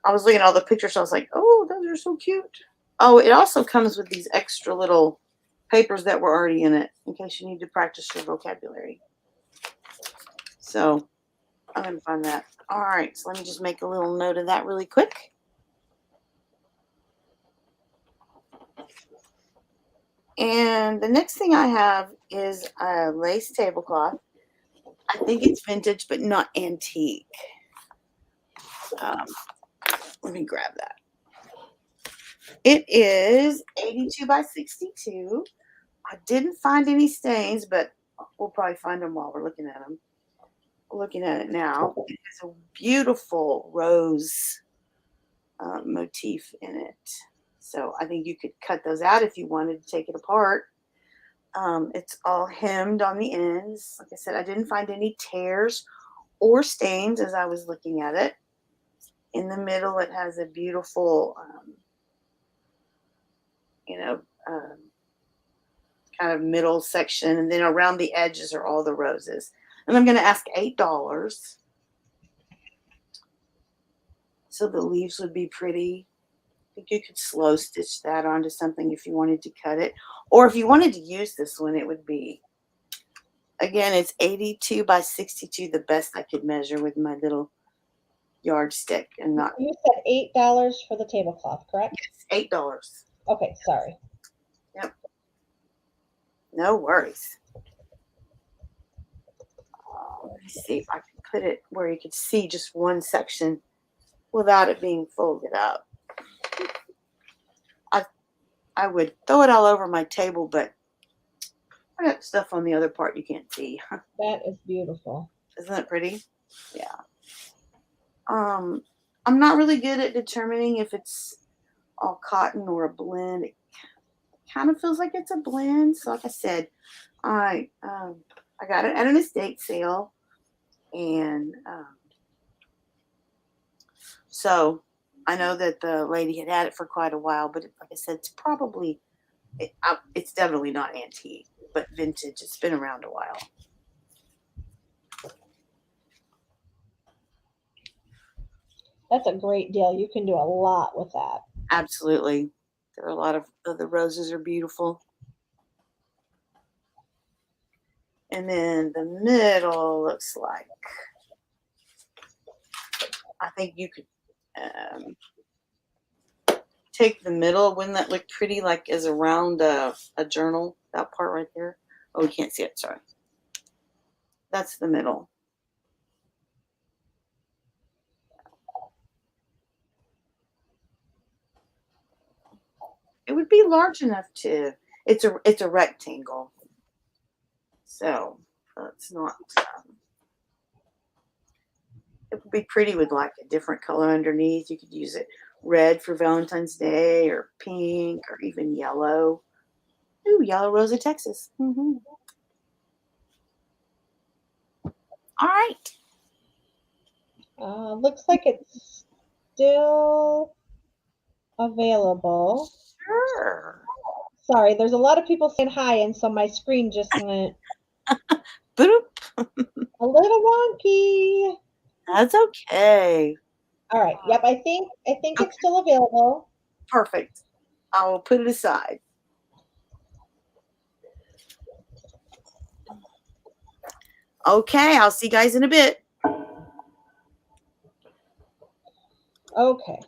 I was looking at all the pictures. I was like, oh, those are so cute. Oh, it also comes with these extra little papers that were already in it in case you need to practice your vocabulary. So I'm going to find that. All right, so let me just make a little note of that really quick. And the next thing I have is a lace tablecloth. I think it's vintage, but not antique. Let me grab that. It is 82 by 62. I didn't find any stains, but we'll probably find them while we're looking at them. Looking at it now. It has a beautiful rose motif in it. So I think you could cut those out if you wanted to take it apart. It's all hemmed on the ends. Like I said, I didn't find any tears or stains as I was looking at it. In the middle, it has a beautiful, kind of middle section. And then around the edges are all the roses. And I'm going to ask $8. So the leaves would be pretty. I think you could slow stitch that onto something if you wanted to cut it. Or if you wanted to use this one, it would be, again, it's 82 by 62, the best I could measure with my little yardstick. And not. You said $8 for the tablecloth, correct? Yes, $8. Okay, sorry. Yep. No worries. Let me see if I can put it where you could see just one section without it being folded up. I would throw it all over my table, but I got stuff on the other part you can't see. That is beautiful. Isn't that pretty? Yeah. I'm not really good at determining if it's all cotton or a blend. It kind of feels like it's a blend. So like I said, I got it at an estate sale, and so I know that the lady had it for quite a while, but like I said, it's probably, it's definitely not antique, but vintage. It's been around a while. That's a great deal. You can do a lot with that. Absolutely. There are a lot of the roses are beautiful. And then the middle looks like, I think you could take the middle. Wouldn't that look pretty, like as around a journal? That part right there. Oh, we can't see it. Sorry. That's the middle. It would be large enough to. It's a rectangle. So it's not. It would be pretty with like a different color underneath. You could use it red for Valentine's Day, or pink, or even yellow. Ooh, yellow rose of Texas. Mm-hmm. All right. Looks like it's still available. Sure. Sorry, there's a lot of people saying hi, and so my screen just went Boop. a little wonky. That's okay. All right. Yep. I think it's still available. Perfect. I will put it aside. Okay, I'll see you guys in a bit. Okay.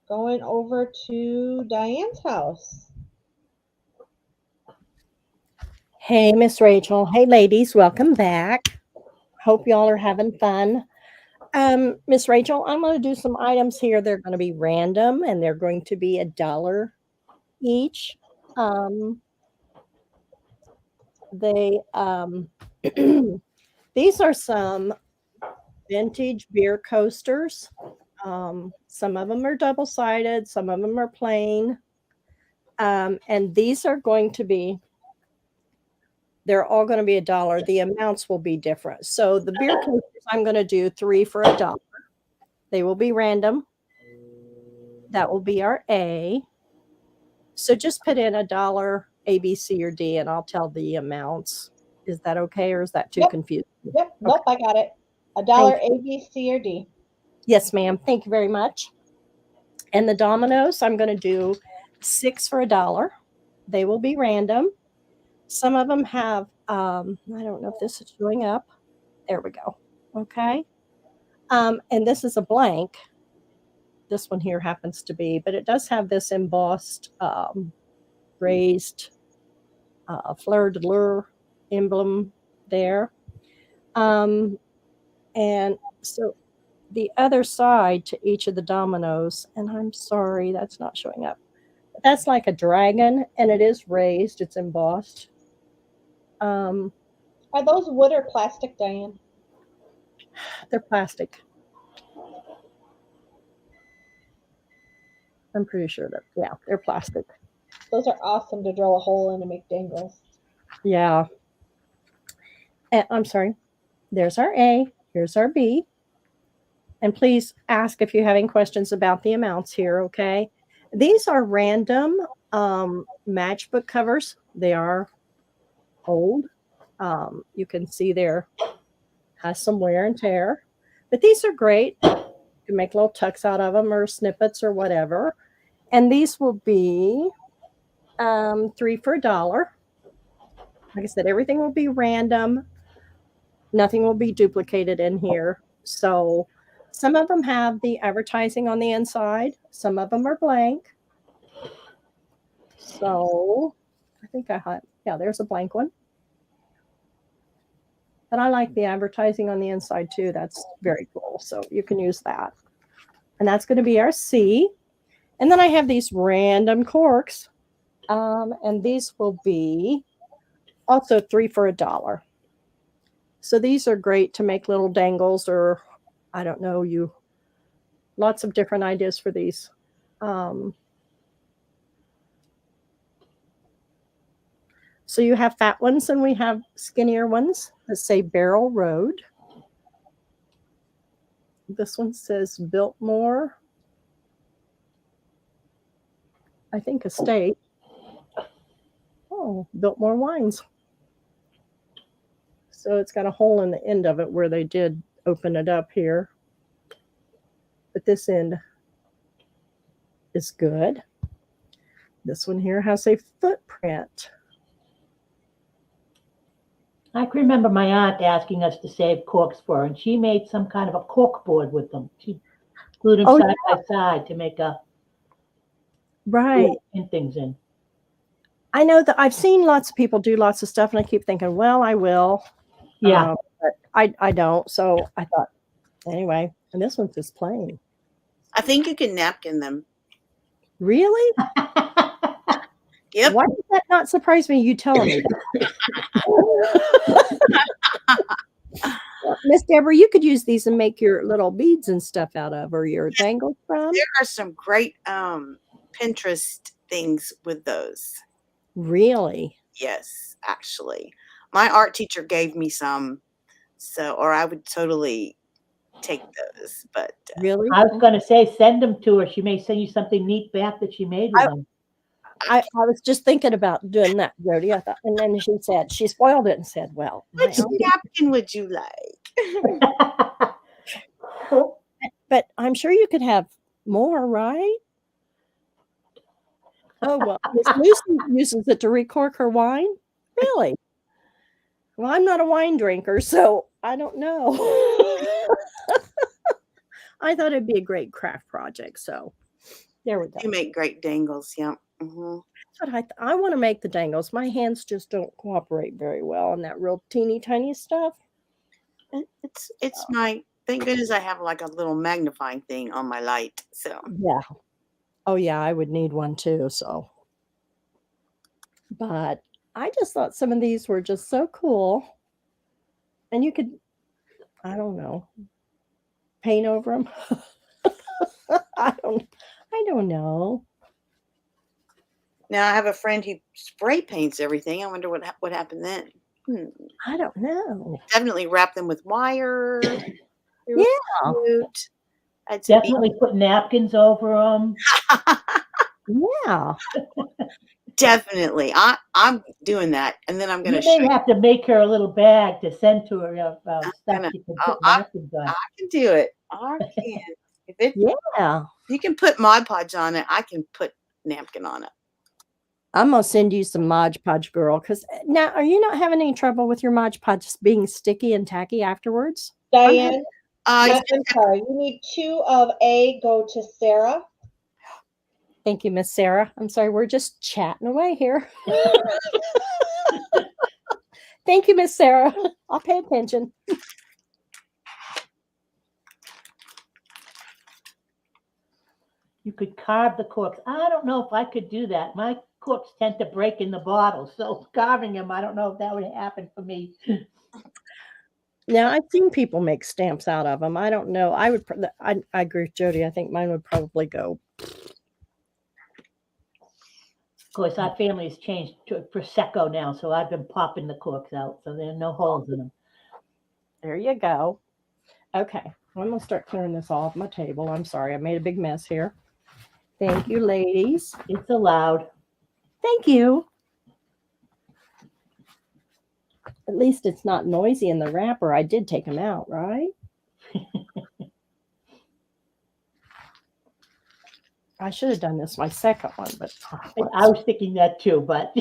Going over to Diane's house. Hey, Miss Rachel. Hey, ladies. Welcome back. Hope y'all are having fun. Miss Rachel, I'm going to do some items here. They're going to be random, and they're going to be $1 each. These are some vintage beer coasters. Some of them are double-sided, some of them are plain. And these are going to be, they're all going to be $1. The amounts will be different. So the beer coasters, I'm going to do 3 for $1. They will be random. That will be our A. So just put in $1, A, B, C, or D, and I'll tell the amounts. Is that okay, or is that too confusing? Yep. Nope, I got it. $1, A, B, C, or D. Yes, ma'am. Thank you very much. And the dominoes, I'm going to do 6 for $1. They will be random. Some of them have, I don't know if this is showing up. There we go. Okay. And this is a blank. This one here happens to be, but it does have this embossed, raised fleur de lis emblem there. And so the other side to each of the dominoes, and I'm sorry, that's not showing up. But that's like a dragon, and it is raised. It's embossed. Are those wood or plastic, Diane? They're plastic. I'm pretty sure that, yeah, they're plastic. Those are awesome to drill a hole in and make dangles. Yeah. And, I'm sorry. There's our A. Here's our B. And please ask if you're having questions about the amounts here, okay? These are random matchbook covers. They are old. You can see there has some wear and tear. But these are great. You can make little tucks out of them or snippets or whatever. And these will be 3 for $1. Like I said, everything will be random. Nothing will be duplicated in here. So some of them have the advertising on the inside. Some of them are blank. So I think I had, yeah, there's a blank one. But I like the advertising on the inside too. That's very cool. So you can use that. And that's going to be our C. And then I have these random corks. And these will be also 3 for $1. So these are great to make little dangles, or I don't know, lots of different ideas for these. So you have fat ones and we have skinnier ones that say Barrel Road. This one says Biltmore, I think Estate. Oh, Biltmore Wines. So it's got a hole in the end of it where they did open it up here. But this end is good. This one here has a footprint. I can remember my aunt asking us to save corks for her, and she made some kind of a cork board with them. She glued them side by side to make a right and things in. I know that I've seen lots of people do lots of stuff, and I keep thinking, well, I will. Yeah. But I don't. So I thought, anyway, and this one's just plain. I think you can napkin them. Really? Yep. Why did that not surprise me? You telling me that? Miss Debra, you could use these and make your little beads and stuff out of, or your dangles from. There are some great Pinterest things with those. Really? Yes, actually. My art teacher gave me some, so, or I would totally take those, but really, I was going to say, send them to her. She may send you something neat back that she made with them. I was just thinking about doing that, Jody. I thought, and then she spoiled it and said, "Well, Which napkin would you like? but I'm sure you could have more, right?" Oh well, Miss Lucy uses it to recork her wine. Really? Well, I'm not a wine drinker, so I don't know. I thought it'd be a great craft project, so there we go. You make great dangles, yeah. Mm-hmm. That's what I want to make the dangles. My hands just don't cooperate very well on that real teeny tiny stuff. It's my, thank goodness I have like a little magnifying thing on my light. So yeah. Oh yeah, I would need one too. So, but I just thought some of these were just so cool, and you could, I don't know, paint over them. I don't know. now I have a friend who spray paints everything. I wonder what happened then. I don't know. Definitely wrap them with wire. Yeah. Cute. Definitely put napkins over them. Yeah. Definitely. I'm doing that. And then I'm going to You may have to make her a little bag to send to her of stuff she can put napkins on. I can do it. I can. Yeah. You can put Mod Podge on it. I can put napkin on it. I'm gonna send you some Mod Podge, girl. Because now, are you not having any trouble with your Mod Podge being sticky and tacky afterwards? Diane, I'm sorry. You need 2 of A. Go to Sarah. Thank you, Miss Sarah. I'm sorry, we're just chatting away here. Thank you, Miss Sarah. I'll pay attention. You could carve the corks. I don't know if I could do that. My corks tend to break in the bottle, so carving them, I don't know if that would happen for me. Now, I've seen people make stamps out of them. I don't know. I agree with Jody. I think mine would probably go. Of course, our family has changed to Prosecco now, so I've been popping the corks out, so there are no holes in them. There you go. Okay, I'm going to start clearing this off my table. I'm sorry, I made a big mess here. Thank you, ladies. It's allowed. Thank you. At least it's not noisy in the wrapper. I did take them out, right? I should have done this my second one, but I was thinking that too, but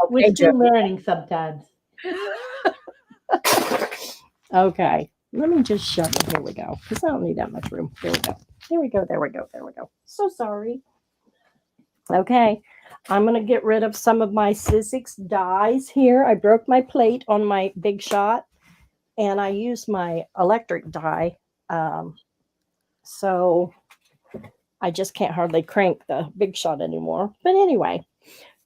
we're still learning sometimes. Okay, let me just shove it. Here we go, because I don't need that much room. There we go. There we go. There we go. There we go. So sorry. Okay, I'm going to get rid of some of my Sizzix dies here. I broke my plate on my Big Shot, and I used my electric die. So I just can't hardly crank the Big Shot anymore. But anyway,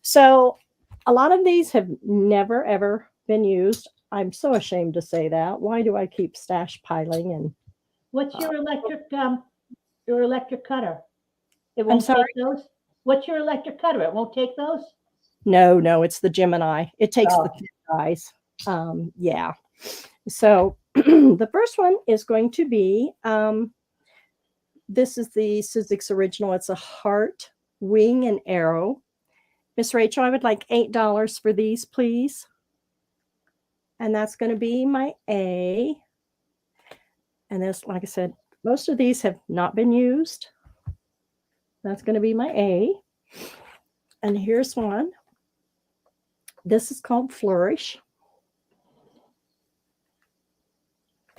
so a lot of these have never, ever been used. I'm so ashamed to say that. Why do I keep stash piling? And what's your electric cutter? It won't sorry? take those? What's your electric cutter? It won't take those? No, it's the Gemini. It takes the thin dies. Yeah. So the first one is going to be, this is the Sizzix original. It's a heart, wing, and arrow. Miss Rachel, I would like $8 for these, please. And that's going to be my A. And this, like I said, most of these have not been used. That's going to be my A. And here's one. This is called Flourish.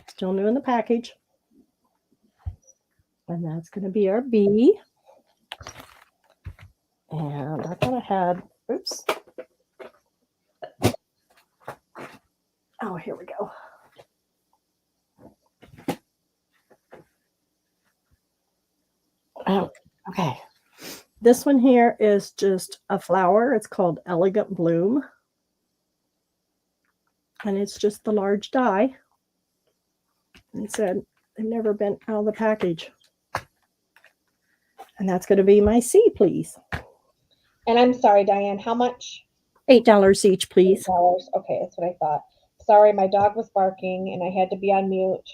Still new in the package. And that's going to be our B. And I thought I had, oops. Oh, here we go. Oh, okay. This one here is just a flower. It's called Elegant Bloom. And it's just the large die. And it said, they've never been out of the package. And that's going to be my C, please. And I'm sorry, Diane, how much? $8 each, please. $8. Okay, that's what I thought. Sorry, my dog was barking and I had to be on mute.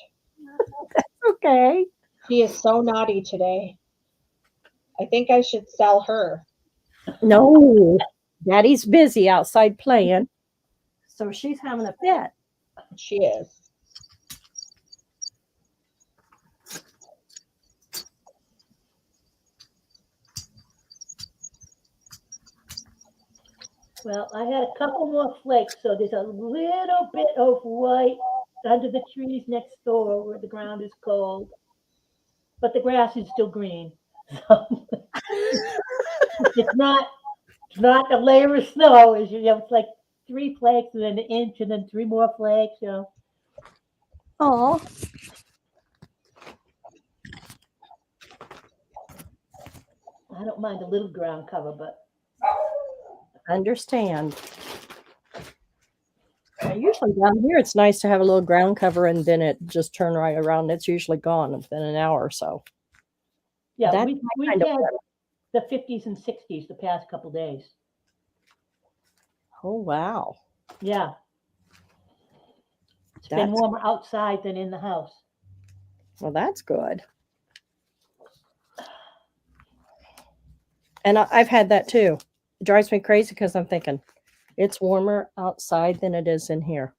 That's okay. She is so naughty today. I think I should sell her. No, Daddy's busy outside playing. So she's having a fit. She is. Well, I had a couple more flakes, so there's a little bit of white under the trees next door where the ground is cold, but the grass is still green. So it's not a layer of snow. It's like 3 flakes and then an inch and then 3 more flakes. Oh, I don't mind a little ground cover, but understand. Usually down here, it's nice to have a little ground cover and then it just turn right around. It's usually gone within an hour or so. yeah, That's we've kind of had weather. the 50s and 60s the past couple days. Oh, wow. Yeah. It's been warmer outside than in the house. Well, that's good. And I've had that too. It drives me crazy because I'm thinking it's warmer outside than it is in here.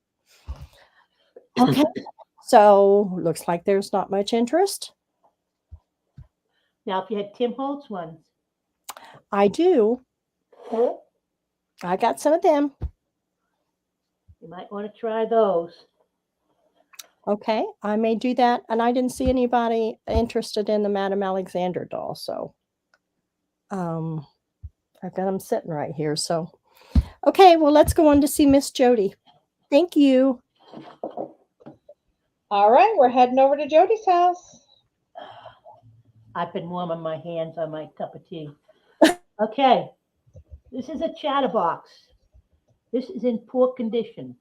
Okay. So looks like there's not much interest. Now, if you had Tim Holtz ones, I do. I got some of them. you might want to try those. Okay, I may do that. And I didn't see anybody interested in the Madame Alexander doll. So I've got them sitting right here. So, okay, well, let's go on to see Miss Jody. Thank you. All right, we're heading over to Jody's house. I've been warming my hands on my cup of tea. Okay, this is a chatterbox. This is in poor condition.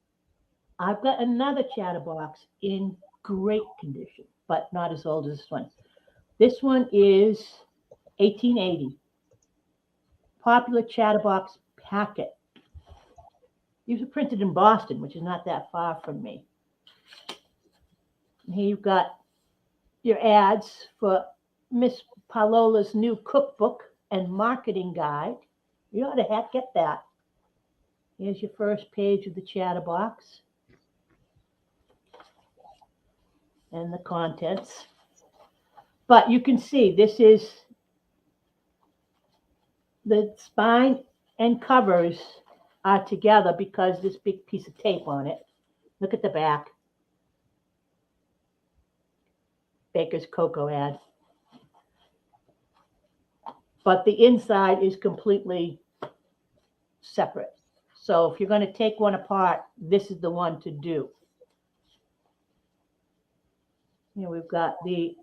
I've got another chatterbox in great condition, but not as old as this one. This one is 1880. Popular chatterbox packet. These were printed in Boston, which is not that far from me. And here you've got your ads for Miss Palola's new cookbook and marketing guide. You ought to heck get that. Here's your first page of the chatterbox and the contents. But you can see this is the spine and covers are together because this big piece of tape on it. Look at the back. Baker's Cocoa ad. But the inside is completely separate. So if you're going to take one apart, this is the one to do. Here we've got the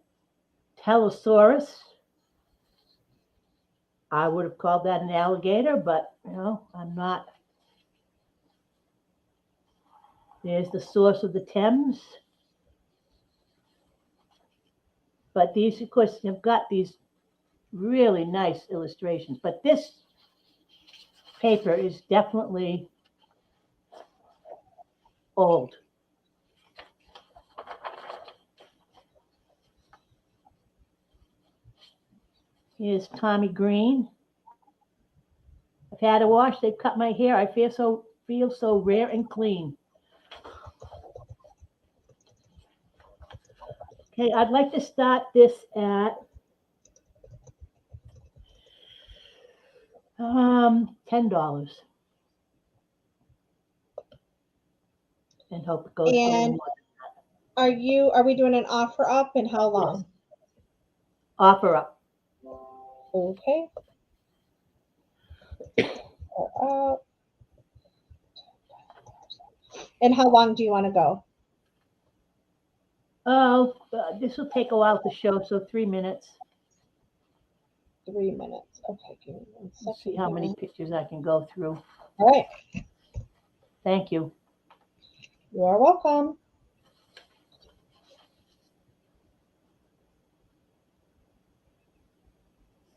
Telosaurus. I would have called that an alligator, but I'm not. There's the source of the Thames. But these, of course, have got these really nice illustrations. But this paper is definitely old. Here's Tommy Green. I've had a wash. They've cut my hair. I feel so rare and clean. Okay, I'd like to start this at $10. And hope it goes for a little And more. are we doing an offer up and how long? Yes. Offer up. Okay. And how long do you want to go? Oh, this will take a while to show, so 3 minutes. 3 minutes. Okay, give me 1 second. Let's see how many pictures I can go through. All right. Thank you. You are welcome.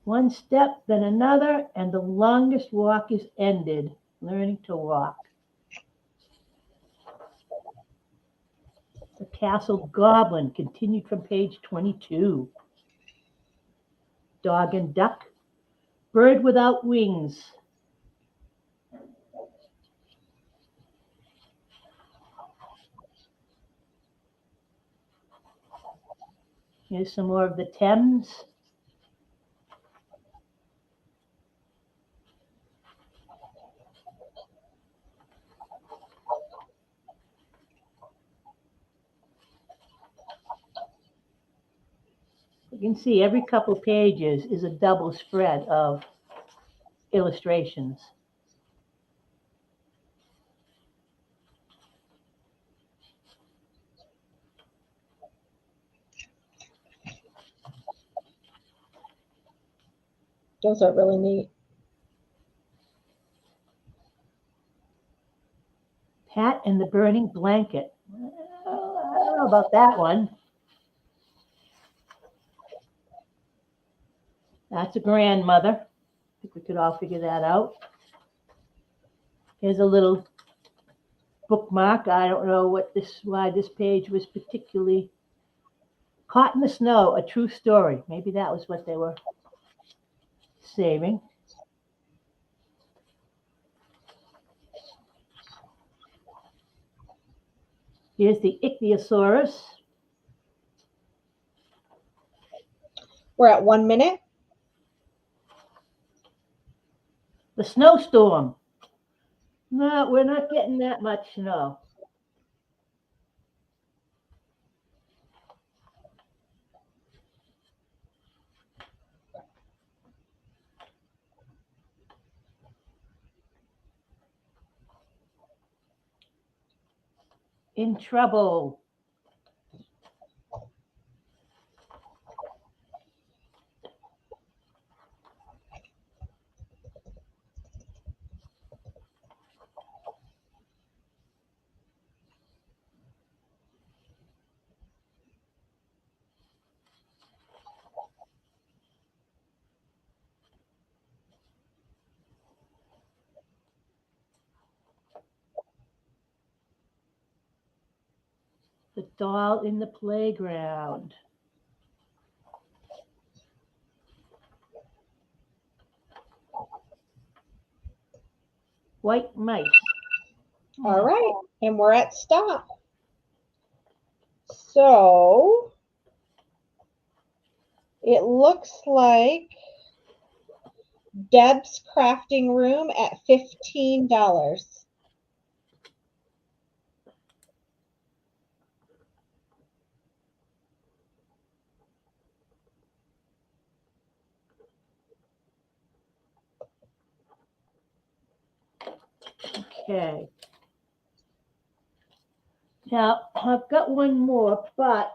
One step, then another, and the longest walk is ended. Learning to walk. The Castle Goblin, continued from page 22. Dog and Duck. Bird Without Wings. Here's some more of the Thames. You can see every couple pages is a double spread of illustrations. Those are really neat. Pat and the Burning Blanket. Well, I don't know about that one. That's a grandmother. I think we could all figure that out. Here's a little bookmark. I don't know why this page was particularly Caught in the Snow, a true story. Maybe that was what they were saving. Here's the Ichthyosaurus. We're at 1 minute. The snowstorm. No, we're not getting that much snow. In Trouble. The Doll in the Playground. White Mice. All right, and we're at stop. So it looks like Deb's Crafting Room at $15. Okay. Now, I've got one more, but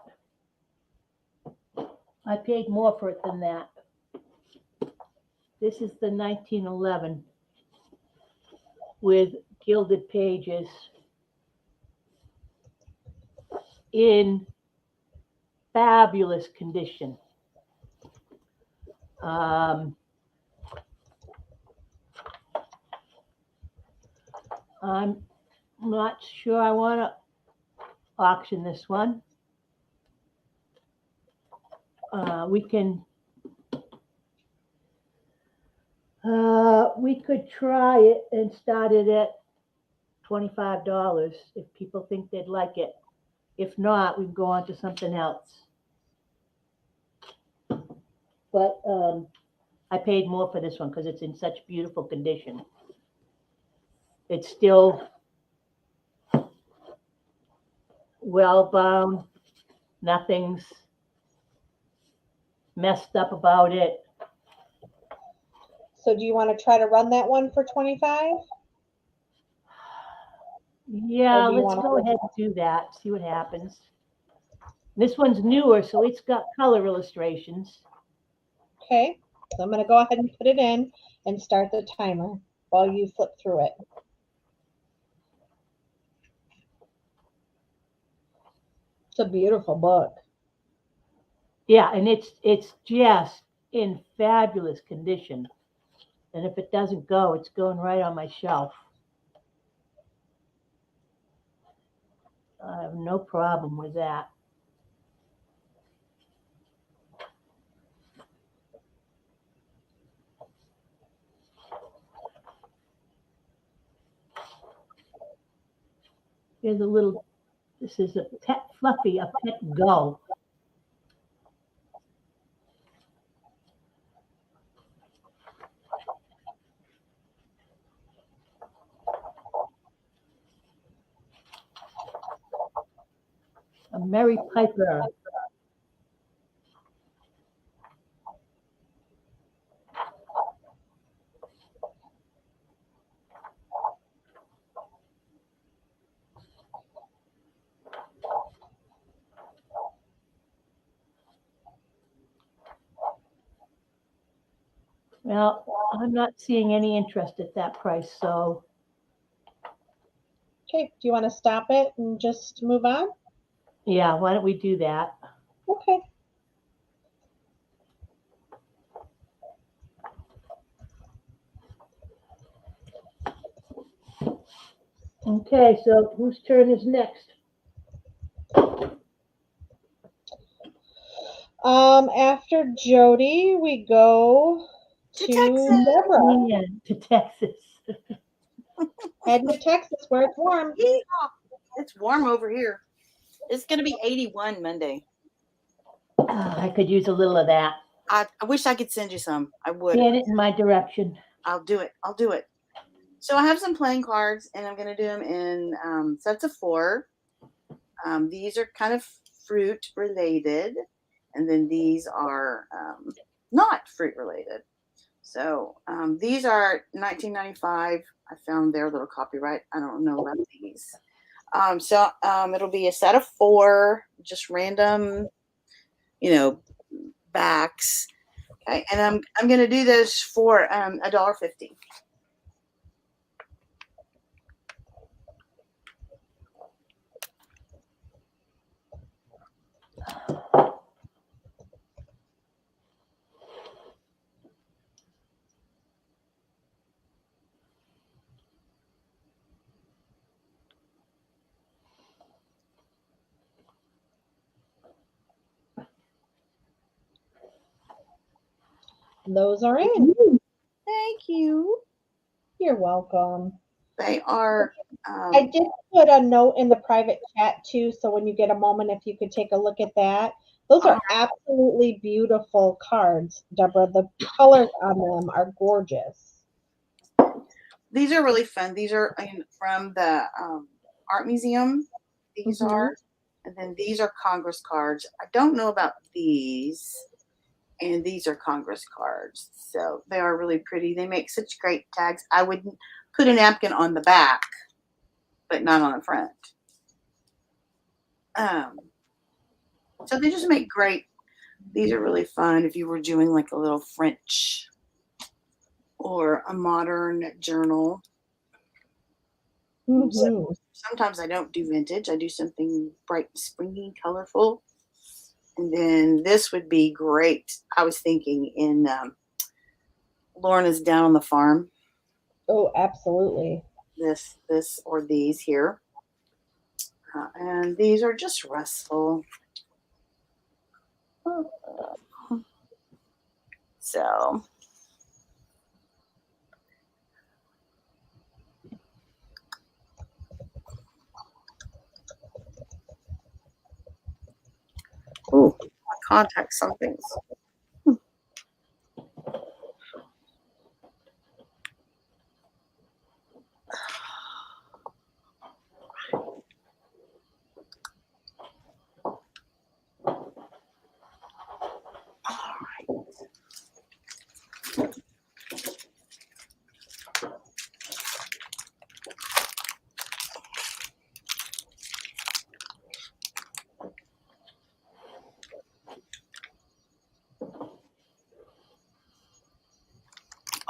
I paid more for it than that. This is the 1911 with gilded pages in fabulous condition. I'm not sure I want to auction this one. We could try it and start it at $25 if people think they'd like it. If not, we can go on to something else. But I paid more for this one because it's in such beautiful condition. It's still well bound. Nothing's messed up about it. So do you want to try to run that one for 25? Yeah, let's go ahead and do that. See what happens. This one's newer, so it's got color illustrations. Okay, so I'm going to go ahead and put it in and start the timer while you flip through it. It's a beautiful book. Yeah, and it's just in fabulous condition. And if it doesn't go, it's going right on my shelf. I have no problem with that. Here's a little, this is a Pet Fluffy, a Pet Go. A Mary Piper. Well, I'm not seeing any interest at that price, so Okay, do you want to stop it and just move on? yeah, why don't we do that? Okay. Okay, so whose turn is next? After Jody, we go To to Texas. Debra. Yeah, to Texas. Heading to Texas where it's warm. Yeehaw. It's warm over here. It's going to be 81 Monday. I could use a little of that. I wish I could send you some. I would. Pan it in my direction. I'll do it. I'll do it. So I have some playing cards, and I'm going to do them in sets of 4. These are kind of fruit related, and then these are not fruit related. So these are 1995. I found their little copyright. I don't know about these. So it'll be a set of 4, just random, backs. Okay, and I'm going to do this for $1.50. Those are in. Thank you. You're welcome. They are. I did put a note in the private chat too, so when you get a moment, if you could take a look at that. Those are absolutely beautiful cards, Deborah. The colors on them are gorgeous. These are really fun. These are from the art museum. These are, and then these are Congress cards. I don't know about these, and these are Congress cards. So they are really pretty. They make such great tags. I would put a napkin on the back, but not on the front. So they just make great. These are really fun if you were doing like a little French or a modern journal. So sometimes I don't do vintage. I do something bright, springy, colorful. And then this would be great. I was thinking in Lorna's Down on the Farm. Oh, absolutely. This or these here. And these are just restful. So ooh, contact somethings.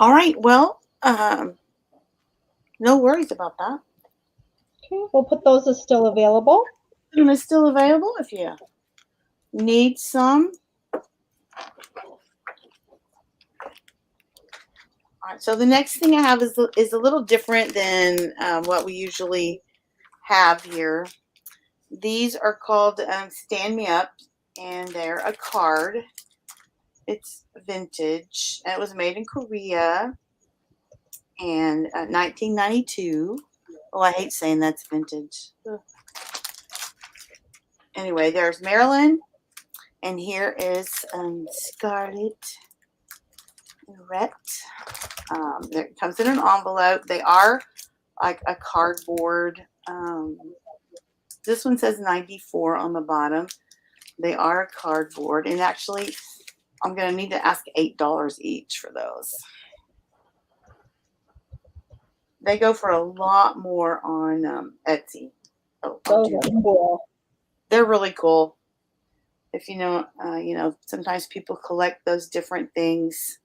All right. Well, no worries about that. Okay, we'll put those as still available. And it's still available if you need some. All right. So the next thing I have is a little different than what we usually have here. These are called Stand Me Up, and they're a card. It's vintage. And it was made in Korea and 1992. Oh, I hate saying that's vintage. Ugh. Anyway, there's Marilyn, and here is Scarlet Ret. It comes in an envelope. They are like a cardboard. This one says 94 on the bottom. They are cardboard, and actually, I'm going to need to ask $8 each for those. They go for a lot more on Etsy. Oh, Those are cool. they're really cool. If you know, sometimes people collect those different things.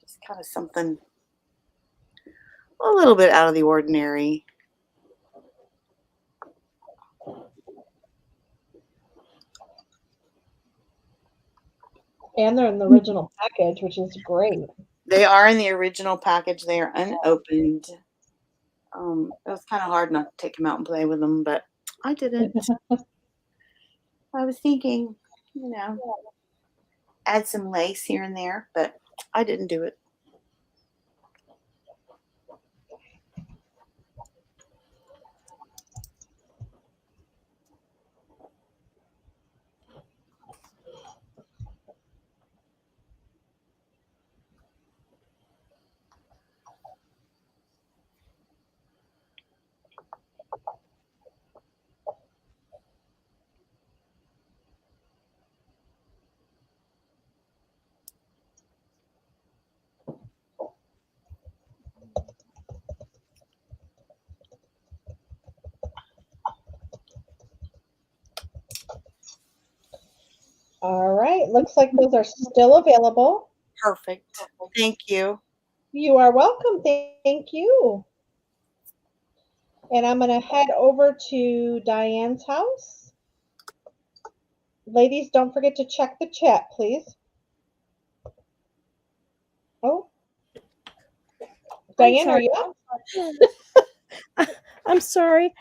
Just kind of something a little bit out of the ordinary. And they're in the original package, which is great. They are in the original package. They are unopened. It was kind of hard not to take them out and play with them, but I didn't. I was thinking, add some lace here and there, but I didn't do it. All right. Looks like those are still available. Perfect. Thank you. You are welcome. Thank you. And I'm going to head over to Diane's house. Ladies, don't forget to check the chat, please. Oh. Diane, are you up? I'm sorry.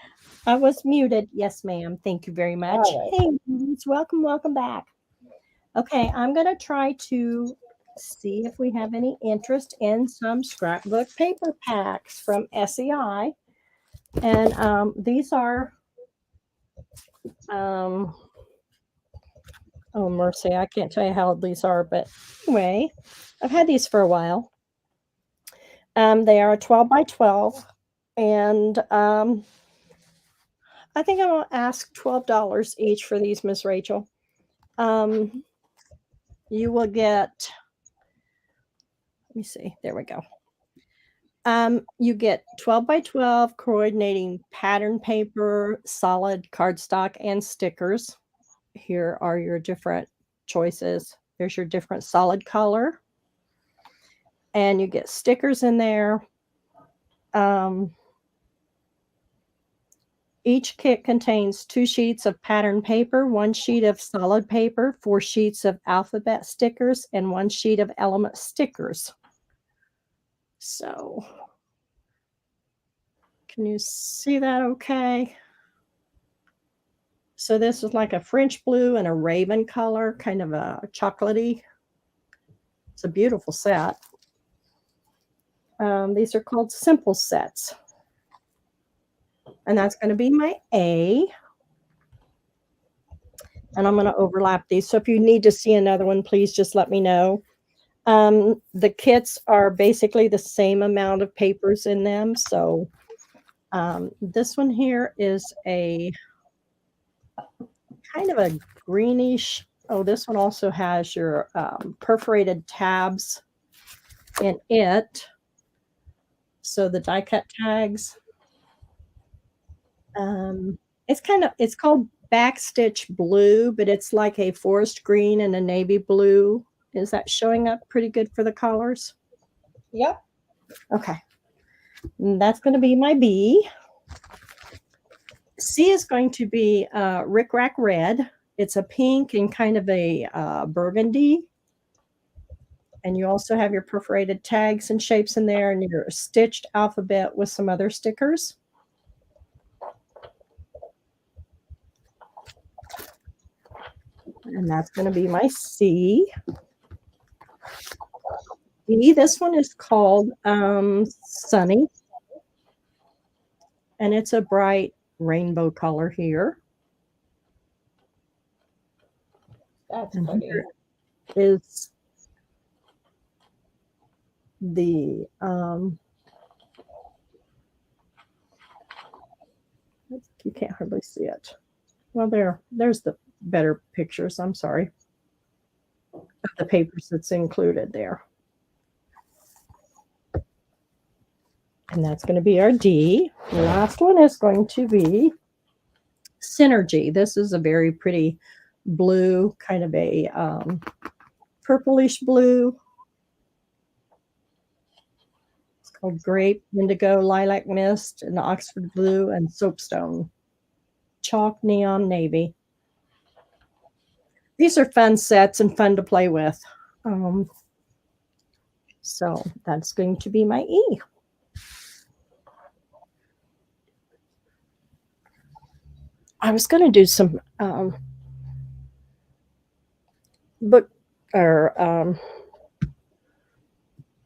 I was muted. Yes, ma'am. Thank you very much. All right. Hey, ladies, welcome back. Okay, I'm going to try to see if we have any interest in some scrapbook paper packs from SEI. And these are, oh, mercy, I can't tell you how old these are, but anyway, I've had these for a while. They are 12 by 12, and I think I'm going to ask $12 each for these, Miss Rachel. You will get, let me see, there we go. You get 12 by 12 coordinating pattern paper, solid cardstock, and stickers. Here are your different choices. There's your different solid color. And you get stickers in there. Each kit contains 2 sheets of pattern paper, 1 sheet of solid paper, 4 sheets of alphabet stickers, and 1 sheet of element stickers. So, can you see that okay? So this is like a French blue and a raven color, kind of a chocolatey. It's a beautiful set. These are called simple sets. And that's going to be my A. And I'm going to overlap these. So if you need to see another one, please just let me know. The kits are basically the same amount of papers in them. So this one here is a kind of a greenish. Oh, this one also has your perforated tabs in it. So the die cut tags. It's called backstitch blue, but it's like a forest green and a navy blue. Is that showing up pretty good for the colors? Yep. Okay. And that's going to be my B. C is going to be Rick Rack Red. It's a pink and kind of a burgundy. And you also have your perforated tags and shapes in there and your stitched alphabet with some other stickers. And that's going to be my C. D. This one is called Sunny, and it's a bright rainbow color here. That's And pretty. here is the you can't hardly see it. Well, there's the better pictures. I'm sorry. The papers that's included there. And that's going to be our D. The last one is going to be Synergy. This is a very pretty blue, kind of a purplish blue. It's called Grape, Indigo, Lilac Mist, and Oxford Blue, and Soapstone. Chalk, Neon, Navy. These are fun sets and fun to play with. So that's going to be my E. I was going to do some book or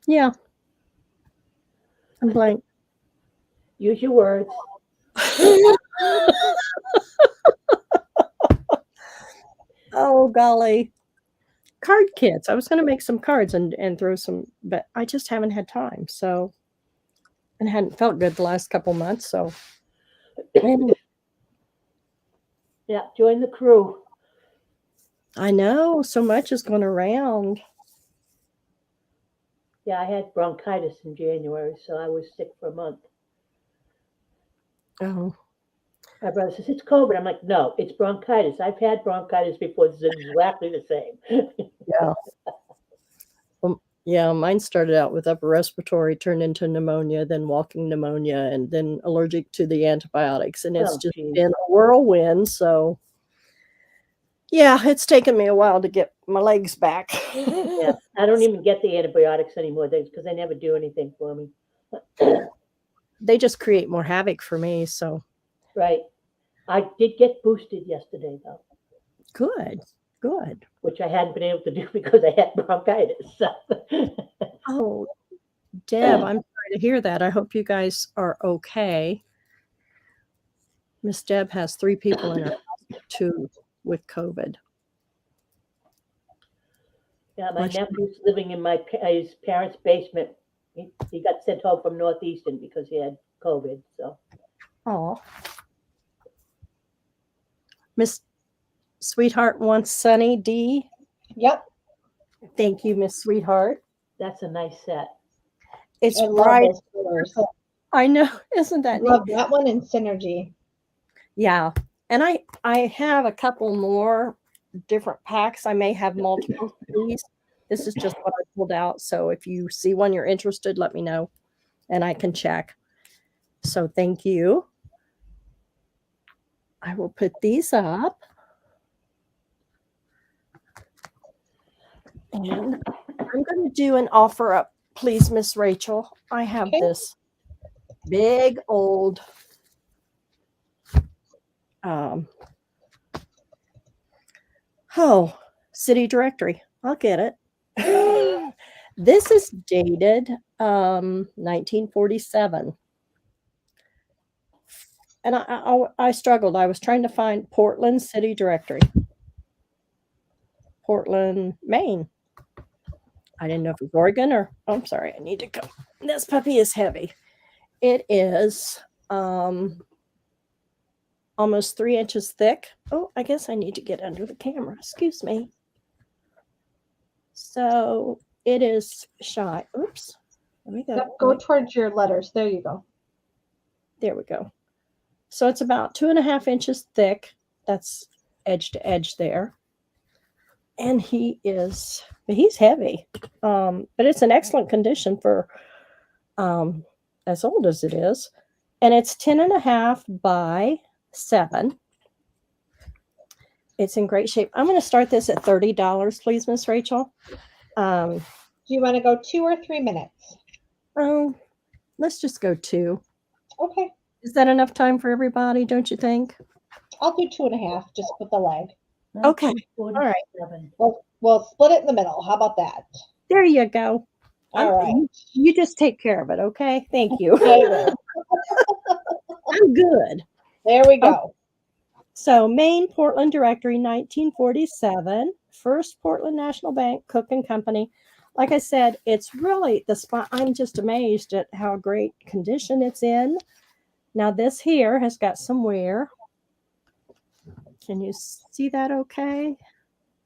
yeah. I'm blank. Use your words. Oh golly. Card kits. I was going to make some cards and throw some, but I just haven't had time. So, and hadn't felt good the last couple months. So, Yeah, join the crew. I know so much is going around. Yeah, I had bronchitis in January, so I was sick for a month. Oh, My brother says, it's COVID. I'm like, no, it's bronchitis. I've had bronchitis before. This is exactly the same. yeah. Yeah, mine started out with upper respiratory, turned into pneumonia, then walking pneumonia, and then allergic to the antibiotics. And it's just been a whirlwind. So, yeah, it's taken me a while to get my legs back. Yeah, I don't even get the antibiotics anymore because they never do anything for me. They just create more havoc for me. So, right. I did get boosted yesterday, though. Good. Which I hadn't been able to do because I had bronchitis. So. Oh, Deb, I'm sorry to hear that. I hope you guys are okay. Miss Deb has 3 people in her house, 2 with COVID. Yeah, my nephew's living in his parents' basement. He got sent home from Northeastern because he had COVID. So. Oh. Miss Sweetheart wants Sunny D. Yep. Thank you, Miss Sweetheart. That's a nice set. It's I love bright. those colors. I know, isn't that neat? Love that one in Synergy. Yeah, and I have a couple more different packs. I may have multiple of these. This is just what I pulled out. So if you see one you're interested, let me know, and I can check. So thank you. I will put these up. And I'm going to do an offer up, please, Miss Rachel. I have this big old city directory. I'll get it. This is dated 1947. And I struggled. I was trying to find Portland City Directory. Portland, Maine. I didn't know if it was Oregon or, oh, I'm sorry, I need to go. This puppy is heavy. It is almost 3 inches thick. Oh, I guess I need to get under the camera. Excuse me. So it is shy. Oops. Let me go. Yep, go towards your letters. There you go. There we go. So it's about 2.5 inches thick. That's edge to edge there. And he's heavy, but it's in excellent condition for as old as it is. And it's 10.5 by 7. It's in great shape. I'm going to start this at $30, please, Miss Rachel. Do you want to go 2 or 3 minutes? Let's just go 2. Okay. Is that enough time for everybody, don't you think? I'll do 2.5, just with the leg. Okay. All right. We'll split it in the middle. How about that? There you go. All right. You just take care of it, okay? Thank you. I will. I'm good. There we go. So, Maine Portland Directory, 1947. First Portland National Bank, Cook and Company. Like I said, it's really the spot. I'm just amazed at how great condition it's in. Now, this here has got some wear. Can you see that okay?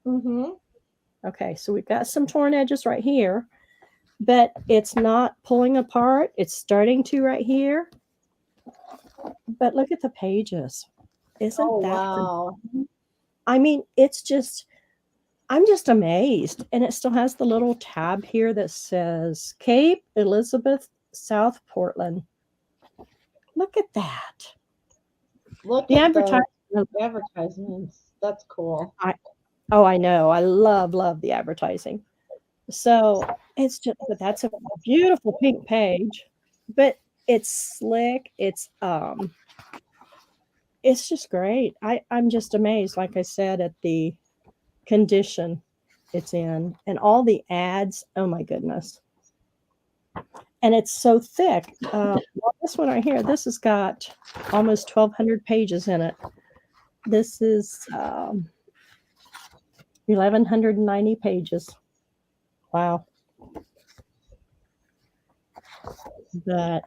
Mm-hmm. Okay, so we've got some torn edges right here, but it's not pulling apart. It's starting to right here. But look at the pages. Isn't Oh, that wow. I mean, it's just, I'm just amazed. And it still has the little tab here that says Cape Elizabeth, South Portland. Look at that. Look The at advertising. the advertisements. That's cool. Oh, I know. I love the advertising. So it's just, but that's a beautiful pink page, but it's slick. It's just great. I'm just amazed, like I said, at the condition it's in and all the ads. Oh my goodness. And it's so thick. Well, this one right here, this has got almost 1,200 pages in it. This is 1,190 pages. Wow. But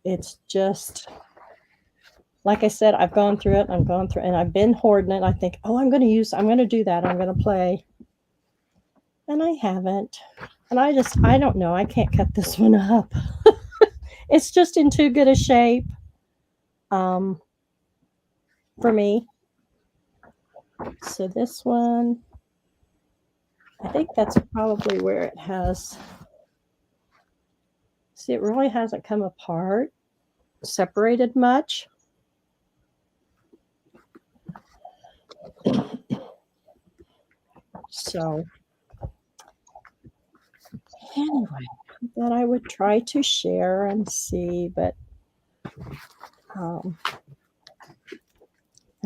it's just, like I said, I've gone through it. I've gone through and I've been hoarding it. I think, oh, I'm going to do that. I'm going to play. And I haven't. And I don't know. I can't cut this one up. It's just in too good a shape for me. So this one, I think that's probably where it has. See, it really hasn't come apart, separated much. So anyway, that I would try to share and see, but and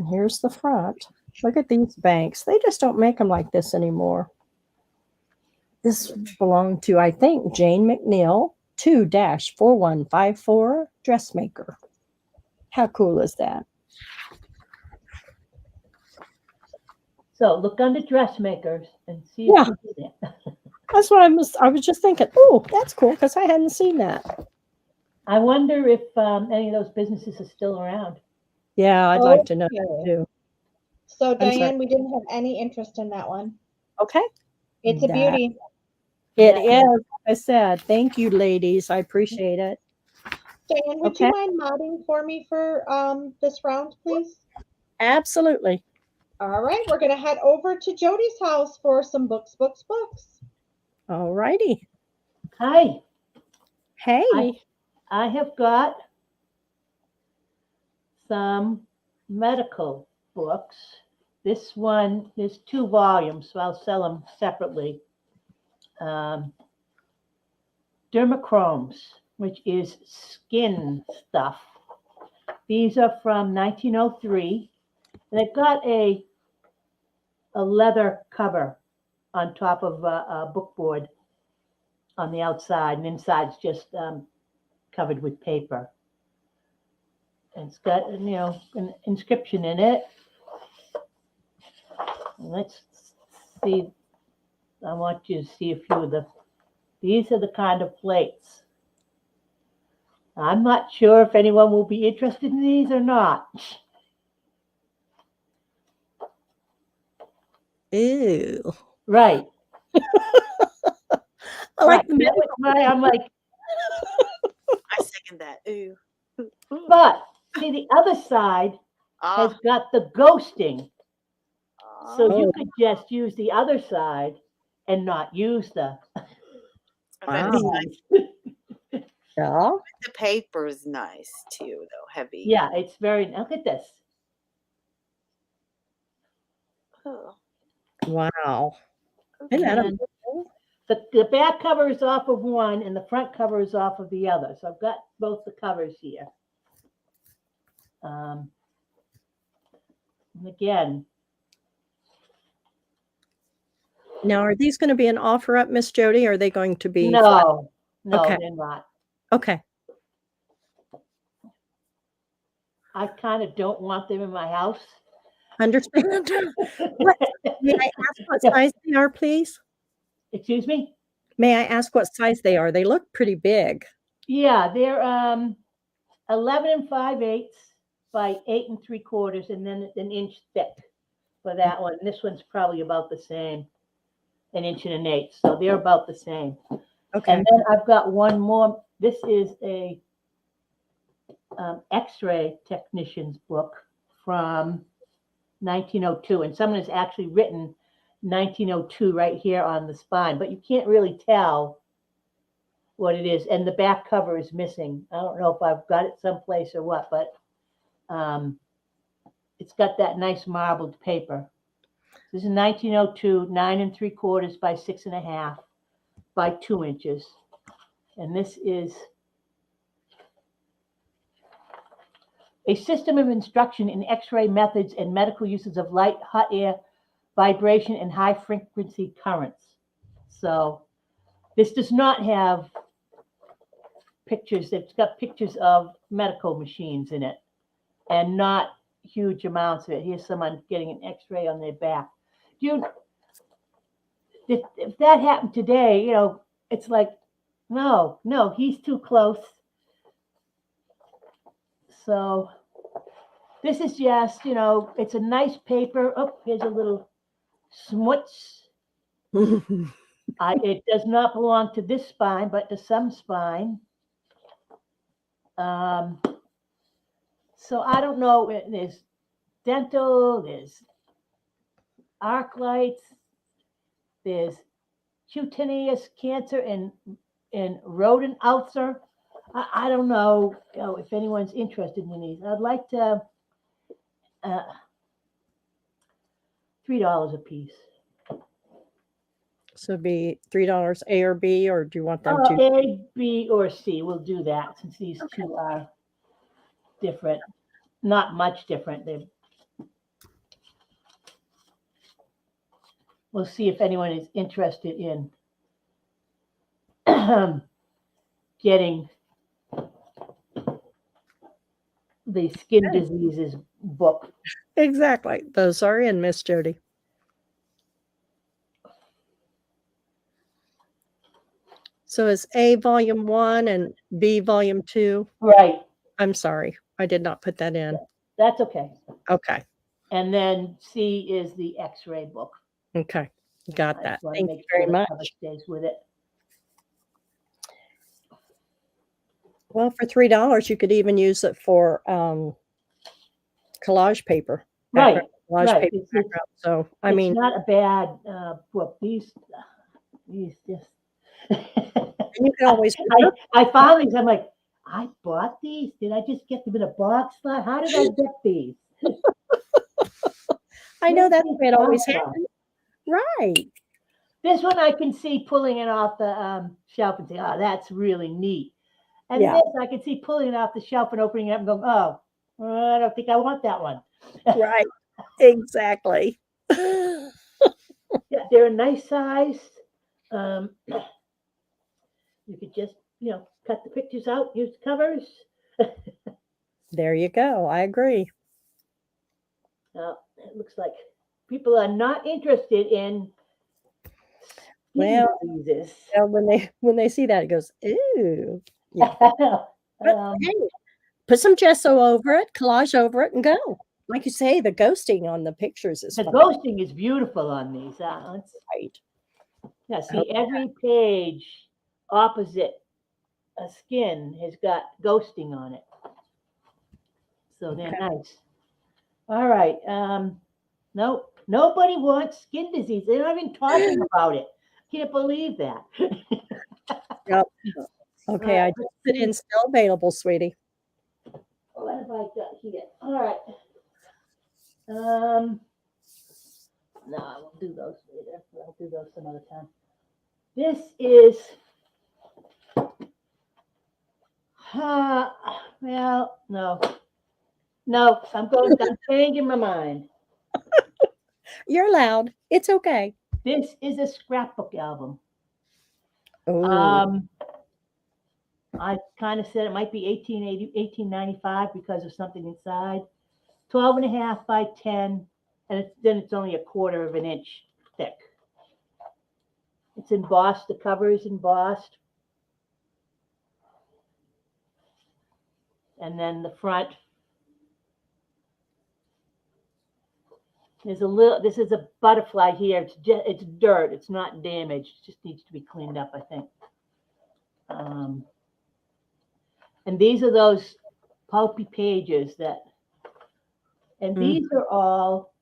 here's the front. Look at these banks. They just don't make them like this anymore. This belonged to, I think, Jane McNeil, 2-4154 dressmaker. How cool is that? So look under dressmakers and see if you did it. That's what I was just thinking. Oh, that's cool because I hadn't seen that. I wonder if any of those businesses are still around. Yeah, I'd like to know Okay. too. So, sorry. Diane, we didn't have any interest in that one. Okay. It's a beauty. It Yeah. is. Like I said, thank you, ladies. I appreciate it. Diane, would you mind modding for me for this round, please? Absolutely. All right, we're going to head over to Jody's house for some books. All righty. Hi, Hey. I have got some medical books. This one, there's 2 volumes, so I'll sell them separately. Dermachromes, which is skin stuff. These are from 1903. And they've got a leather cover on top of a bookboard on the outside, and inside's just covered with paper. And it's got, an inscription in it. And let's see. I want you to see a few of these are the kind of plates. I'm not sure if anyone will be interested in these or not. Ew. Right. I like Right. the That was I'm like, I second that. Ooh. but see, the other side has Ah, got the ghosting. So you Oh. could just use the other side and not use the. that is Wow. nice. Yeah. The paper is nice too, though, heavy. Yeah, it's very. Look at this. Oh, Wow. Isn't that And the back cover is off of one and the front cover is off of the other. So I've got both the covers here. And again, Now, are these going to be an offer up, Miss Jody? Or are they going to be flat? No, Okay. they're not. Okay. I kind of don't want them in my house. Understand. What, may I ask what size they are, please? Excuse me? May I ask what size they are? They look pretty big. Yeah, they're 11 5/8 by 8 3/4, and then an inch thick for that one. And this one's probably about the same, 1 1/8 inch. So they're about the same. Okay. And then I've got one more. This is a X-ray technician's book from 1902, and someone has actually written 1902 right here on the spine, but you can't really tell what it is. And the back cover is missing. I don't know if I've got it someplace or what, but it's got that nice marbled paper. This is 1902, 9 3/4 by 6 1/2 by 2 inches. And this is a system of instruction in X-ray methods and medical uses of light, hot air, vibration, and high frequency currents. So this does not have pictures. It's got pictures of medical machines in it and not huge amounts of it. Here's someone getting an X-ray on their back. If that happened today, it's like, no, he's too close. So this is just, it's a nice paper. Oh, here's a little smuts. It does not belong to this spine, but to some spine. So I don't know. There's dental, there's arc lights, there's cutaneous cancer and rodent ulcer. I don't know, if anyone's interested in these. I'd like to $3 a piece. So it'd be $3 A or B, or do you want them to? A, B, or C. We'll do that since these two are different. Not much different. We'll see if anyone is interested in getting the skin diseases book. Exactly. Those are in, Miss Jody. So is A volume 1 and B volume 2? Right. I'm sorry. I did not put that in. That's okay. Okay. And then C is the X-ray book. Okay. Got that. I Thank make you very sure the much. cover stays with it. Well, for $3, you could even use it for collage paper. Right. Collage Right. paper It's background. So, I it's mean, not a bad book. These just. you can always. I found these. I'm like, I bought these. Did I just get them in a box slot? How did I get these? I know that's the way it always happens. Right. This one I can see pulling it off the shelf and say, oh, that's really neat. And Yeah. this I can see pulling it off the shelf and opening it up and going, oh, I don't think I want that one. Right. Exactly. Yeah, they're a nice size. You could just, cut the pictures out, use the covers. There you go. I agree. It looks like people are not interested in Well, diseases. when they see that, it goes, ooh. Yeah. But Um, hey, put some gesso over it, collage over it, and go. Like you say, the ghosting on the pictures is the fun. ghosting is beautiful on these. Right. Yeah, see, every page opposite a skin has got ghosting on it. So they're nice. All right. No, nobody wants skin disease. They're not even talking about it. Can't believe that. Yep. Okay, I just put in still available, sweetie. What have I got here? All right. No, I won't do those later. I'll do those some other time. This is, well, no, I'm changing my mind. You're allowed. It's okay. This is a scrapbook album. Oh, I kind of said it might be 1895 because of something inside. 12 and a half by 10, and then it's only 1/4 of an inch thick. It's embossed. The cover is embossed. And then the front, there's a little, this is a butterfly here. It's dirt. It's not damaged. It just needs to be cleaned up, I think. And these are those pulpy pages and these are all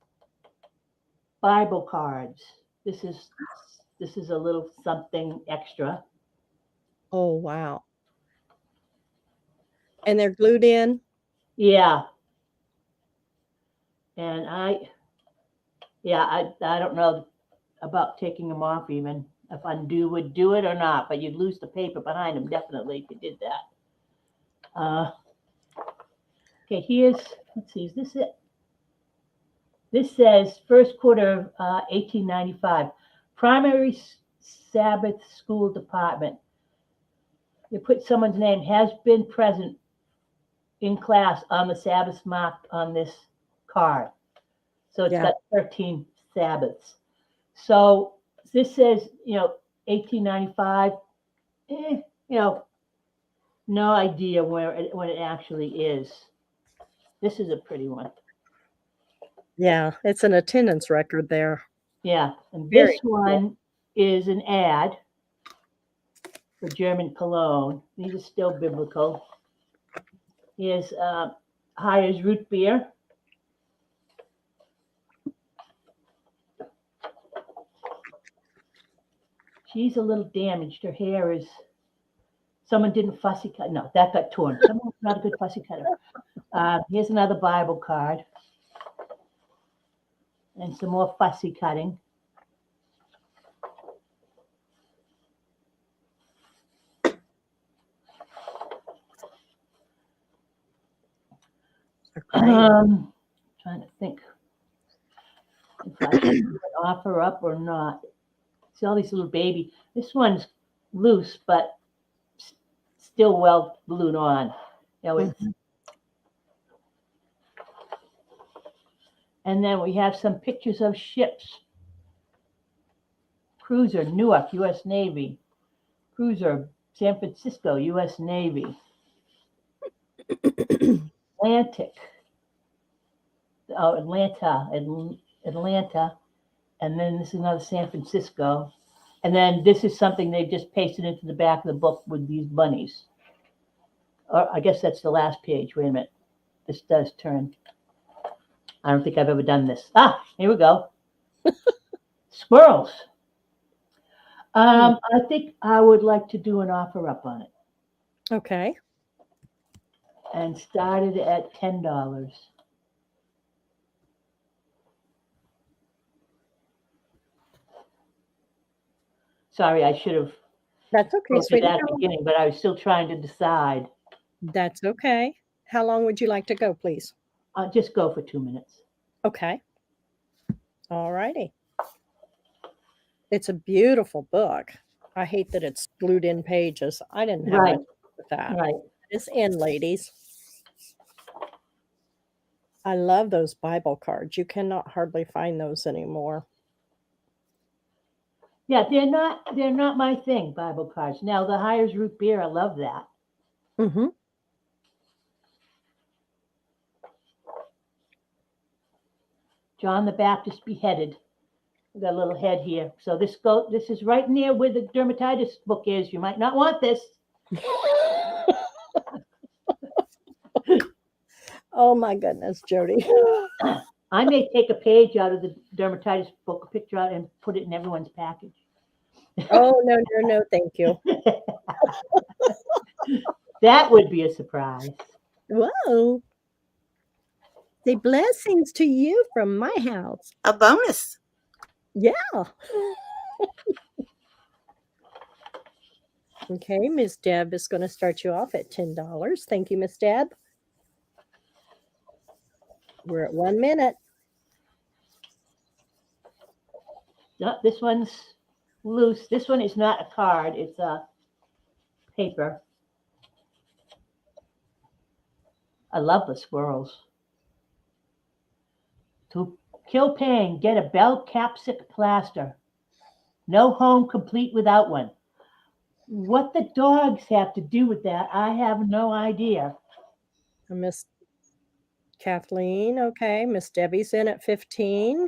Bible cards. This is a little something extra. oh, wow. And they're glued in? Yeah. And I don't know about taking them off even, if undo would do it or not, but you'd lose the paper behind them definitely if you did that. Okay, let's see, is this it? This says first quarter of 1895, primary Sabbath school department. They put someone's name, has been present in class on the Sabbath marked on this card. So it's got 13 Sabbaths. So this says, 1895, no idea when it actually is. This is a pretty one. Yeah, it's an attendance record there. Yeah, and Very this one is an ad for German cologne. These are still biblical. Here's Hires root beer. She's a little damaged. Her hair is, someone didn't fussy cut. No, that got torn. Someone's not a good fussy cutter. Here's another Bible card. And some more fussy cutting. Trying to think if I can offer up or not. See all these little baby. This one's loose, but still well glued on. And then we have some pictures of ships. Cruiser, Newark, U.S. Navy. Cruiser, San Francisco, U.S. Navy. Atlantic. Oh, Atlanta. And then this is another San Francisco. And then this is something they just pasted into the back of the book with these bunnies. Or I guess that's the last page. Wait a minute. This does turn. I don't think I've ever done this. Here we go. Squirrels. I think I would like to do an offer up on it. Okay. And started at $10. Sorry, I should have. That's okay, sweetie. At the beginning, but I was still trying to decide. That's okay. How long would you like to go, please? I'll just go for 2 minutes. Okay. All righty. It's a beautiful book. I hate that it's glued in pages. I didn't have it with that. Right. It's in, ladies. I love those Bible cards. You cannot hardly find those anymore. Yeah, they're not my thing, Bible cards. Now the Hires root beer, I love that. Mm-hmm. John the Baptist beheaded. We got a little head here. So this is right near where the dermatitis book is. You might not want this. Oh my goodness, Jody. I may take a page out of the dermatitis book, a picture out, and put it in everyone's package. Oh, no, thank you. That would be a surprise. Whoa. Say blessings to you from my house. A bonus. Yeah. Okay, Miss Deb is going to start you off at $10. Thank you, Miss Deb. We're at 1 minute. This one's loose. This one is not a card. It's a paper. I love the squirrels. To kill pain, get a bell capsic plaster. No home complete without one. What the dogs have to do with that, I have no idea. Miss Kathleen, okay. Miss Debbie's in at 15.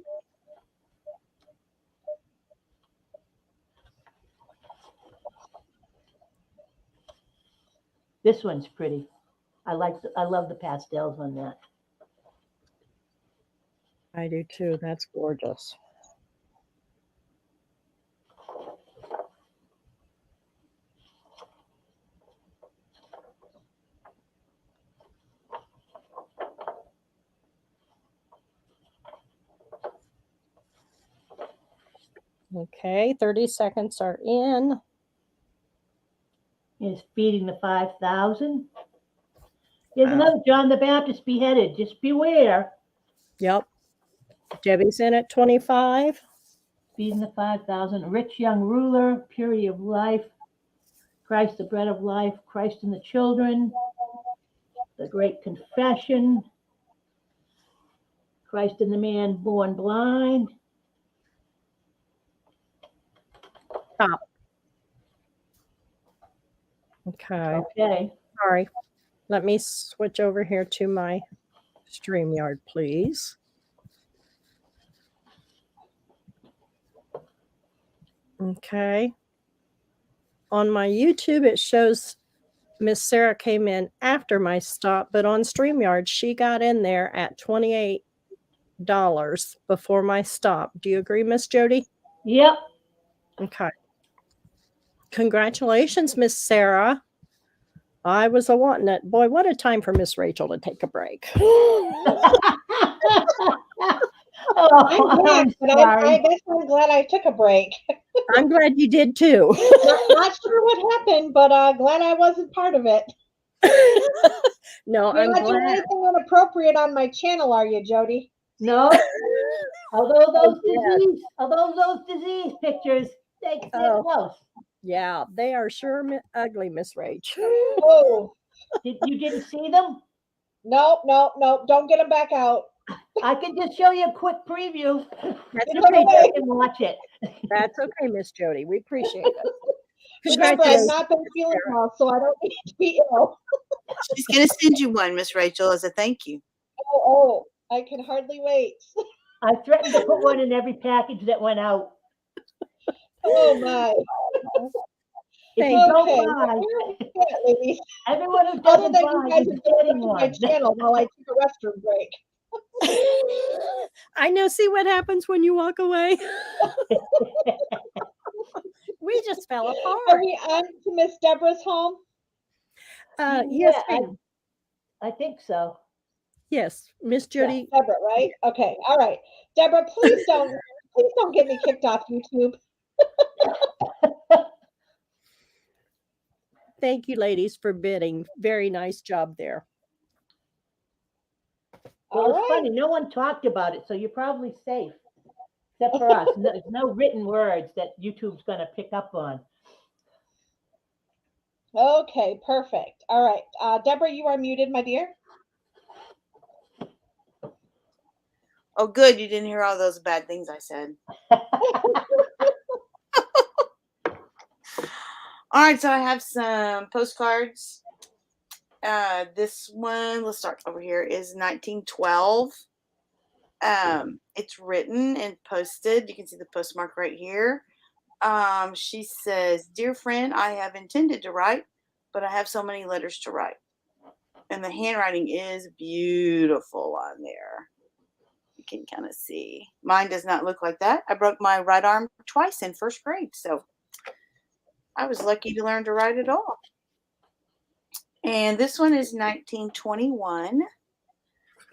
This one's pretty. I love the pastels on that. I do too. That's gorgeous. Okay, 30 seconds are in. It's beating the 5,000. There's another John the Baptist beheaded. Just beware. Yep. Debbie's in at 25. Beating the 5,000. Rich young ruler, purity of life, Christ the bread of life, Christ and the children, the great confession, Christ and the man born blind. Stop. Okay. Okay. Sorry. Let me switch over here to my StreamYard, please. Okay. On my YouTube, it shows Miss Sarah came in after my stop, but on StreamYard, she got in there at $28 before my stop. Do you agree, Miss Jody? Yep. Okay. Congratulations, Miss Sarah. I was a wanting it. Boy, what a time for Miss Rachel to take a break. I'm glad I took a break. I'm glad you did too. Not sure what happened, but glad I wasn't part of it. No, You're I'm not doing glad. anything inappropriate on my channel, are you, Jody? No. Although those disease pictures, they're close. Yeah, they are sure ugly, Miss Rach. Oh. You didn't see them? Nope. Don't get them back out. I can just show you a quick preview. That's You can okay. watch it. That's okay, Miss Jody. We appreciate it. Remember, I've not been feeling well, so I don't need to be ill. She's going to send you one, Miss Rachel, as a thank you. Oh, I can hardly wait. I threatened to put one in every package that went out. Oh my. If you don't buy, ladies. Everyone who Other doesn't than buy you guys is have getting been one. my channel while I took a restroom break. I know. See what happens when you walk away. We just fell apart. Are we on to Miss Debra's home? Yes, I think so. Yes, Miss Jody. Yeah, Debra, right? Okay, all right. Debra, please don't get me kicked off YouTube. Thank you, ladies, for bidding. Very nice job there. Well, it's funny. No one talked about it, so you're probably safe. Except for us. There's no written words that YouTube's going to pick up on. Okay, perfect. All right. Debra, you are muted, my dear. Oh, good. You didn't hear all those bad things I said. All right, so I have some postcards. This one, let's start over here, is 1912. It's written and posted. You can see the postmark right here. She says, "Dear friend, I have intended to write, but I have so many letters to write." And the handwriting is beautiful on there. You can kind of see. Mine does not look like that. I broke my right arm twice in first grade, so I was lucky to learn to write at all. And this one is 1921,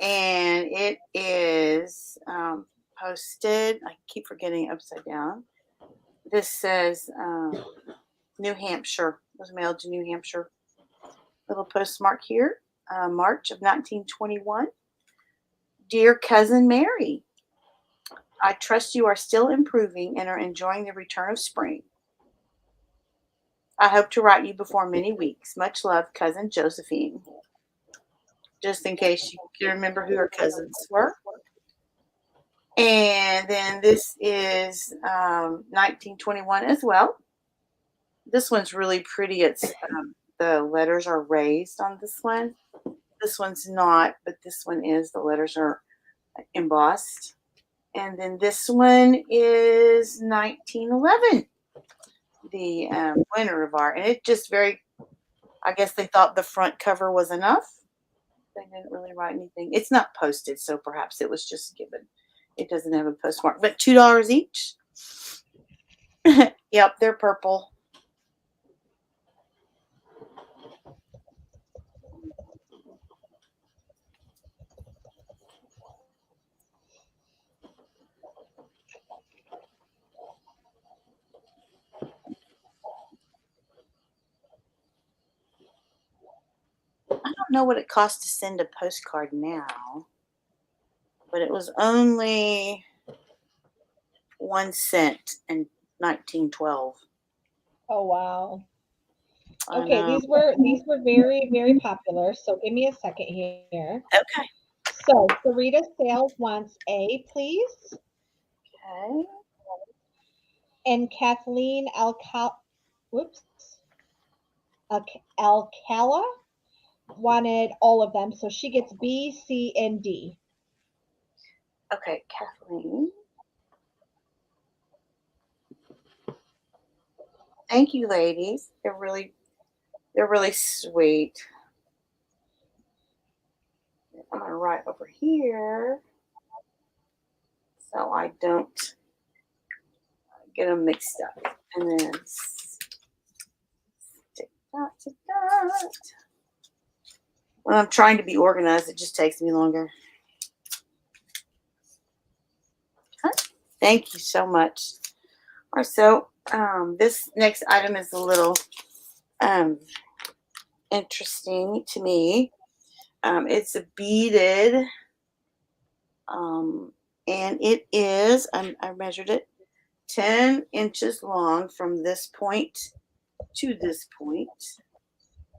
and it is posted. I keep forgetting it upside down. This says New Hampshire. It was mailed to New Hampshire. Little postmark here, March of 1921. Dear Cousin Mary, I trust you are still improving and are enjoying the return of spring. I hope to write you before many weeks. Much love, Cousin Josephine. Just in case you can remember who her cousins were. And then this is 1921 as well. This one's really pretty. It's the letters are raised on this one. This one's not, but this one is. The letters are embossed. And then this one is 1911, the winner of our, and it just very, I guess they thought the front cover was enough. They didn't really write anything. It's not posted, so perhaps it was just given. It doesn't have a postmark, but $2 each. Yep, they're purple. I don't know what it costs to send a postcard now, but it was only 1 cent in 1912. Oh wow. I Okay, know. these were very, very popular. So give me a second here. Okay. So Sarita Sales wants A, please. Okay. And Kathleen Alcala wanted all of them. So she gets B, C, and D. Okay, Kathleen. Thank you, ladies. They're really sweet. I'm gonna write over here so I don't get them mixed up. And then stick that to that. When I'm trying to be organized, it just takes me longer. Okay. Thank you so much. All right, so this next item is a little interesting to me. It's a beaded, and it is, I measured it, 10 inches long from this point to this point.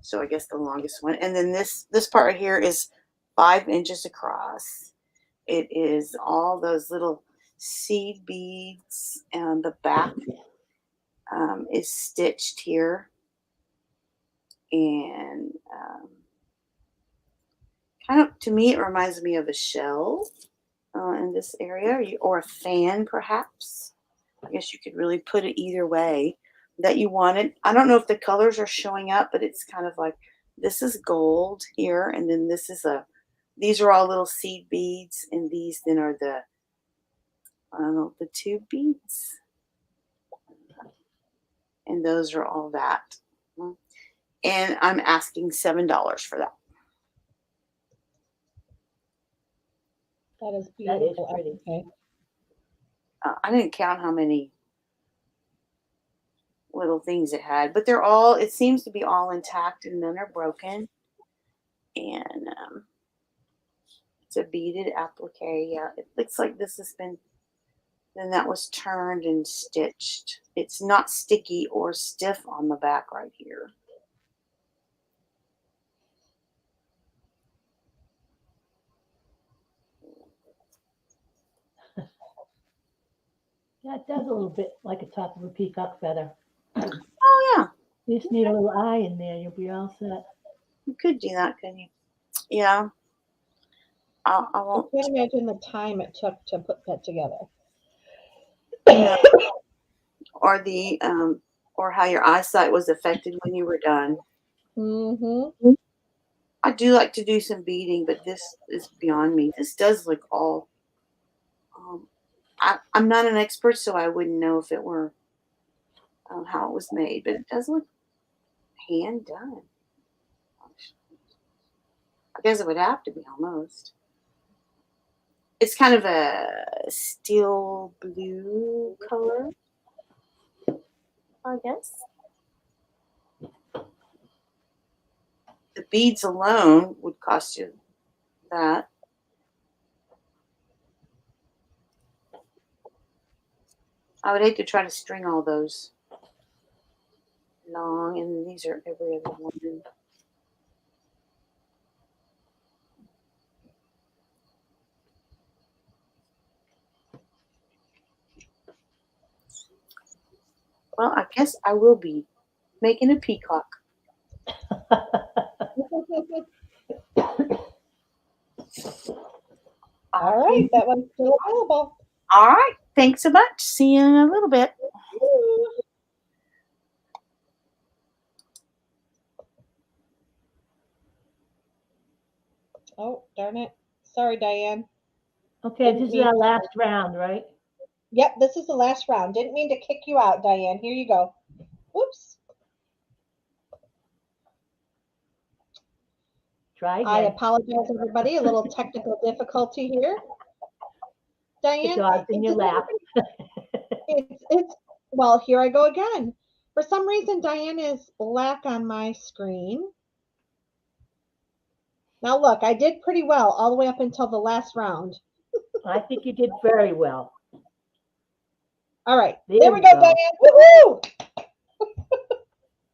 So I guess the longest one. And then this part right here is 5 inches across. It is all those little seed beads, and the back is stitched here. And kind of, to me, it reminds me of a shell in this area, or a fan, perhaps. I guess you could really put it either way that you wanted. I don't know if the colors are showing up, but it's kind of like, this is gold here, and then this is these are all little seed beads, and these then are the, I don't know, the tube beads. And those are all that. And I'm asking $7 for that. That is beautiful. That is pretty. Okay. I didn't count how many little things it had, but they're all, it seems to be all intact and none are broken. And it's a beaded applique. Yeah, it looks like this has been, then that was turned and stitched. It's not sticky or stiff on the back right here. Yeah, it does a little bit like the top of a peacock feather. Oh, yeah. You just need a little eye in there. You'll be all set. You could do that, couldn't you? Yeah. I I won't. can't imagine the time it took to put that together. Yeah. Or the or how your eyesight was affected when you were done. Mm-hmm. I do like to do some beading, but this is beyond me. This does look all. I'm not an expert, so I wouldn't know if it were how it was made, but it does look hand done. I guess it would have to be almost. It's kind of a steel blue color, I guess. The beads alone would cost you that. I would hate to try to string all those long, and these are every other one. Well, I guess I will be making a peacock. All right, that one's still available. All right. Thanks so much. See you in a little bit. Oh, darn it. Sorry, Diane. Okay, this is our last round, right? Yep, this is the last round. Didn't mean to kick you out, Diane. Here you go. Whoops. Try again. I apologize, everybody. A little technical difficulty here. Diane, The dog's in your lap. it's well, here I go again. For some reason, Diane is black on my screen. Now look, I did pretty well all the way up until the last round. I think you did very well. All right, There there we we go, go. Diane.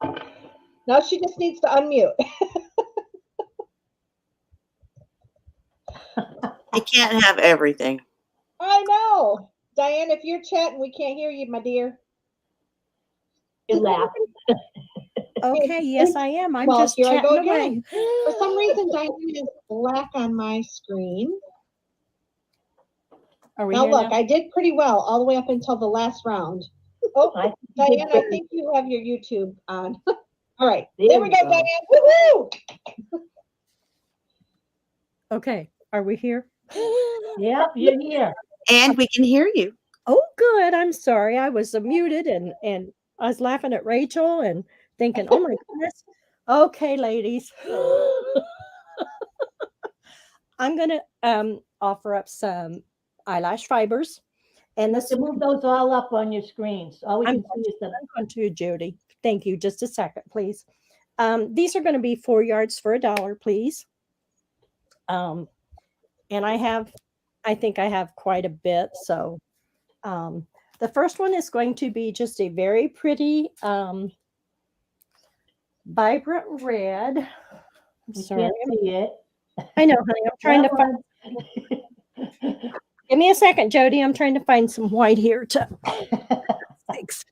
Woohoo! Now she just needs to unmute. You can't have everything. I know. Diane, if you're chatting, we can't hear you, my dear. You laugh. Okay, yes, I am. I'm Well, just here I go chatting away. again. For some reason, Diane is black on my screen. Are we Now here look, now? I did pretty well all the way up until the last round. Oh, I think you did Diane, I very- think you have your YouTube on. All right, There there we we go, go. Diane. Woohoo! Okay, are we here? Yep, you're here. And we can hear you. Oh, good. I'm sorry. I was muted and I was laughing at Rachel and thinking, oh my goodness. Okay, ladies. I'm going to offer up some eyelash fibers. And You this have to move those all up on your screens. All we I'm can see is the going to Jody. Thank you. Just a second, please. These are going to be 4 yards for $1, please. And I think I have quite a bit. So the first one is going to be just a very pretty vibrant red. I'm you sorry. can't see it. I know, honey. I'm trying to find. Give me a second, Jody. I'm trying to find some white here to. Thanks.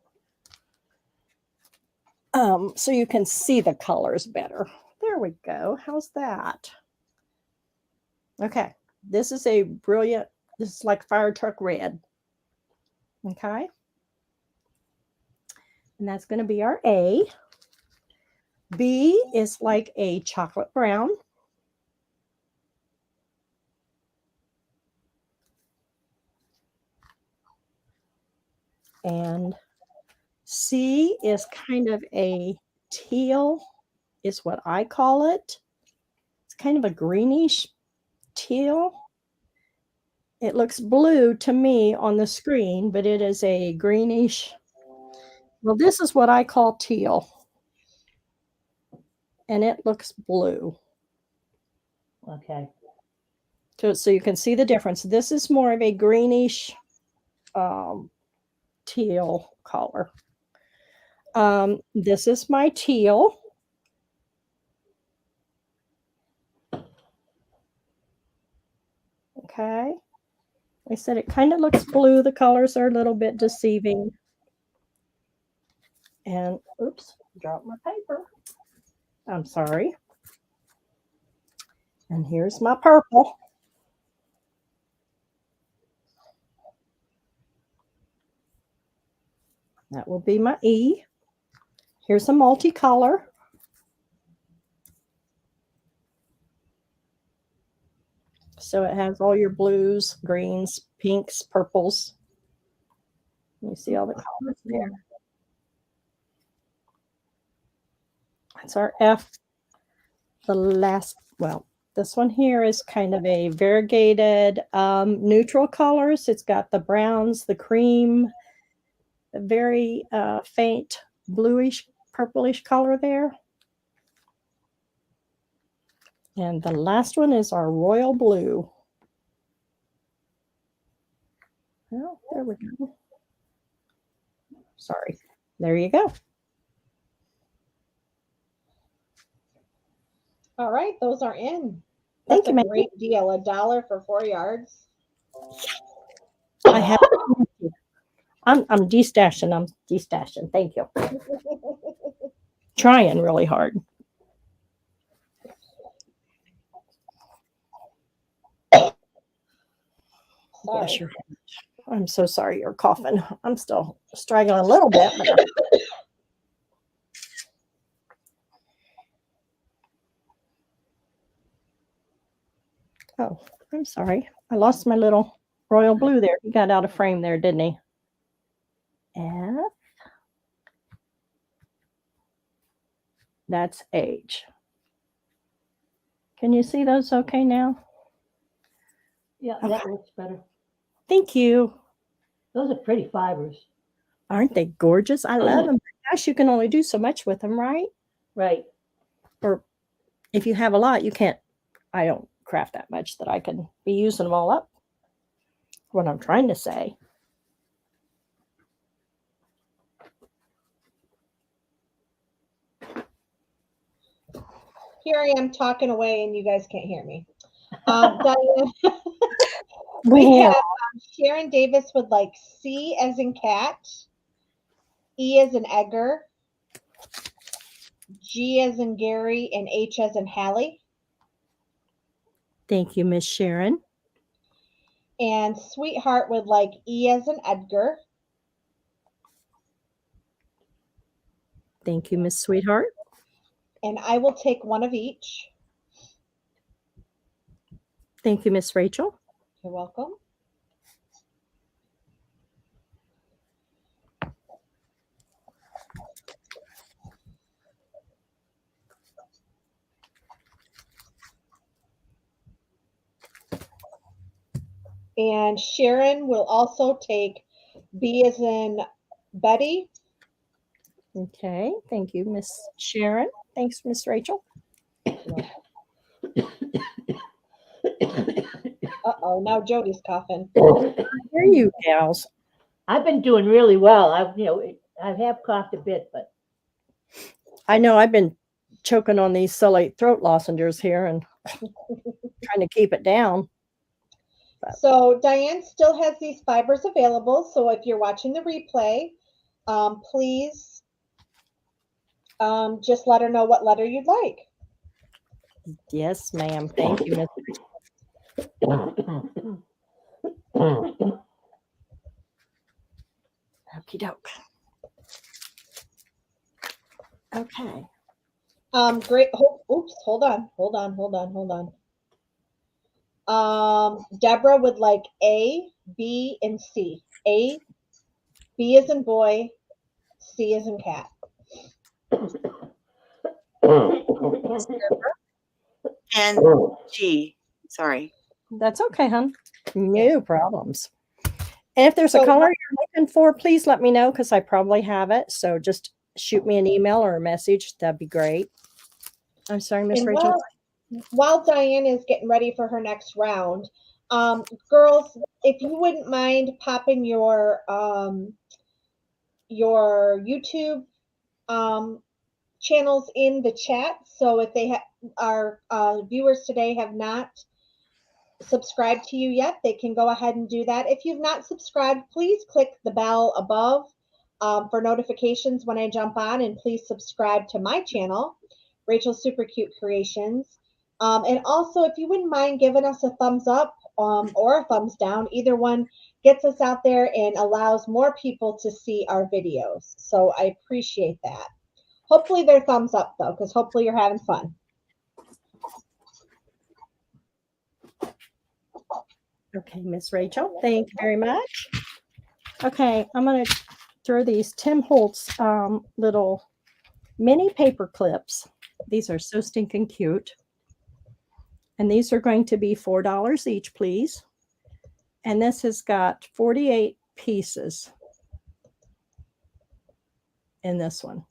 So you can see the colors better. There we go. How's that? Okay. This is a brilliant. This is like fire truck red. Okay. And that's going to be our A. B is like a chocolate brown. And C is kind of a teal, is what I call it. It's kind of a greenish teal. It looks blue to me on the screen, but it is a greenish. Well, this is what I call teal. And it looks blue. Okay. So you can see the difference. This is more of a greenish teal color. This is my teal. Okay. I said it kind of looks blue. The colors are a little bit deceiving. And oops, dropped my paper. I'm sorry. And here's my purple. That will be my E. Here's a multicolor. So it has all your blues, greens, pinks, purples. You see all the colors there. That's our F. The last, well, this one here is kind of a variegated neutral colors. It's got the browns, the cream, a very faint bluish, purplish color there. And the last one is our royal blue. Well, there we go. sorry. There you go. All right, those are in. Thank That's you, a ma'am. great deal. $1 for 4 yards. I have. I'm destashing. I'm destashing. Thank you. Trying really hard. Bless Sorry. your heart. I'm so sorry you're coughing. I'm still struggling a little bit. But oh, I'm sorry. I lost my little royal blue there. He got out of frame there, didn't he? F. That's H. Can you see those okay now? Yeah, Okay. that looks better. Thank you. Those are pretty fibers. Aren't they gorgeous? I love them. Gosh, you can only do so much with them, right? Right. Or if you have a lot, you can't. I don't craft that much that I can be using them all up. What I'm trying to say. Here I am talking away and you guys can't hear me. Diane, We have Sharon Davis would like C as in cat, E as in Edgar, G as in Gary, and H as in Hallie. Thank you, Miss Sharon. And Sweetheart would like E as in Edgar, Thank you, Miss Sweetheart. and I will take one of each. Thank you, Miss Rachel. You're welcome. And Sharon will also take B as in Betty. Okay. Thank you, Miss Sharon. Thanks, Miss Rachel. Uh-oh, now Jody's coughing. Here you gals. I've been doing really well. I have coughed a bit, but I know I've been choking on these Solate throat lozenges here and trying to keep it down. So Diane still has these fibers available. So if you're watching the replay, please just let her know what letter you'd like. Yes, ma'am. Thank you, Miss. Okie doke. Okay. Great. Oops, hold on. Debra would like A, B, and C. A, B as in boy, C as in cat. And G. Sorry. That's okay, hon. No problems. And if there's a So- color you're looking for, please let me know because I probably have it. So just shoot me an email or a message. That'd be great. I'm sorry, Miss And Rachel. while Diane is getting ready for her next round, girls, if you wouldn't mind popping your YouTube channels in the chat, so if they our viewers today have not subscribed to you yet, they can go ahead and do that. If you've not subscribed, please click the bell above for notifications when I jump on, and please subscribe to my channel, Rachel's Super Cute Creations. And also, if you wouldn't mind giving us a thumbs up or a thumbs down, either one gets us out there and allows more people to see our videos. So I appreciate that. Hopefully they're thumbs up though, because hopefully you're having fun. Okay, Miss Rachel, thank you very much. Okay, I'm going to throw these Tim Holtz little mini paper clips. These are so stinking cute. And these are going to be $4 each, please. And this has got 48 pieces in this one.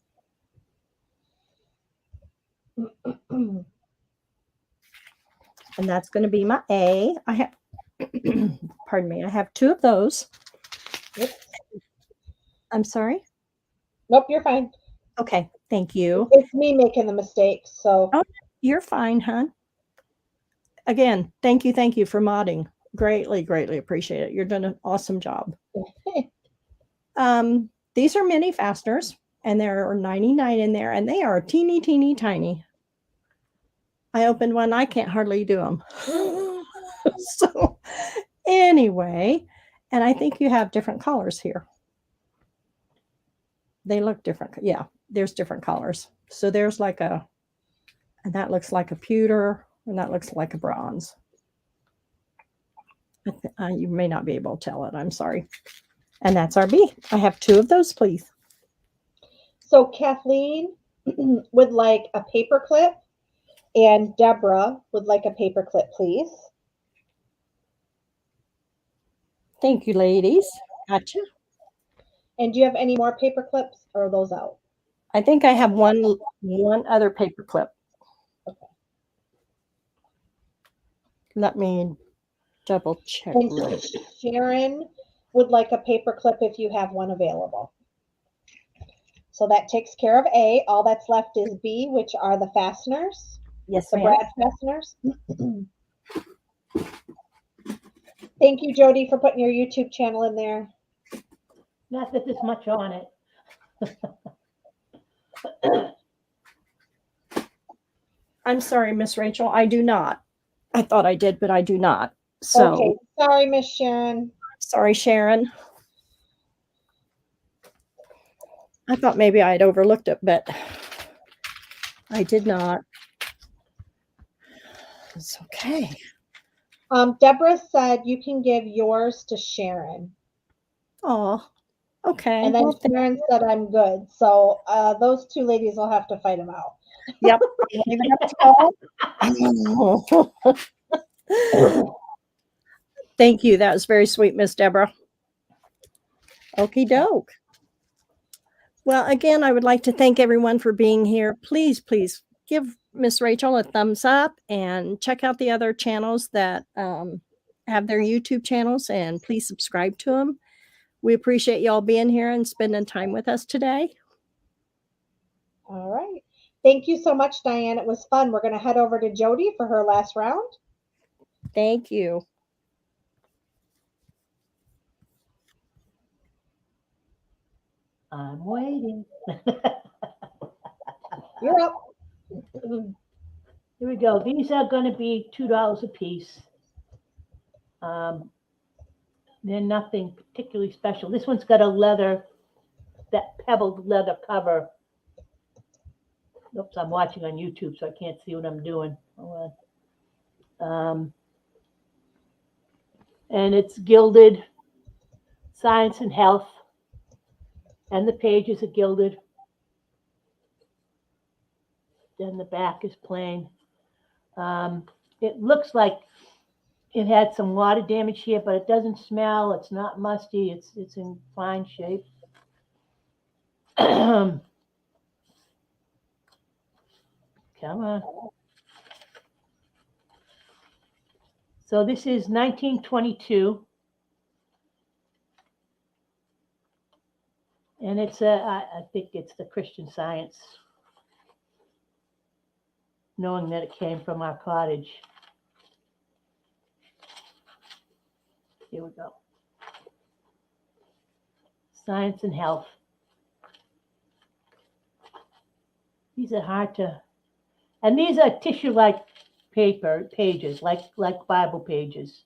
And that's going to be my A. I have, pardon me, I have 2 of those. Yep. I'm sorry? Nope, you're fine. Okay, thank you. It's me making the mistakes. So Oh, you're fine, hon. Again, thank you for modding. Greatly, greatly appreciate it. You're doing an awesome job. These are mini fasteners, and there are 99 in there, and they are teeny, teeny, tiny. I opened one. I can't hardly do them. So anyway, and I think you have different colors here. They look different. Yeah, there's different colors. So there's like a, and that looks like a pewter, and that looks like a bronze. You may not be able to tell it. I'm sorry. And that's our B. I have 2 of those, please. So Kathleen would like a paper clip, and Deborah would like a paper clip, please. Thank you, ladies. Gotcha. And do you have any more paper clips, or are those out? I think I have one other paper clip. Okay. Let me double check. And Sharon would like a paper clip if you have one available. So that takes care of A. All that's left is B, which are the fasteners. Yes, The ma'am. brad fasteners. Thank you, Jody, for putting your YouTube channel in there. Not that there's much on it. I'm sorry, Miss Rachel. I do not. I thought I did, but I do not. So Okay, sorry, Miss Sharon. sorry, Sharon. I thought maybe I'd overlooked it, but I did not. It's okay. Deborah said you can give yours to Sharon. Oh, okay. And then Well, Sharon said I'm good. So those 2 ladies will have to fight them out. yep. Thank you. That was very sweet, Miss Deborah. Okie doke. Well, again, I would like to thank everyone for being here. Please, please give Miss Rachel a thumbs up and check out the other channels that have their YouTube channels, and please subscribe to them. We appreciate y'all being here and spending time with us today. All right. Thank you so much, Diane. It was fun. We're going to head over to Jody for her last round. Thank you. I'm waiting. You're up. Here we go. These are going to be $2 a piece. They're nothing particularly special. This one's got a leather, that pebbled leather cover. Oops, I'm watching on YouTube, so I can't see what I'm doing. Hold on. And it's gilded, Science and Health, and the pages are gilded. Then the back is plain. It looks like it had some water damage here, but it doesn't smell. It's not musty. It's in fine shape. Come on. So this is 1922. And it's I think it's the Christian Science, knowing that it came from our cottage. Here we go. Science and Health. These are hard to, and these are tissue-like paper pages, like Bible pages.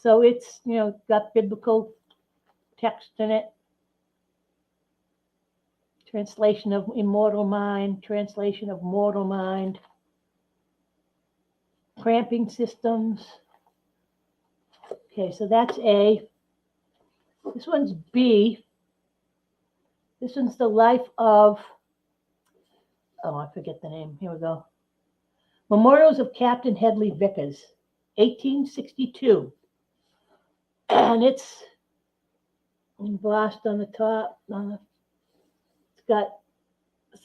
So it's, got biblical text in it. Translation of immortal mind, translation of mortal mind. Cramping systems. Okay, so that's A. This one's B. This one's the life of, oh, I forget the name. Here we go. Memorials of Captain Headley Vickers, 1862. And it's embossed on the top. It's got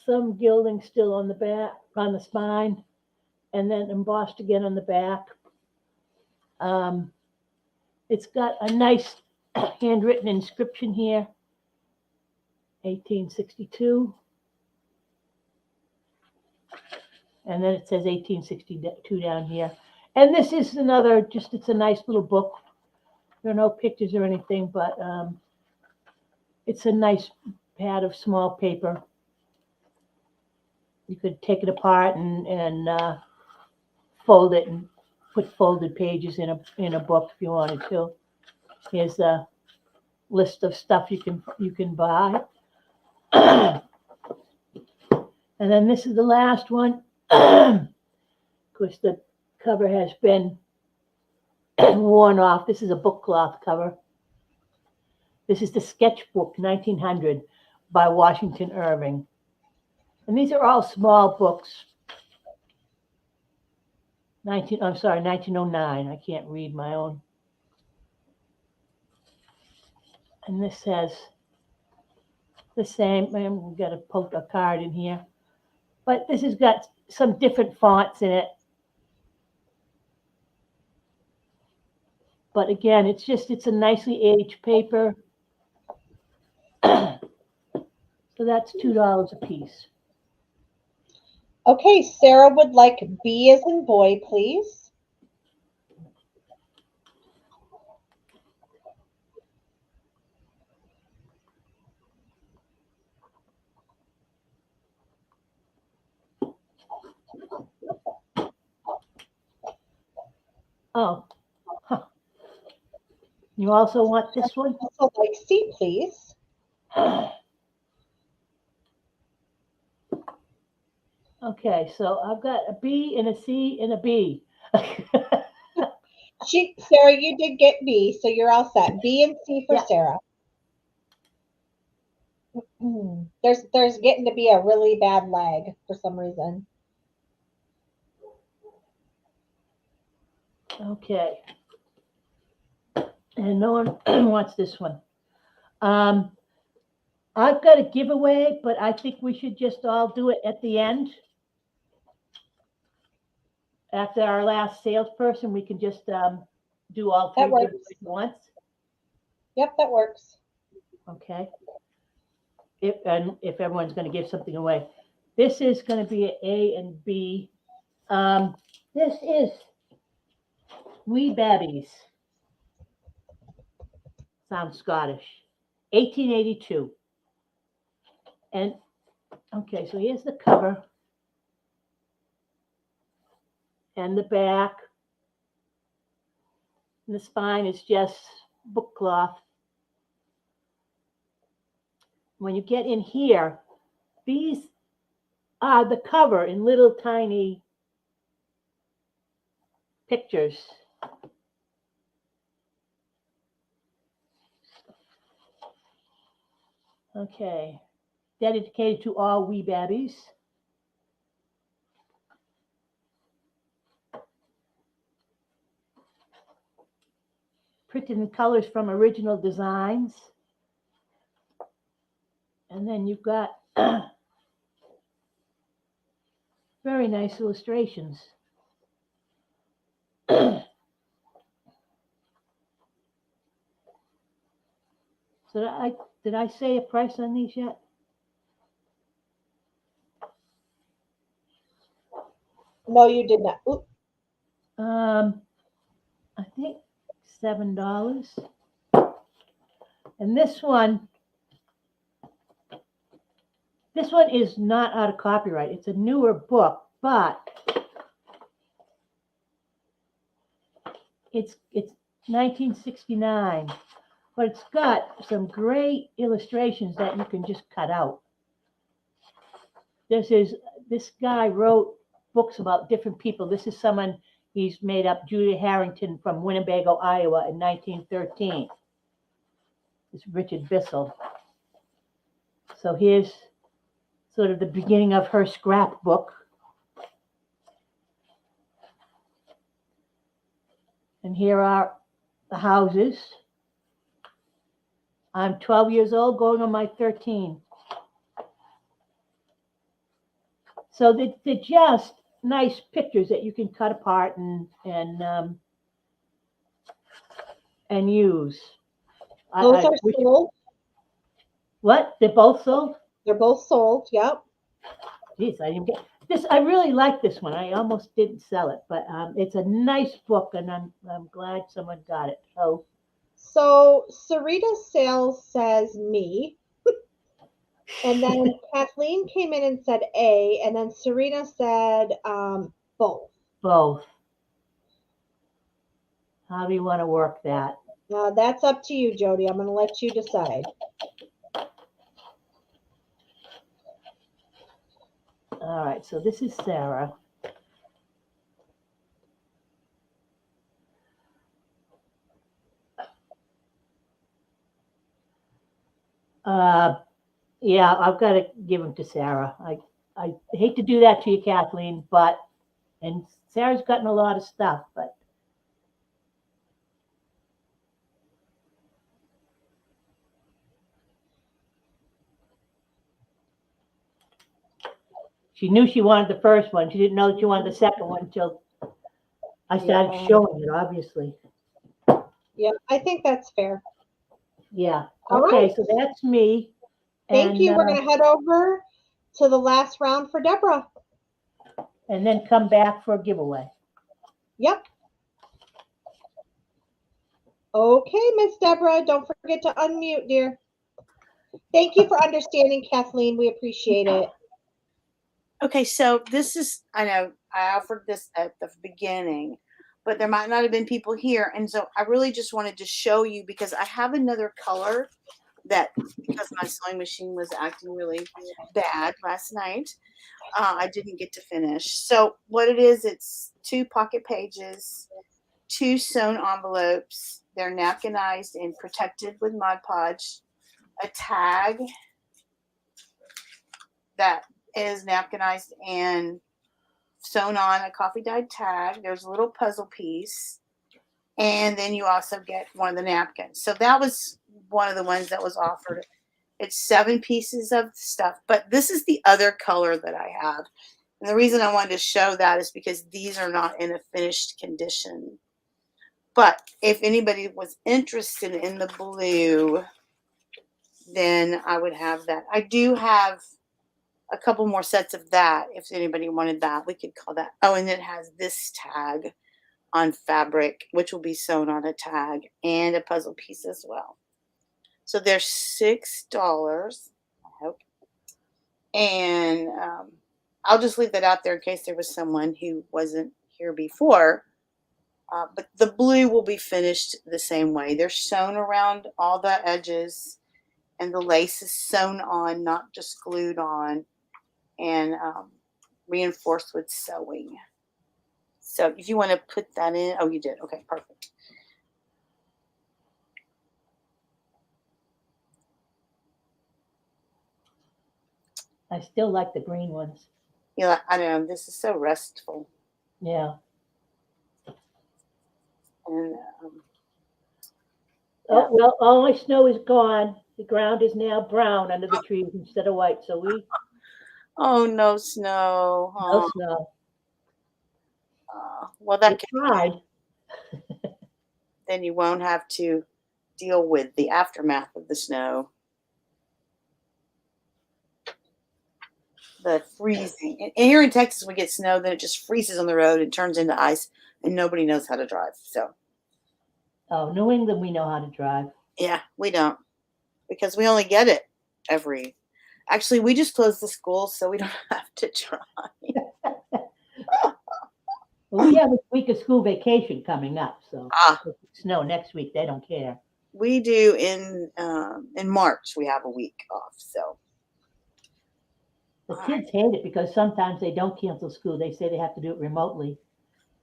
some gilding still on the back, on the spine, and then embossed again on the back. It's got a nice handwritten inscription here, 1862. And then it says 1862 down here. And this is another, just, it's a nice little book. There are no pictures or anything, but it's a nice pad of small paper. You could take it apart and fold it and put folded pages in a book if you wanted to. Here's a list of stuff you can buy. And then this is the last one. Of course, the cover has been worn off. This is a book cloth cover. This is the Sketchbook 1900 by Washington Irving. And these are all small books. 1909. I can't read my own. And this says the same. We've got to poke a card in here. But this has got some different fonts in it. But again, it's a nicely aged paper. So that's $2 a piece. Okay, Sarah would like B as in boy, please. Oh, huh. You also want this one? Also like C, please. Okay, so I've got a B and a C and a B. Sarah, you did get B, so you're all set. B and C for Yeah. Sarah. There's getting to be a really bad lag for some reason. Okay. And no one wants this one. I've got a giveaway, but I think we should just all do it at the end. After our last salesperson, we can just do all three That works. giveaways at once. Yep, that works. Okay. If everyone's going to give something away. This is going to be an A and B. This is Wee Babbies. Sounds Scottish. 1882. And, okay, so here's the cover. And the back. And the spine is just book cloth. When you get in here, these are the cover in little tiny pictures. Okay. Dedicated to all wee babbies. Printed in colors from original designs. And then you've got very nice illustrations. So did I say a price on these yet? No, you did not. Oop. I think $7. And this one is not out of copyright. It's a newer book, but it's 1969. But it's got some great illustrations that you can just cut out. This guy wrote books about different people. This is someone he's made up, Julia Harrington from Winnebago, Iowa in 1913. It's Richard Bissell. So here's sort of the beginning of her scrapbook. And here are the houses. I'm 12 years old, going on my 13. So they're just nice pictures that you can cut apart and and use. Those are sold. What? They're both sold? They're both sold. Yep. Geez, I didn't get this. I really like this one. I almost didn't sell it, but it's a nice book, and I'm glad someone got it. So Sarita Sales says me. And then Kathleen came in and said A, and then Serena said both. Both. How do you want to work that? That's up to you, Jody. I'm going to let you decide. All right, so this is Sarah. Yeah, I've got to give them to Sarah. I hate to do that to you, Kathleen, and Sarah's gotten a lot of stuff, but she knew she wanted the first one. She didn't know that she wanted the second one until I started showing it, obviously. Yeah, I think that's fair. Yeah. All Okay, right. so that's me. Thank you. We're going to head over to the last round for Deborah. And then come back for a giveaway. Yep. Okay, Miss Deborah, don't forget to unmute, dear. Thank you for understanding, Kathleen. We appreciate it. Okay, so this is, I know I offered this at the beginning, but there might not have been people here. And so I really just wanted to show you because I have another color that, because my sewing machine was acting really bad last night, I didn't get to finish. So what it is, it's 2 pocket pages, 2 sewn envelopes. They're napkinized and protected with Mod Podge, a tag that is napkinized and sewn on, a coffee dyed tag. There's a little puzzle piece. And then you also get one of the napkins. So that was one of the ones that was offered. It's 7 pieces of stuff, but this is the other color that I have. And the reason I wanted to show that is because these are not in a finished condition. But if anybody was interested in the blue, then I would have that. I do have a couple more sets of that. If anybody wanted that, we could call that. Oh, and it has this tag on fabric, which will be sewn on a tag, and a puzzle piece as well. So they're $6, I hope. And I'll just leave that out there in case there was someone who wasn't here before. But the blue will be finished the same way. They're sewn around all the edges, and the lace is sewn on, not just glued on, and reinforced with sewing. So if you want to put that in, oh, you did. Okay, perfect. I still like the green ones. Yeah, I know. This is so restful. Yeah. And Oh, well, all my snow is gone. The ground is now brown under the trees instead of white. So oh, no snow. no snow. Well, that It's tried. then you won't have to deal with the aftermath of the snow. The freezing. And here in Texas, we get snow, then it just freezes on the road and turns into ice, and nobody knows how to drive. So, oh, New England, we know how to drive. Yeah, we don't, because we only get it actually, we just closed the school, so we don't have to drive. Well, we have a week of school vacation coming up, so if it's snow next week, they don't care. We do in March. We have a week off, so. The kids hate it because sometimes they don't cancel school. They say they have to do it remotely.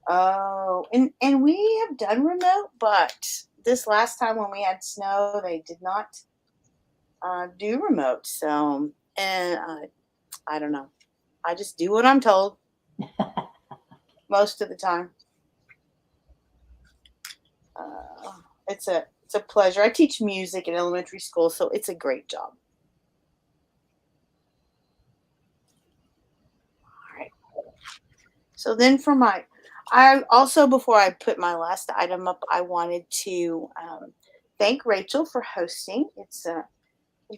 Oh, and we have done remote, but this last time when we had snow, they did not do remote. So, and I don't know. I just do what I'm told most of the time. It's a pleasure. I teach music in elementary school, so it's a great job. All right. So then for I also, before I put my last item up, I wanted to thank Rachel for hosting. It's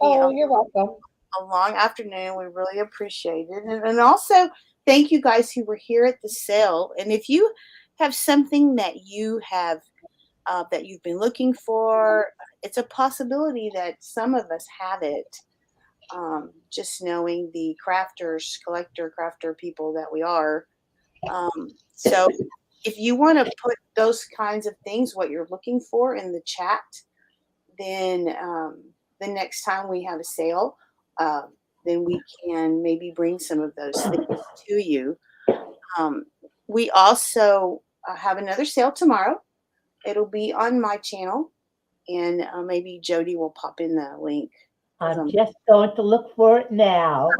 Oh, you're welcome. a long afternoon. We really appreciate it. And also thank you guys who were here at the sale. And if you have something that you have that you've been looking for, it's a possibility that some of us have it. Just knowing the crafter people that we are. So if you want to put those kinds of things, what you're looking for, in the chat, then the next time we have a sale, then we can maybe bring some of those things to you. We also have another sale tomorrow. It'll be on my channel, and maybe Jody will pop in the link. I'm just going to look for it now.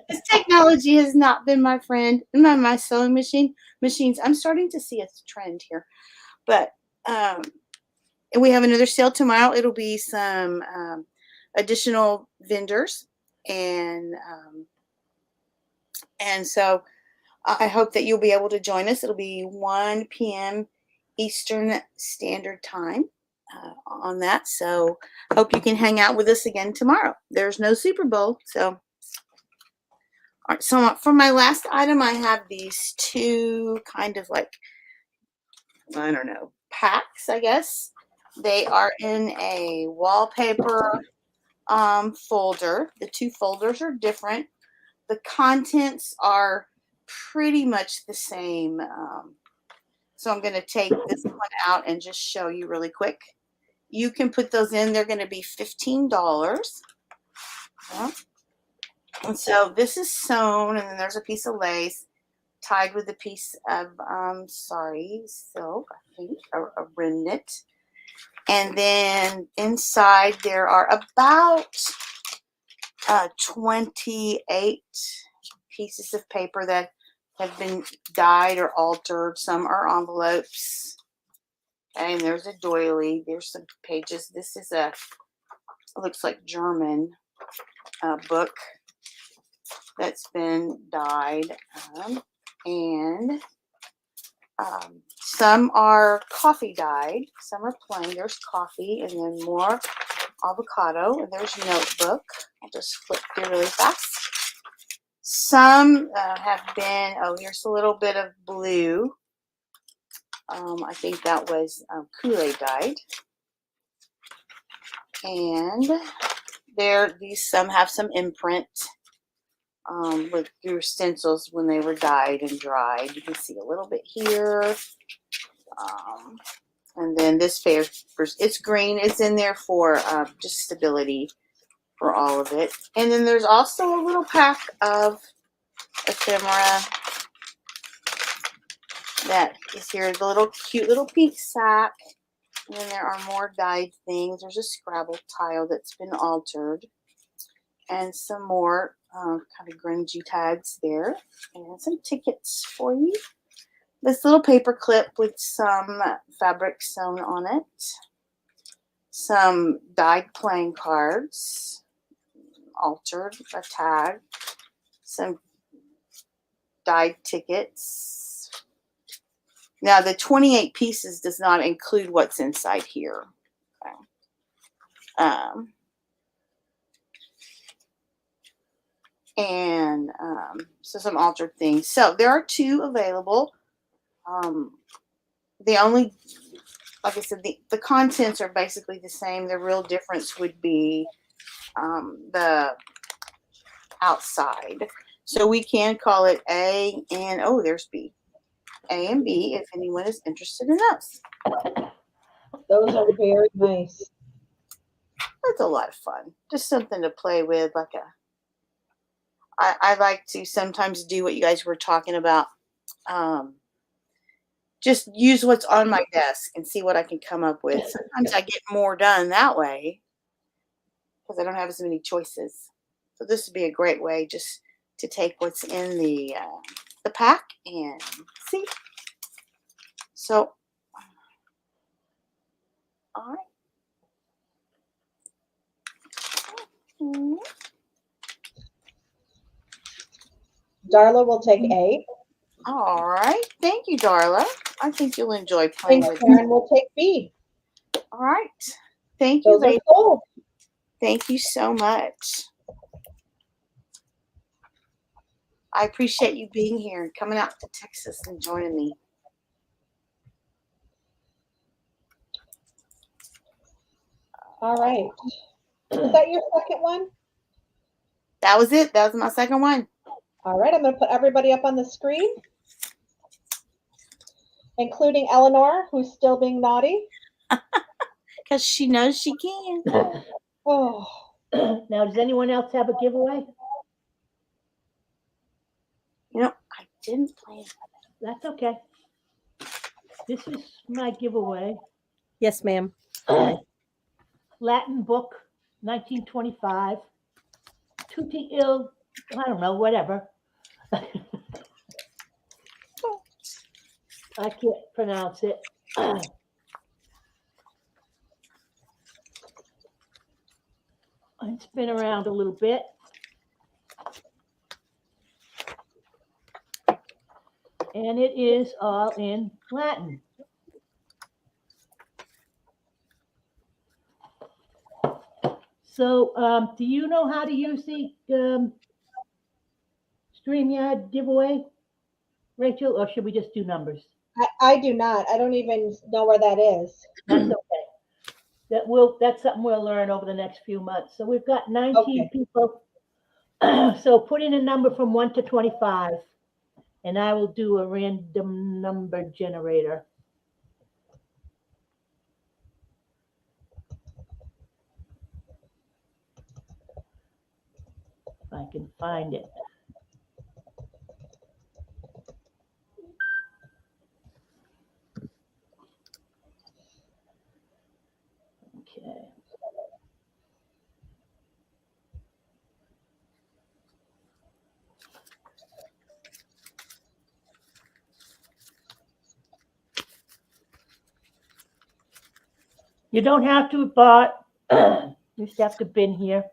This technology has not been my friend. My sewing machines. I'm starting to see a trend here, but and we have another sale tomorrow. It'll be some additional vendors, and so I hope that you'll be able to join us. It'll be 1 p.m. Eastern Standard Time on that. So hope you can hang out with us again tomorrow. There's no Super Bowl, so. All right, so for my last item, I have these two kind of like, I don't know, packs, I guess. They are in a wallpaper folder. The two folders are different. The contents are pretty much the same. So I'm going to take this one out and just show you really quick. You can put those in. They're going to be $15. Yeah. And so this is sewn, and then there's a piece of lace tied with a piece of, silk, I think, a remnant. And then inside there are about 28 pieces of paper that have been dyed or altered. Some are envelopes. And there's a doily. There's some pages. This is it looks like German book that's been dyed. And some are coffee dyed. Some are plain. There's coffee, and then more avocado. And there's notebook. I'll just flip through really fast. Some have been, here's a little bit of blue. I think that was Kool-Aid dyed. And some have some imprint with through stencils when they were dyed and dried. You can see a little bit here. And then this paper, it's green. It's in there for just stability for all of it. And then there's also a little pack of ephemera that is here. The little cute little pink sack. And then there are more dyed things. There's a Scrabble tile that's been altered. And some more kind of grungy tags there. And some tickets for you. This little paper clip with some fabric sewn on it. Some dyed playing cards. Altered, a tag. Some dyed tickets. Now the 28 pieces does not include what's inside here. Okay. So some altered things. So there are two available. The only, like I said, the contents are basically the same. The real difference would be the outside. So we can call it A and, there's B. A and B, if anyone is interested in those. Those are very nice. That's a lot of fun. Just something to play with, I like to sometimes do what you guys were talking about. Just use what's on my desk and see what I can come up with. Sometimes I get more done that way because I don't have as many choices. So this would be a great way just to take what's in the pack and see. So, all right. Darla will take A. All right. Thank you, Darla. I think you'll enjoy playing And with Karen will take B. All right. Thank you, Those are ladies. sold. Thank you so much. I appreciate you being here and coming out to Texas and joining me. All right. Was that your second one? That was it. That was my second one. All right, I'm going to put everybody up on the screen, including Eleanor, who's still being naughty. Because she knows she can. Oh, Now, does anyone else have a giveaway? You know, I didn't plan. That's okay. This is my giveaway. Yes, ma'am. Latin book, 1925. Tutti il, I don't know, whatever. I can't pronounce it. It's been around a little bit. And it is all in Latin. So do you know how to use the StreamYard giveaway, Rachel, or should we just do numbers? I do not. I don't even know where that is. That's okay. That's something we'll learn over the next few months. So we've got 19 Okay. people. So put in a number from 1 to 25, and I will do a random number generator. If I can find it. Okay. You don't have to have bought, you just have to have been here.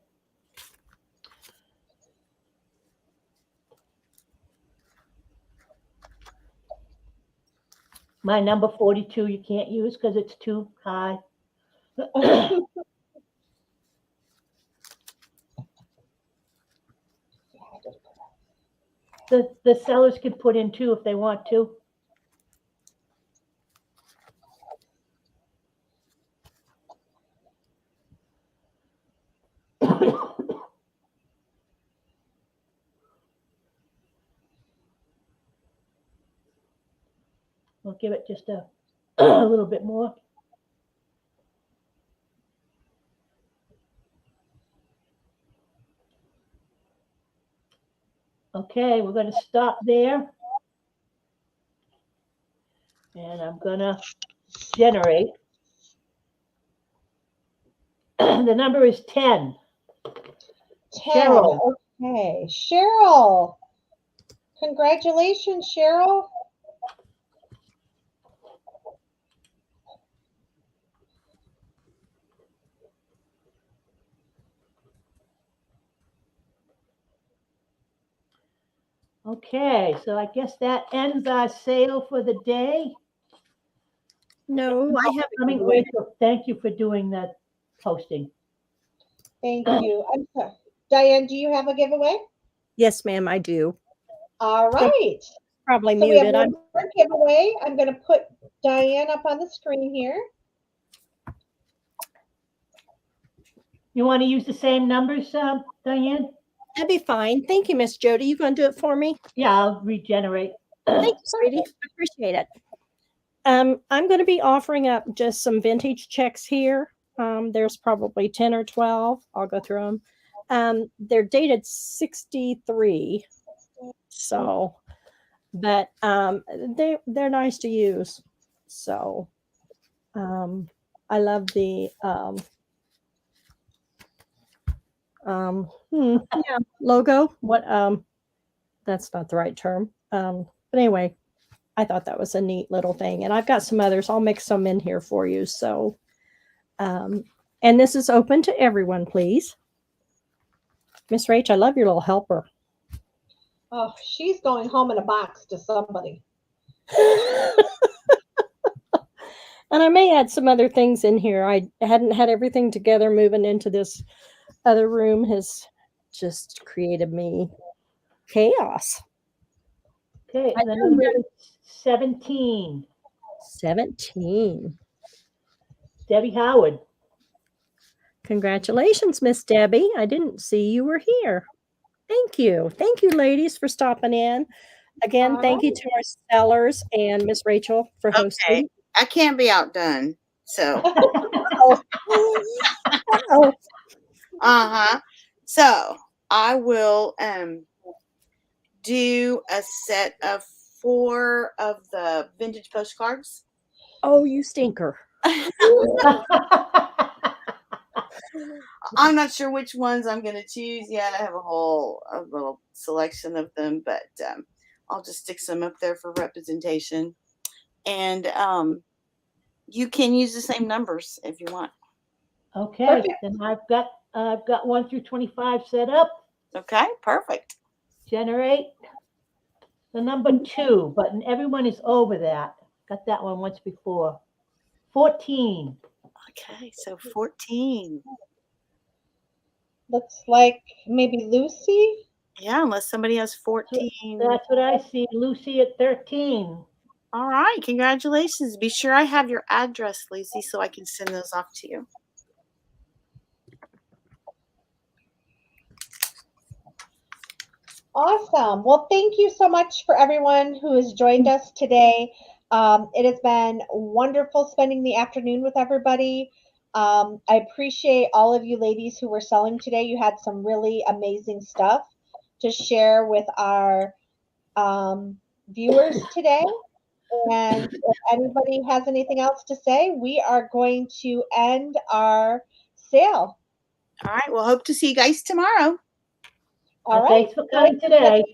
My number 42 you can't use because it's too high. The sellers can put in 2 if they want to. We'll give it just a little bit more. Okay, we're going to stop there. And I'm going to generate. The number is 10. 10. Cheryl. Okay. Cheryl. Congratulations, Cheryl. Okay, so I guess that ends our sale for the day. No, I have I mean, Rachel, thank you for doing that posting. Thank you. I'm sorry. Diane, do you have a giveaway? Yes, ma'am, I do. All right. Probably So we have muted. one more giveaway. I'm going to put Diane up on the screen here. You want to use the same numbers, Diane? That'd be fine. Thank you, Miss Jody. You going to do it for me? Yeah, I'll regenerate. Thank you, sweetie. I appreciate it. I'm going to be offering up just some vintage checks here. There's probably 10 or 12. I'll go through them. They're dated 63. So, but they're nice to use. So, I love the logo. What that's not the right term. But anyway, I thought that was a neat little thing. And I've got some others. I'll mix some in here for you. So, and this is open to everyone, please. Miss Rach, I love your little helper. Oh, she's going home in a box to somebody. And I may add some other things in here. I hadn't had everything together. Moving into this other room has just created me chaos. Okay, and the number is 17. 17. Debbie Howard. Congratulations, Miss Debbie. I didn't see you were here. Thank you. Thank you, ladies, for stopping in. Again, thank you to our sellers and Miss Rachel for hosting. Okay. I can't be outdone. So, Uh-oh. So I will do a set of 4 of the vintage postcards. Oh, you stinker. I'm not sure which ones I'm going to choose yet. I have a little selection of them, but I'll just stick some up there for representation. And you can use the same numbers if you want. Okay, Perfect. then I've got 1 through 25 set up. Okay, perfect. Generate the number 2, but everyone is over that. Got that one once before. 14. Okay, so 14. Looks like maybe Lucy. Yeah, unless somebody has 14. That's what I see. Lucy at 13. All right, congratulations. Be sure I have your address, Lucy, so I can send those off to you. Awesome. Well, thank you so much for everyone who has joined us today. It has been wonderful spending the afternoon with everybody. I appreciate all of you ladies who were selling today. You had some really amazing stuff to share with our viewers today. And if anybody has anything else to say, we are going to end our sale. All right, well, hope to see you guys tomorrow. All right. Thanks for coming today.